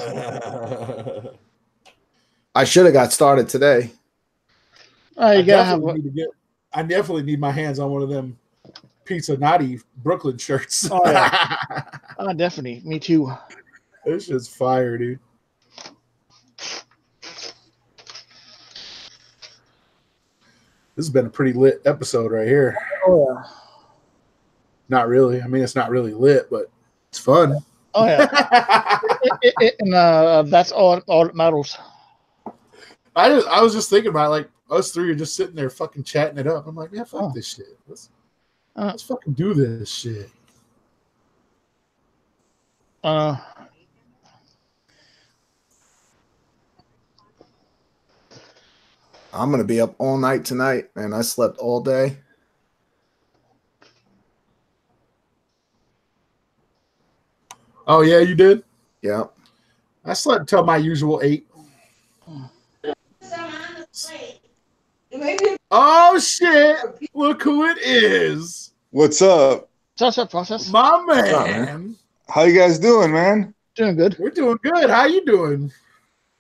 I should have got started today. I definitely need my hands on one of them Jugganati Brooklyn shirts. Oh yeah. Definitely. Me too. This shit's fire, dude. This has been a pretty lit episode right here. Oh yeah. Not really. I mean, it's not really lit, but it's fun. Oh yeah. And that's all that matters. I was just thinking about it, like us three are just sitting there fucking chatting it up. I'm like, yeah, fuck this shit. Let's fucking do this shit. I'm gonna be up all night tonight, and I slept all day. Oh yeah, you did? Yeah. I slept till my usual 8. Oh shit! Look who it is. What's up? What's up, process? My man. How you guys doing, man? Doing good. We're doing good. How you doing?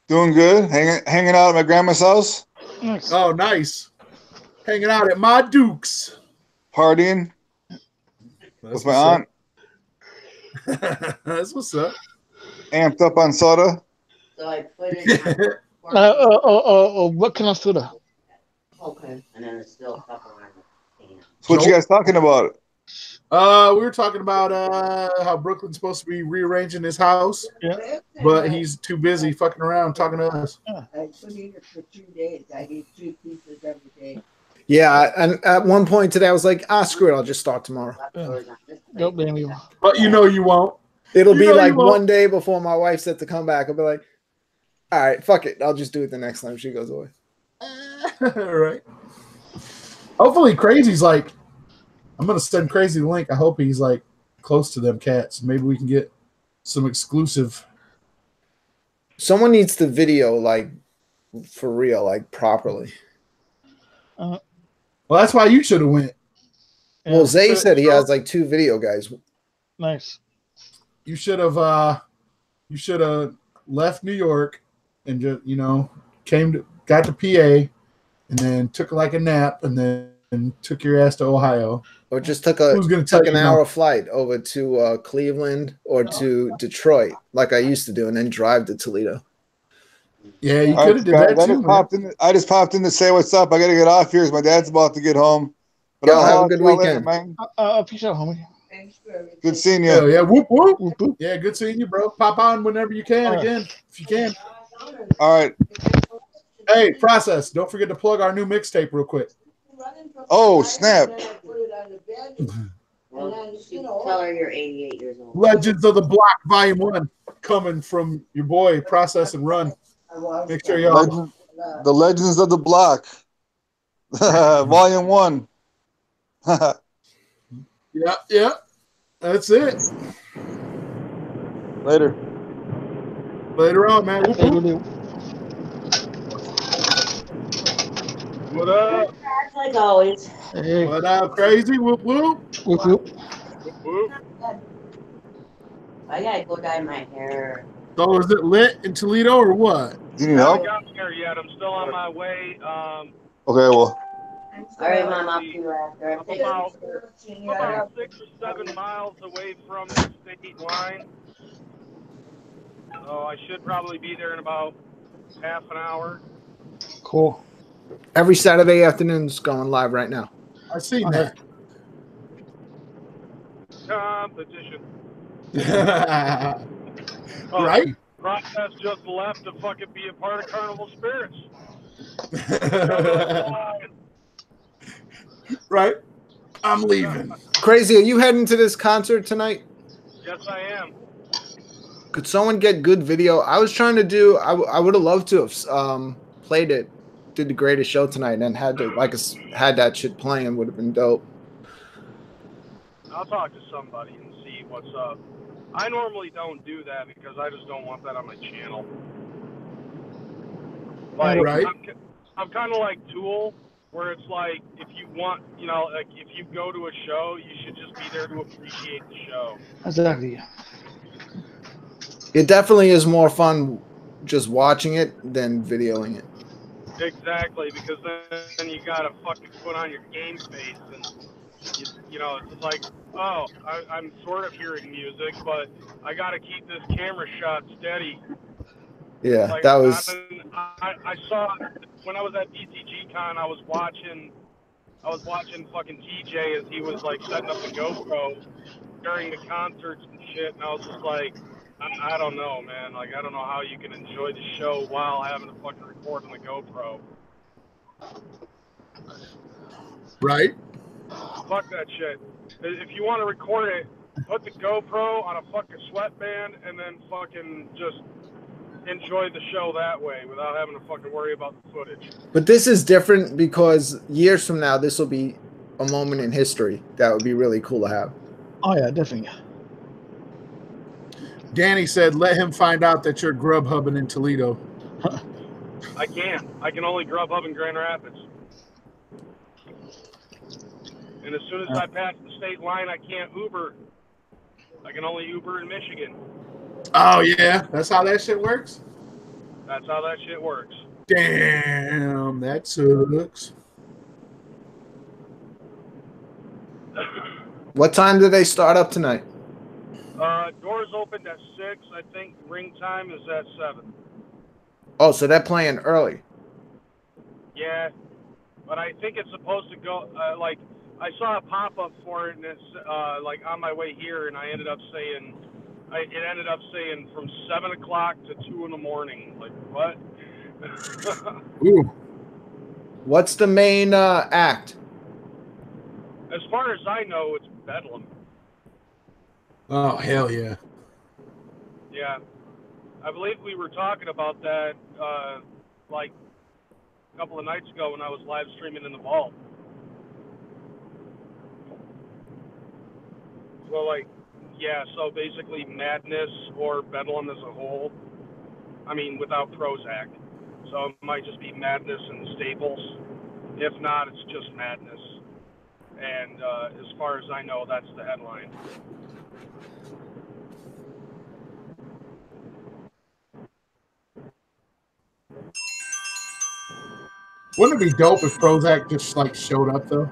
Doing good. Hanging out at my grandma's house. Nice. Oh, nice. Hanging out at my Duke's. Partying with my aunt. That's what's up. Amped up on soda. So I put it What kind of soda? okay, and then it's still a couple on the can. So what you guys talking about? We were talking about how Brooklyn's supposed to be rearranging his house, Yeah. but he's too busy fucking around talking to us. I put it for 2 days. I eat 2 pieces every day. Yeah, and at one point today, I was like, screw it, I'll just start tomorrow. Don't blame you. But you know you won't. It'll You be know like you won't. one day before my wife said to come back. I'll be like, all right, fuck it. I'll just do it the next time she goes away. Right. Hopefully Crazy's like, I'm going to send Crazy the link. I hope he's like close to them cats. Maybe we can get some exclusive. Someone needs to video, like, for real, like, properly. Well, that's why you should have went. Well, Zay said he has, like, 2 video guys. Nice. You should have left New York and just, got to PA and then took like a nap and then took your ass to Ohio. Or just took an hour flight over to Cleveland or to Detroit, like I used to do, and then drive to Toledo. Yeah, you could have did that too. I just popped in to say what's up. I got to get off here because my dad's about to get home. But Yo, have a good weekend. Man. Peace out, homie. Good seeing you. Yeah, whoop, whoop. Whoop, whoop. Yeah, good seeing you, bro. Pop on whenever you can again, if you can. All right. Hey, process. Don't forget to plug our new mixtape real quick. Oh, snap. Well, you tell her you're 88 years old. Legends of the Block, Volume 1, coming from your boy, Process and Run. Make sure y'all. The Legends of the Block, Volume 1. Yeah. That's it. Later on, man. Whoop, whoop. What up? Like always. Hey. What up, Crazy? Whoop, whoop. Whoop, whoop. Whoop, whoop. I gotta go dye my hair. So is it lit in Toledo or what? Do you need help? I haven't gotten there yet. I'm still on my way. Okay, well. All right, Mom, I'll see you after. I'm about 6 or 7 miles away from the state line. So I should probably be there in about half an hour. Cool. Every Saturday afternoon's going live right now. I seen that. Competition. Right? Process just left to fucking be a part of Carnival Spirits. Right? I'm leaving. Crazy, are you heading to this concert tonight? Yes, I am. Could someone get good video? I was trying to do. I would have loved to have played it, did the greatest show tonight, and had that shit playing. Would have been dope. I'll talk to somebody and see what's up. I normally don't do that because I just don't want that on my channel. Like, right. I'm kind of like Tool, where it's like, if you want, like if you go to a show, you should just be there to appreciate the show. Exactly. It definitely is more fun just watching it than videoing it. Exactly, because then you gotta fucking put on your game face, and you know, it's like, oh, I'm sort of hearing music, but I gotta keep this camera shot steady. Yeah, like, that was. I saw when I was at BCG Con, I was watching fucking TJ as he was like setting up the GoPro during the concerts and shit, and I was just like, I don't know, man. Like, I don't know how you can enjoy the show while having to fucking record on the GoPro. Right? Fuck that shit. If you want to record it, put the GoPro on a fucking sweatband and then fucking just enjoy the show that way without having to fucking worry about the footage. But this is different because years from now, this will be a moment in history that would be really cool to have. Oh yeah, definitely. Danny said, "Let him find out that you're Grubhubbing in Toledo." I can't. I can only Grubhub in Grand Rapids. And as soon as I pass the state line, I can't Uber. I can only Uber in Michigan. Oh yeah, that's how that shit works. That's how that shit works. Damn, that sucks. What time do they start up tonight? Doors opened at 6. I think ring time is at 7. Oh, so they're playing early. Yeah, but I think it's supposed to go, like, I saw a pop-up for it, and it's, like, on my way here, and it ended up saying from 7 o'clock to 2 in the morning. Like, what? Ooh. What's the main act? As far as I know, it's Bedlam. Oh, hell yeah. Yeah. I believe we were talking about that, like, a couple of nights ago when I was live streaming in the vault. So, like, yeah, so basically Madness or Bedlam as a whole. I mean, without Prozac. So it might just be Madness and Staples. If not, it's just Madness. And as far as I know, that's the headline. Wouldn't it be dope if Prozac just like showed up though?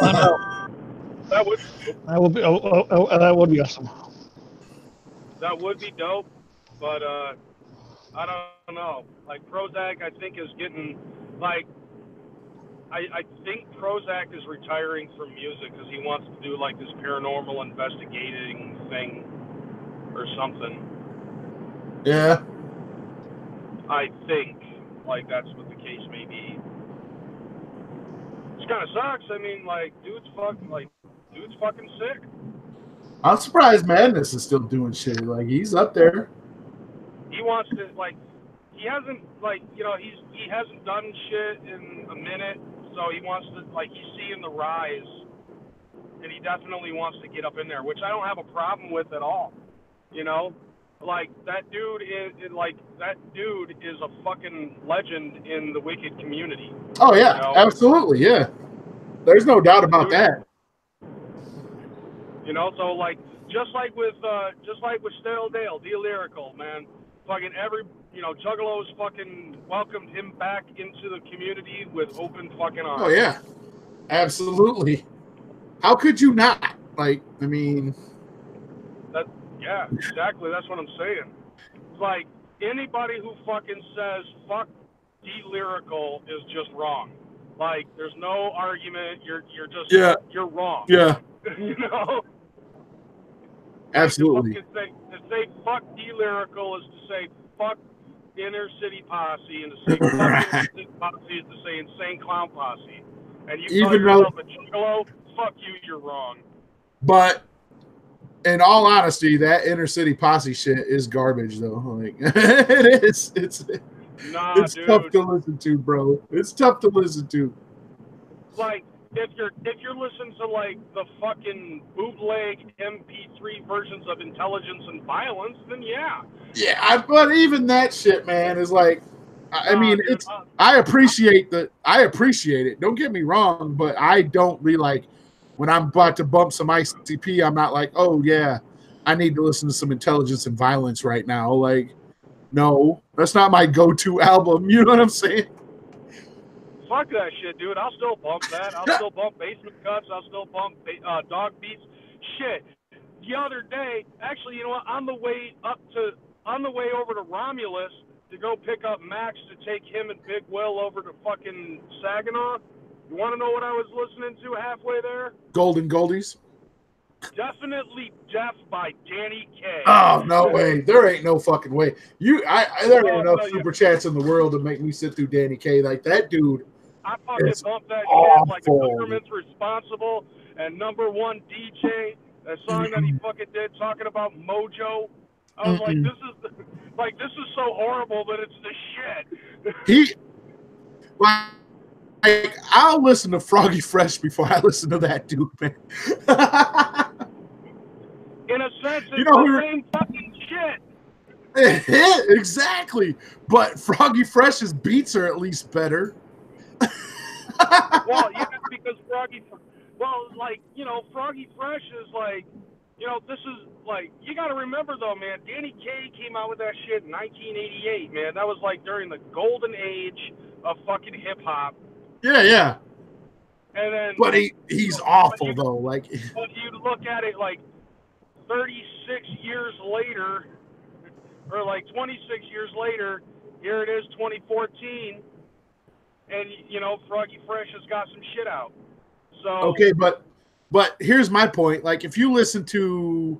I know. That would be awesome. That would be dope, but I don't know. Like Prozac, I think is getting like. I think Prozac is retiring from music because he wants to do like this paranormal investigating thing or something. Yeah. I think like that's what the case may be. It kind of sucks. I mean, like dude's fucking sick. I'm surprised Madness is still doing shit. Like he's up there. He wants to like. He hasn't like he hasn't done shit in a minute. So he wants to, like, he's seeing the rise, and he definitely wants to get up in there, which I don't have a problem with at all. You know, like that dude is a fucking legend in the Wicked community. Oh yeah, absolutely, yeah. There's no doubt about that. You know, so like just like with Stale Dale, the Lyrical man, fucking Juggalo's fucking welcomed him back into the community with open fucking arms. Oh yeah, absolutely. How could you not? Like, I mean, yeah, exactly. That's what I'm saying. It's like anybody who fucking says fuck D-Lyrical is just wrong. Like, there's no argument. You're just you're wrong. Yeah. You know. Absolutely. To say fuck D-Lyrical is to say fuck Inner City Posse, and to say fuck Inner City Posse is to say Insane Clown Posse. And you call yourself a Juggalo, fuck you, you're wrong. But in all honesty, that Inner City Posse shit is garbage, though. Like it is. It's dude. Tough to listen to, bro. It's tough to listen to. Like if you're listening to like the fucking bootleg MP3 versions of Intelligence and Violence, then yeah. Yeah, but even that shit, man, is like, I mean, it's. I appreciate it. Don't get me wrong, but I don't be like, when I'm about to bump some ICP, I'm not like, oh yeah, I need to listen to some Intelligence and Violence right now. Like, no, that's not my go-to album. You know what I'm saying? Fuck that shit, dude. I'll still bump that. I'll still bump Basement Cuts. I'll still bump Dog Beats. Shit. The other day, actually, you know what? On the way over to Romulus to go pick up Max to take him and Big Will over to fucking Saginaw. You want to know what I was listening to halfway there? Golden Goldies. Definitely Deaf by Danny K. Oh, no way. There ain't no fucking way. There ain't enough super chats in the world to make me sit through Danny K. Like, that dude. I fucking bumped that shit like the government's responsible and number one DJ. That song that he fucking did talking about Mojo. I was like, Like, this is so horrible that it's the shit. He, like, I'll listen to Froggy Fresh before I listen to that dude, man. In a sense, it's the same fucking shit. Exactly. But Froggy Fresh's beats are at least better. Well, yeah, because Froggy Fresh is like, this is like, you got to remember though, man, Danny Kaye came out with that shit in 1988, man. That was like during the golden age of fucking hip hop. Yeah. And then, but he's awful though. Like, but you look at it like 36 years later, or like 26 years later, here it is, 2014, and Froggy Fresh has got some shit out. So okay, but here's my point. Like, if you listen to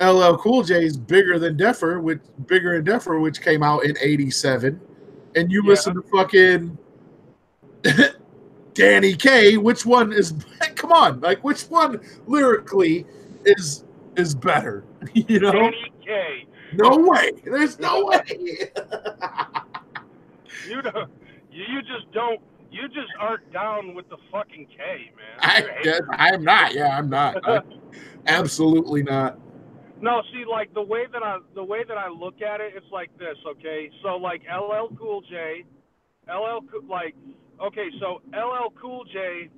LL Cool J's Bigger and Deffer, which came out in '87, and you listen to fucking Danny Kaye, which one is? Come on, like, which one lyrically is better? Danny Kaye. No way. There's no way. You just don't. You just aren't down with the fucking K, man. I'm not. Yeah, I'm not. Absolutely not. No, see, like the way that I look at it, it's like this. Okay, so like LL Cool J, so LL Cool J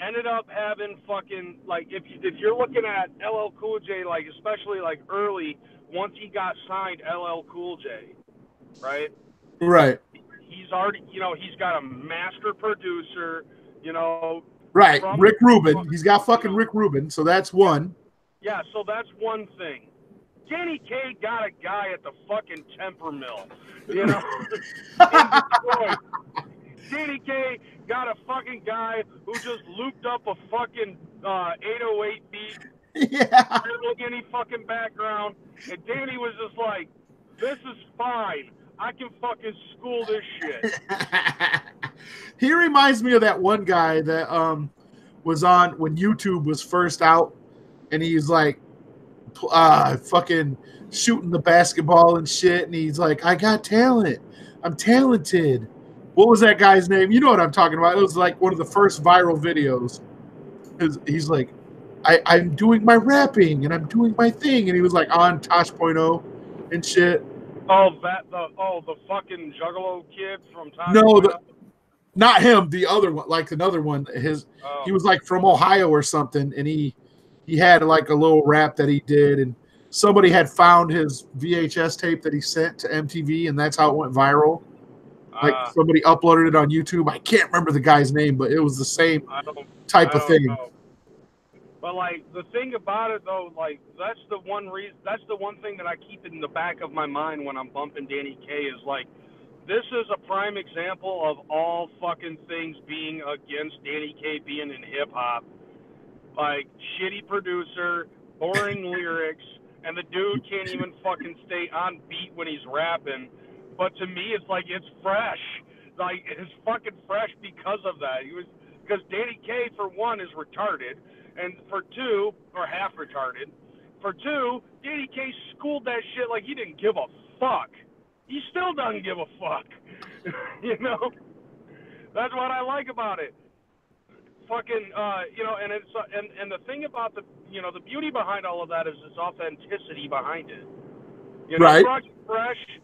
ended up having fucking, like, if you're looking at LL Cool J, like, especially like early, once he got signed, LL Cool J, right? Right. He's already, he's got a master producer, Right, Rick Rubin. He's got fucking Rick Rubin, so that's one. Yeah, so that's one thing. Danny Kaye got a guy at the fucking Temper Mill, in Detroit. Danny Kaye got a fucking guy who just looped up a fucking 808 beat. Yeah. Didn't any fucking background. And Danny was just like, this is fine. I can fucking school this shit. He reminds me of that one guy that was on when YouTube was first out, and he's like fucking shooting the basketball and shit, and he's like, I got talent. I'm talented. What was that guy's name? You know what I'm talking about. It was like one of the first viral videos. He's like, I'm doing my rapping and I'm doing my thing, and he was like on Tosh.0 and shit. The fucking Juggalo kid from Tosh. No, not him. The other one, like another one. He was like from Ohio or something, and he had like a little rap that he did, and somebody had found his VHS tape that he sent to MTV, and that's how it went viral. Like somebody uploaded it on YouTube. I can't remember the guy's name, but it was the same type of thing. Know. But like the thing about it though, like that's the one thing that I keep in the back of my mind when I'm bumping Danny Kaye is like, this is a prime example of all fucking things being against Danny Kaye being in hip hop. Like, shitty producer, boring lyrics, and the dude can't even fucking stay on beat when he's rapping. But to me, it's like, it's fresh. Like, it's fucking fresh because of that. Because Danny Kaye, for one, is retarded. And for two, or half retarded. For two, Danny Kaye schooled that shit like he didn't give a fuck. He still doesn't give a fuck. That's what I like about it. Fucking, and it's and the thing about the beauty behind all of that is its authenticity behind it. Right. Fresh,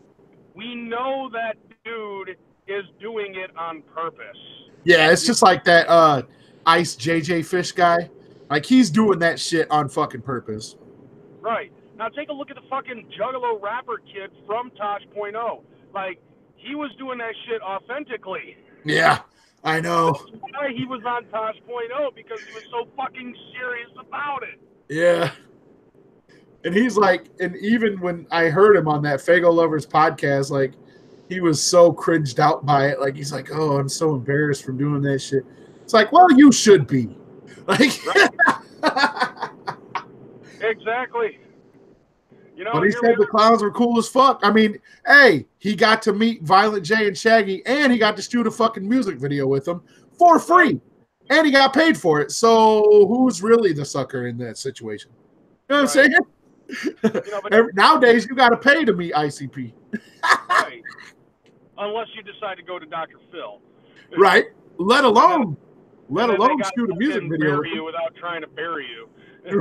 we know that dude is doing it on purpose. Yeah, it's just like that Ice JJ Fish guy. Like, he's doing that shit on fucking purpose. Right. Now take a look at the fucking Juggalo rapper kid from Tosh.0. Like, he was doing that shit authentically. Yeah, I know. That's why he was on Tosh.0, because he was so fucking serious about it. Yeah. And he's like, and even when I heard him on that Fago Lovers podcast, like, he was so cringed out by it. Like, he's like, oh, I'm so embarrassed from doing that shit. It's like, well, you should be. Like, right. Exactly. But he said the clowns were cool as fuck. I mean, hey, he got to meet Violent J and Shaggy, and he got to shoot a fucking music video with them for free. And he got paid for it. So who's really the sucker in that situation? You know what I'm saying? But nowadays you got to pay to meet ICP. Right. Unless you decide to go to Dr. Phil. Right. Let alone shoot a music video bury you without trying to bury you. You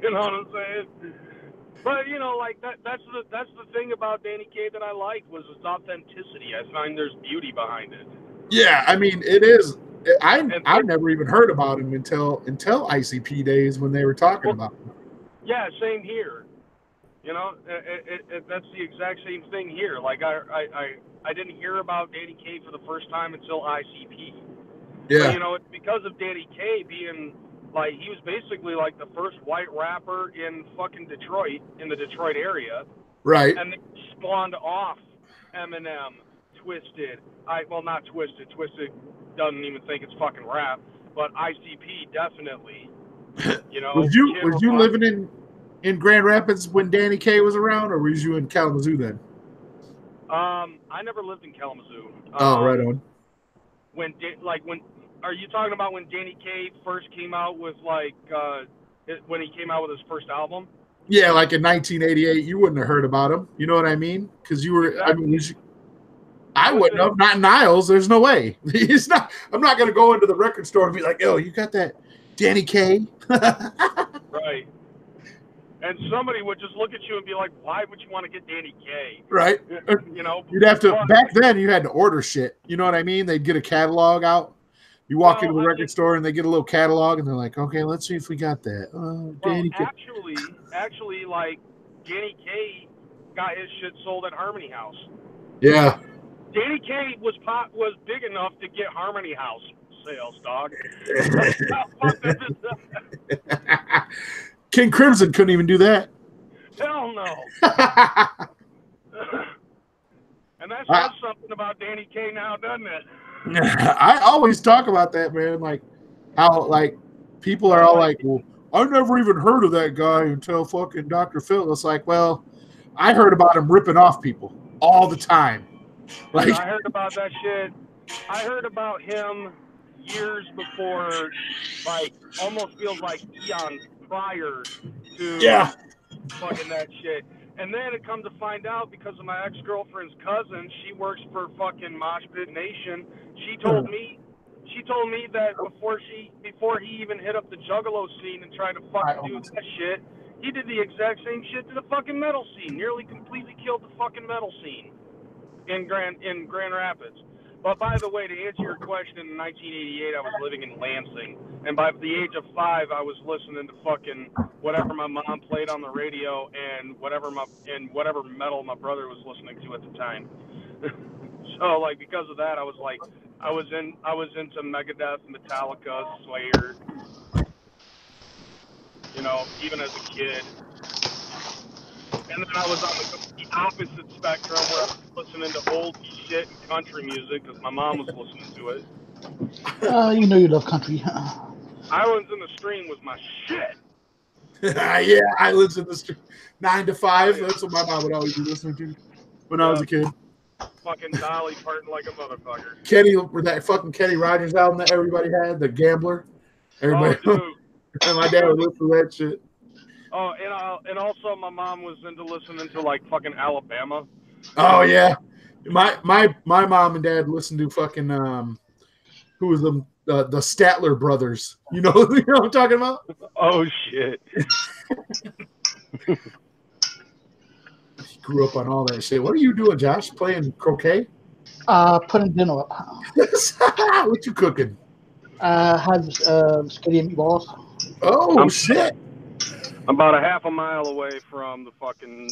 know what I'm saying? But like that's the thing about Danny Kaye that I liked was his authenticity. I find there's beauty behind it. Yeah, I mean it is. I've never even heard about him until ICP days when they were talking about him. Yeah, same here. That's the exact same thing here. Like I didn't hear about Danny Kaye for the first time until ICP. Yeah. But, it's because of Danny Kaye being like he was basically like the first white rapper in fucking Detroit, in the Detroit area. Right. And they spawned off Eminem, Twisted. Not Twisted. Twisted doesn't even think it's fucking rap, but ICP definitely. Was you living in Grand Rapids when Danny Kaye was around, or was you in Kalamazoo then? I never lived in Kalamazoo. Oh, right on. When are you talking about when Danny Kaye first came out with when he came out with his first album? Yeah, like in 1988, you wouldn't have heard about him. You know what I mean? Because you were. Exactly. I wouldn't have. Not Niles. There's no way. He's not. I'm not going to go into the record store and be like, "Oh, you got that Danny Kaye?" Right. And somebody would just look at you and be like, "Why would you want to get Danny Kaye?" Right. You'd have to. Back then, you had to order shit. You know what I mean? They'd get a catalog out. You walk into the record store and they get a little catalog and they're like, "Okay, let's see if we got that." Danny Kaye. Actually, like Danny Kaye got his shit sold at Harmony House. Yeah. Danny Kaye was big enough to get Harmony House sales, dog. King Crimson couldn't even do that. Hell no. And that says something about Danny Kaye now, doesn't it? I always talk about that, man. Like how people are all like, "Well, I never even heard of that guy until fucking Dr. Phil." It's like, well, I heard about him ripping off people all the time. Like, I heard about that shit. I heard about him years before, like, almost feels like eons prior to fucking that shit. And then it come to find out, because of my ex-girlfriend's cousin, she works for fucking Mosh Pit Nation. She told me that before he even hit up the Juggalo scene and tried to fucking do that shit, he did the exact same shit to the fucking metal scene. Nearly completely killed the fucking metal scene in Grand Rapids. But by the way, to answer your question, in 1988, I was living in Lansing, and by the age of 5, I was listening to fucking whatever my mom played on the radio and whatever metal my brother was listening to at the time. So, like, because of that, I was into Megadeth, Metallica, Slayer, even as a kid. And then I was on the opposite spectrum where I was listening to old shit and country music because my mom was listening to it. You love country. Islands in the Stream was my shit. Yeah, Islands in the Stream. 9 to 5. That's what my mom would always be listening to when I was a kid. Fucking Dolly Parton like a motherfucker. That fucking Kenny Rogers album that everybody had, The Gambler. Everybody. And my dad would listen to that shit. Oh, and also my mom was into listening to like fucking Alabama. Oh yeah, my mom and dad listened to fucking who was them the Statler brothers. You know what I'm talking about? Oh shit. He grew up on all that shit. What are you doing, Josh? Playing croquet? Putting dinner up. What you cooking? Had spaghetti and meatballs. Oh shit. I'm about a half a mile away from the fucking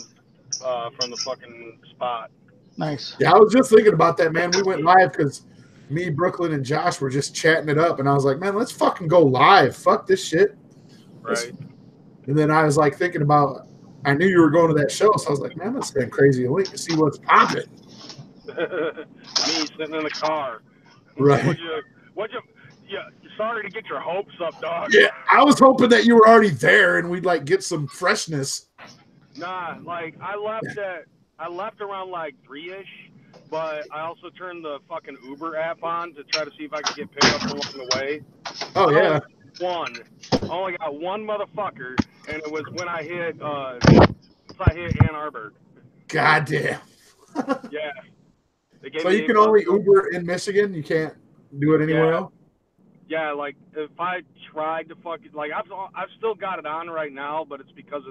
spot. Nice. Yeah, I was just thinking about that, man. We went live because me, Brooklyn, and Josh were just chatting it up, and I was like, man, let's fucking go live. Fuck this shit. Right. And then I was like thinking about, I knew you were going to that show, so I was like, man, let's send Crazy a link to see what's popping. Me sitting in the car. Right. Yeah, sorry to get your hopes up, dog. Yeah, I was hoping that you were already there and we'd like get some freshness. Nah, like I left around like 3-ish, but I also turned the fucking Uber app on to try to see if I could get pickups along the way. Oh yeah. one. I only got one motherfucker, and it was when I hit Ann Arbor. God damn. Yeah. So you can only Uber in Michigan? You can't do it anywhere else? Yeah, like if I tried to like I've still got it on right now, but it's because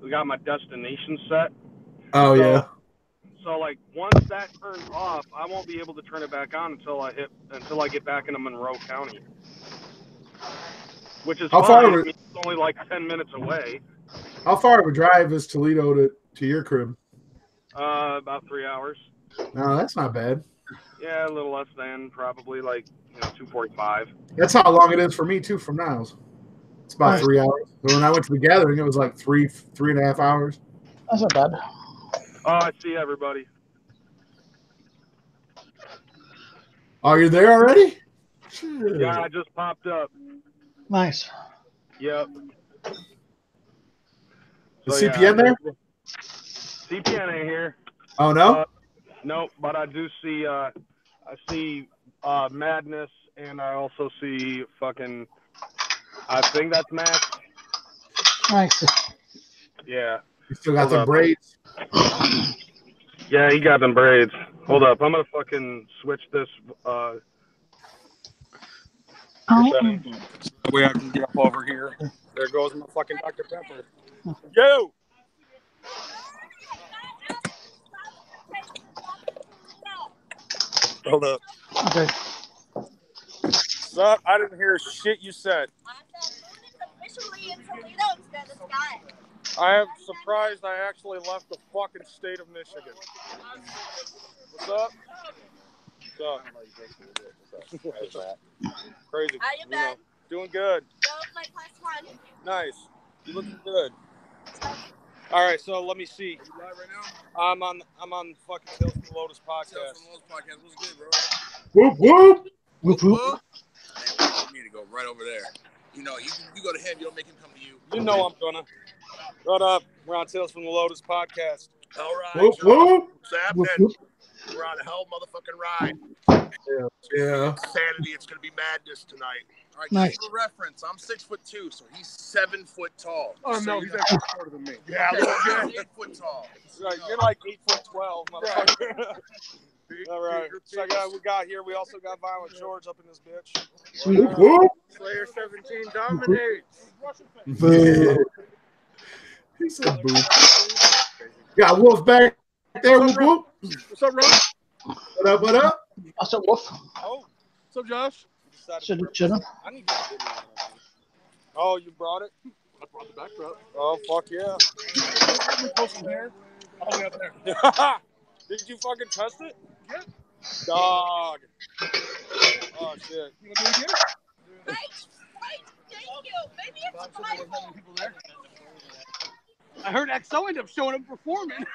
we got my destination set. Oh yeah. So like once that turns off, I won't be able to turn it back on until I get back into Monroe County. Which is fine. I mean, it's only like 10 minutes away. How far of a drive is Toledo to your crib? About 3 hours. No, that's not bad. Yeah, a little less than probably like 2:45. That's how long it is for me too from Niles. It's about 3 hours. So when I went to the gathering, it was like 3.5 hours. That's not bad. Oh, I see everybody. Oh, you're there already? Yeah, I just popped up. Nice. Yep. Is CPN there? CPN ain't here. Oh no? Nope, but I do see I see Madness, and I also see fucking I think that's Max. Nice. Yeah. You still got the braids? Yeah, he got them braids. Hold up, I'm gonna fucking switch this settings. That way I can get up over here. There goes my fucking Dr. Pepper. Yo! Hold up. Okay. Sup? I didn't hear shit you said. I am surprised I actually left the fucking state of Michigan. What's up? What's up? Crazy. How you been? Doing good. My +1. Nice. You looking good. All right, so let me see. You live right now? I'm on fucking Tales from the Lotus podcast. Tales from the Lotus podcast. What's good, bro? Whoop whoop. Whoop whoop. You need to go right over there. You know, you go to him. You don't make him come to you. You know I'm gonna. What up? We're on Tales from the Lotus podcast. All right. Whoop whoop. What's happening? We're on a hell motherfucking ride. Yeah. Insanity. It's gonna be madness tonight. All right, nice. For reference, I'm 6'2", so he's 7 foot tall. Oh so no, he's actually shorter than me. Yeah, okay. 8 foot tall. You're like 8'12", motherfucker. All right. So we got here. We also got Violent George up in this bitch. Whoop whoop. Slayer 17 dominates. Boo. He said boo. Got Wolf back there. Whoop whoop. What's up, Ron? What up? What up? What's up, Wolf? Oh, what's up, Josh? Chilling. Oh, you brought it? I brought the backdrop. Oh, fuck yeah. Post some hair. All the way up there. Did you fucking test it? Yeah. Dog. Oh, shit. You want to do it again? Right. Thank you. Maybe it's people there. I heard XO ended up showing up performing.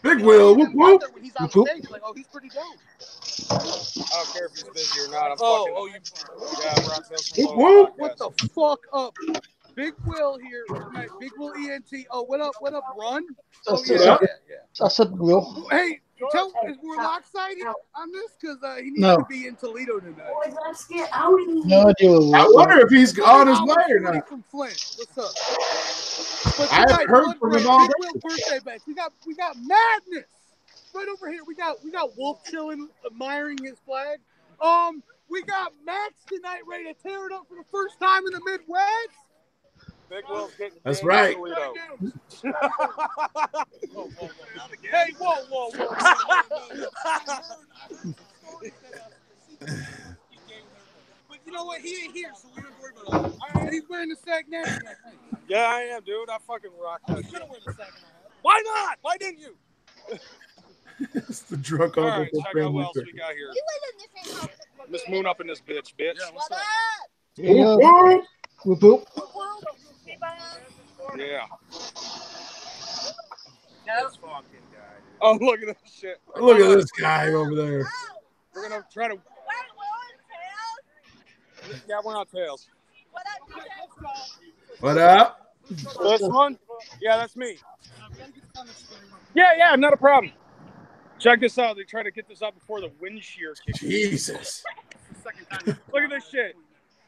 Big Will. Whoop whoop. When he's on stage, you're like, oh, he's pretty dope. I don't care if he's busy or not. Yeah, we're on Tales from the Whoop Lotus whoop. What the fuck up? Big Will here. Big Will ENT. Oh, what up, Run? Oh, yeah. That's up, Will. Hey, tell is Warloxide on this? Because he needs to be in Toledo tonight. Let's get out of here. No idea what I wonder if he's on his way or not. From Flint. What's up? But I haven't heard from him all Big Will birthday bash. We got Madness right over here. We got Wolf chilling, admiring his flag. We got Max tonight ready to tear it up for the first time in the Midwest. Big Will's getting That's right. Hey, whoa. But you know what? He ain't here, so we don't worry about it. All right, he's wearing the sack now. Yeah, I am, dude. I fucking rock that shit. Why not? Why didn't you? It's the drunk All uncle. right, check out what else we got here. Miss Moon up in this bitch. Yeah, what's up? Yeah. Whoop whoop. Yeah. This fucking guy. Oh, look at this shit. Look at this guy over there. We're gonna try to. Yeah, we're on Tails. What up? This one? Yeah, that's me. Yeah, not a problem. Check this out. They try to get this out before the wind shear kicks. Jesus. Look at this shit.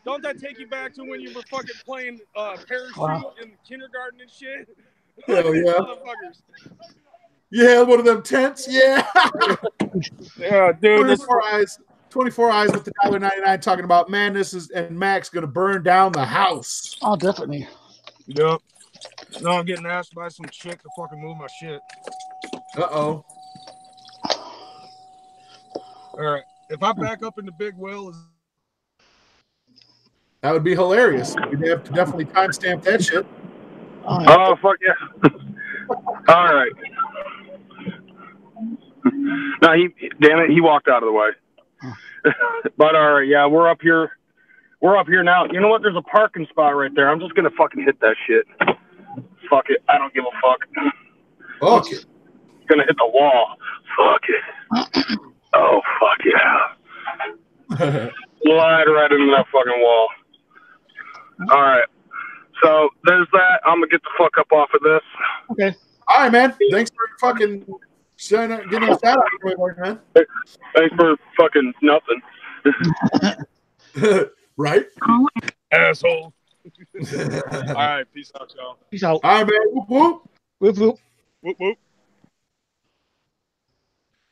Don't that take you back to when you were fucking playing parachute in kindergarten and shit? Hell yeah. Motherfuckers. Yeah, one of them tents. Yeah. Yeah, dude. 24 eyes with the $1.99 talking about madness and Max gonna burn down the house. Oh, definitely. Yep. No, I'm getting asked by some chick to fucking move my shit. Uh-oh. All right. If I back up into Big Will, that would be hilarious. We'd have to definitely timestamp that shit. Oh, fuck yeah. All right. No, damn it, he walked out of the way. But all right, yeah, we're up here. We're up here now. You know what? There's a parking spot right there. I'm just gonna fucking hit that shit. Fuck it. I don't give a fuck. Fuck it. Gonna hit the wall. Fuck it. Oh fuck yeah. Slide right into that fucking wall. All right. So there's that. I'm gonna get the fuck up off of this. Okay. All right, man. Thanks for fucking getting a shout out, man. Thanks for fucking nothing. Right? Asshole. All right. Peace out, y'all. Peace out. All right, man. Whoop, whoop. Whoop, whoop. Whoop, whoop.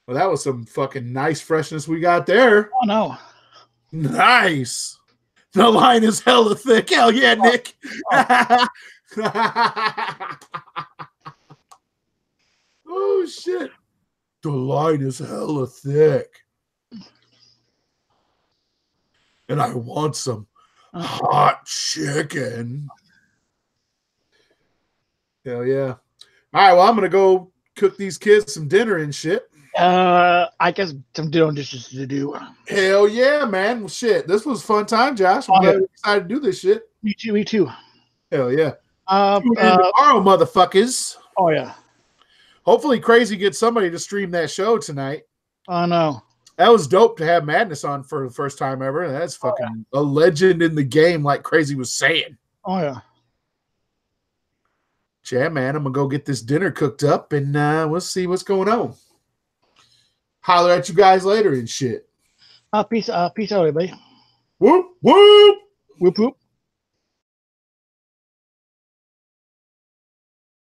Well, that was some fucking nice freshness we got there. Oh, no. Nice. The line is hella thick. Hell yeah, Nick. Oh, shit. The line is hella thick. And I want some hot chicken. Hell yeah. All right, well, I'm going to go cook these kids some dinner and shit. I guess some dinner dishes to do. Hell yeah, man. Well, shit. This was a fun time, Josh. I'm glad we decided to do this shit. Me too, me too. Hell yeah. Tune in tomorrow, motherfuckers. Oh, yeah. Hopefully Kreyz gets somebody to stream that show tonight. Oh, no. That was dope to have Madness on for the first time ever. That's fucking a legend in the game, like Kreyz was saying. Oh, yeah. Yeah, man. I'm going to go get this dinner cooked up, and we'll see what's going on. Holler at you guys later and shit. Peace out, everybody. Whoop, whoop. Whoop, whoop.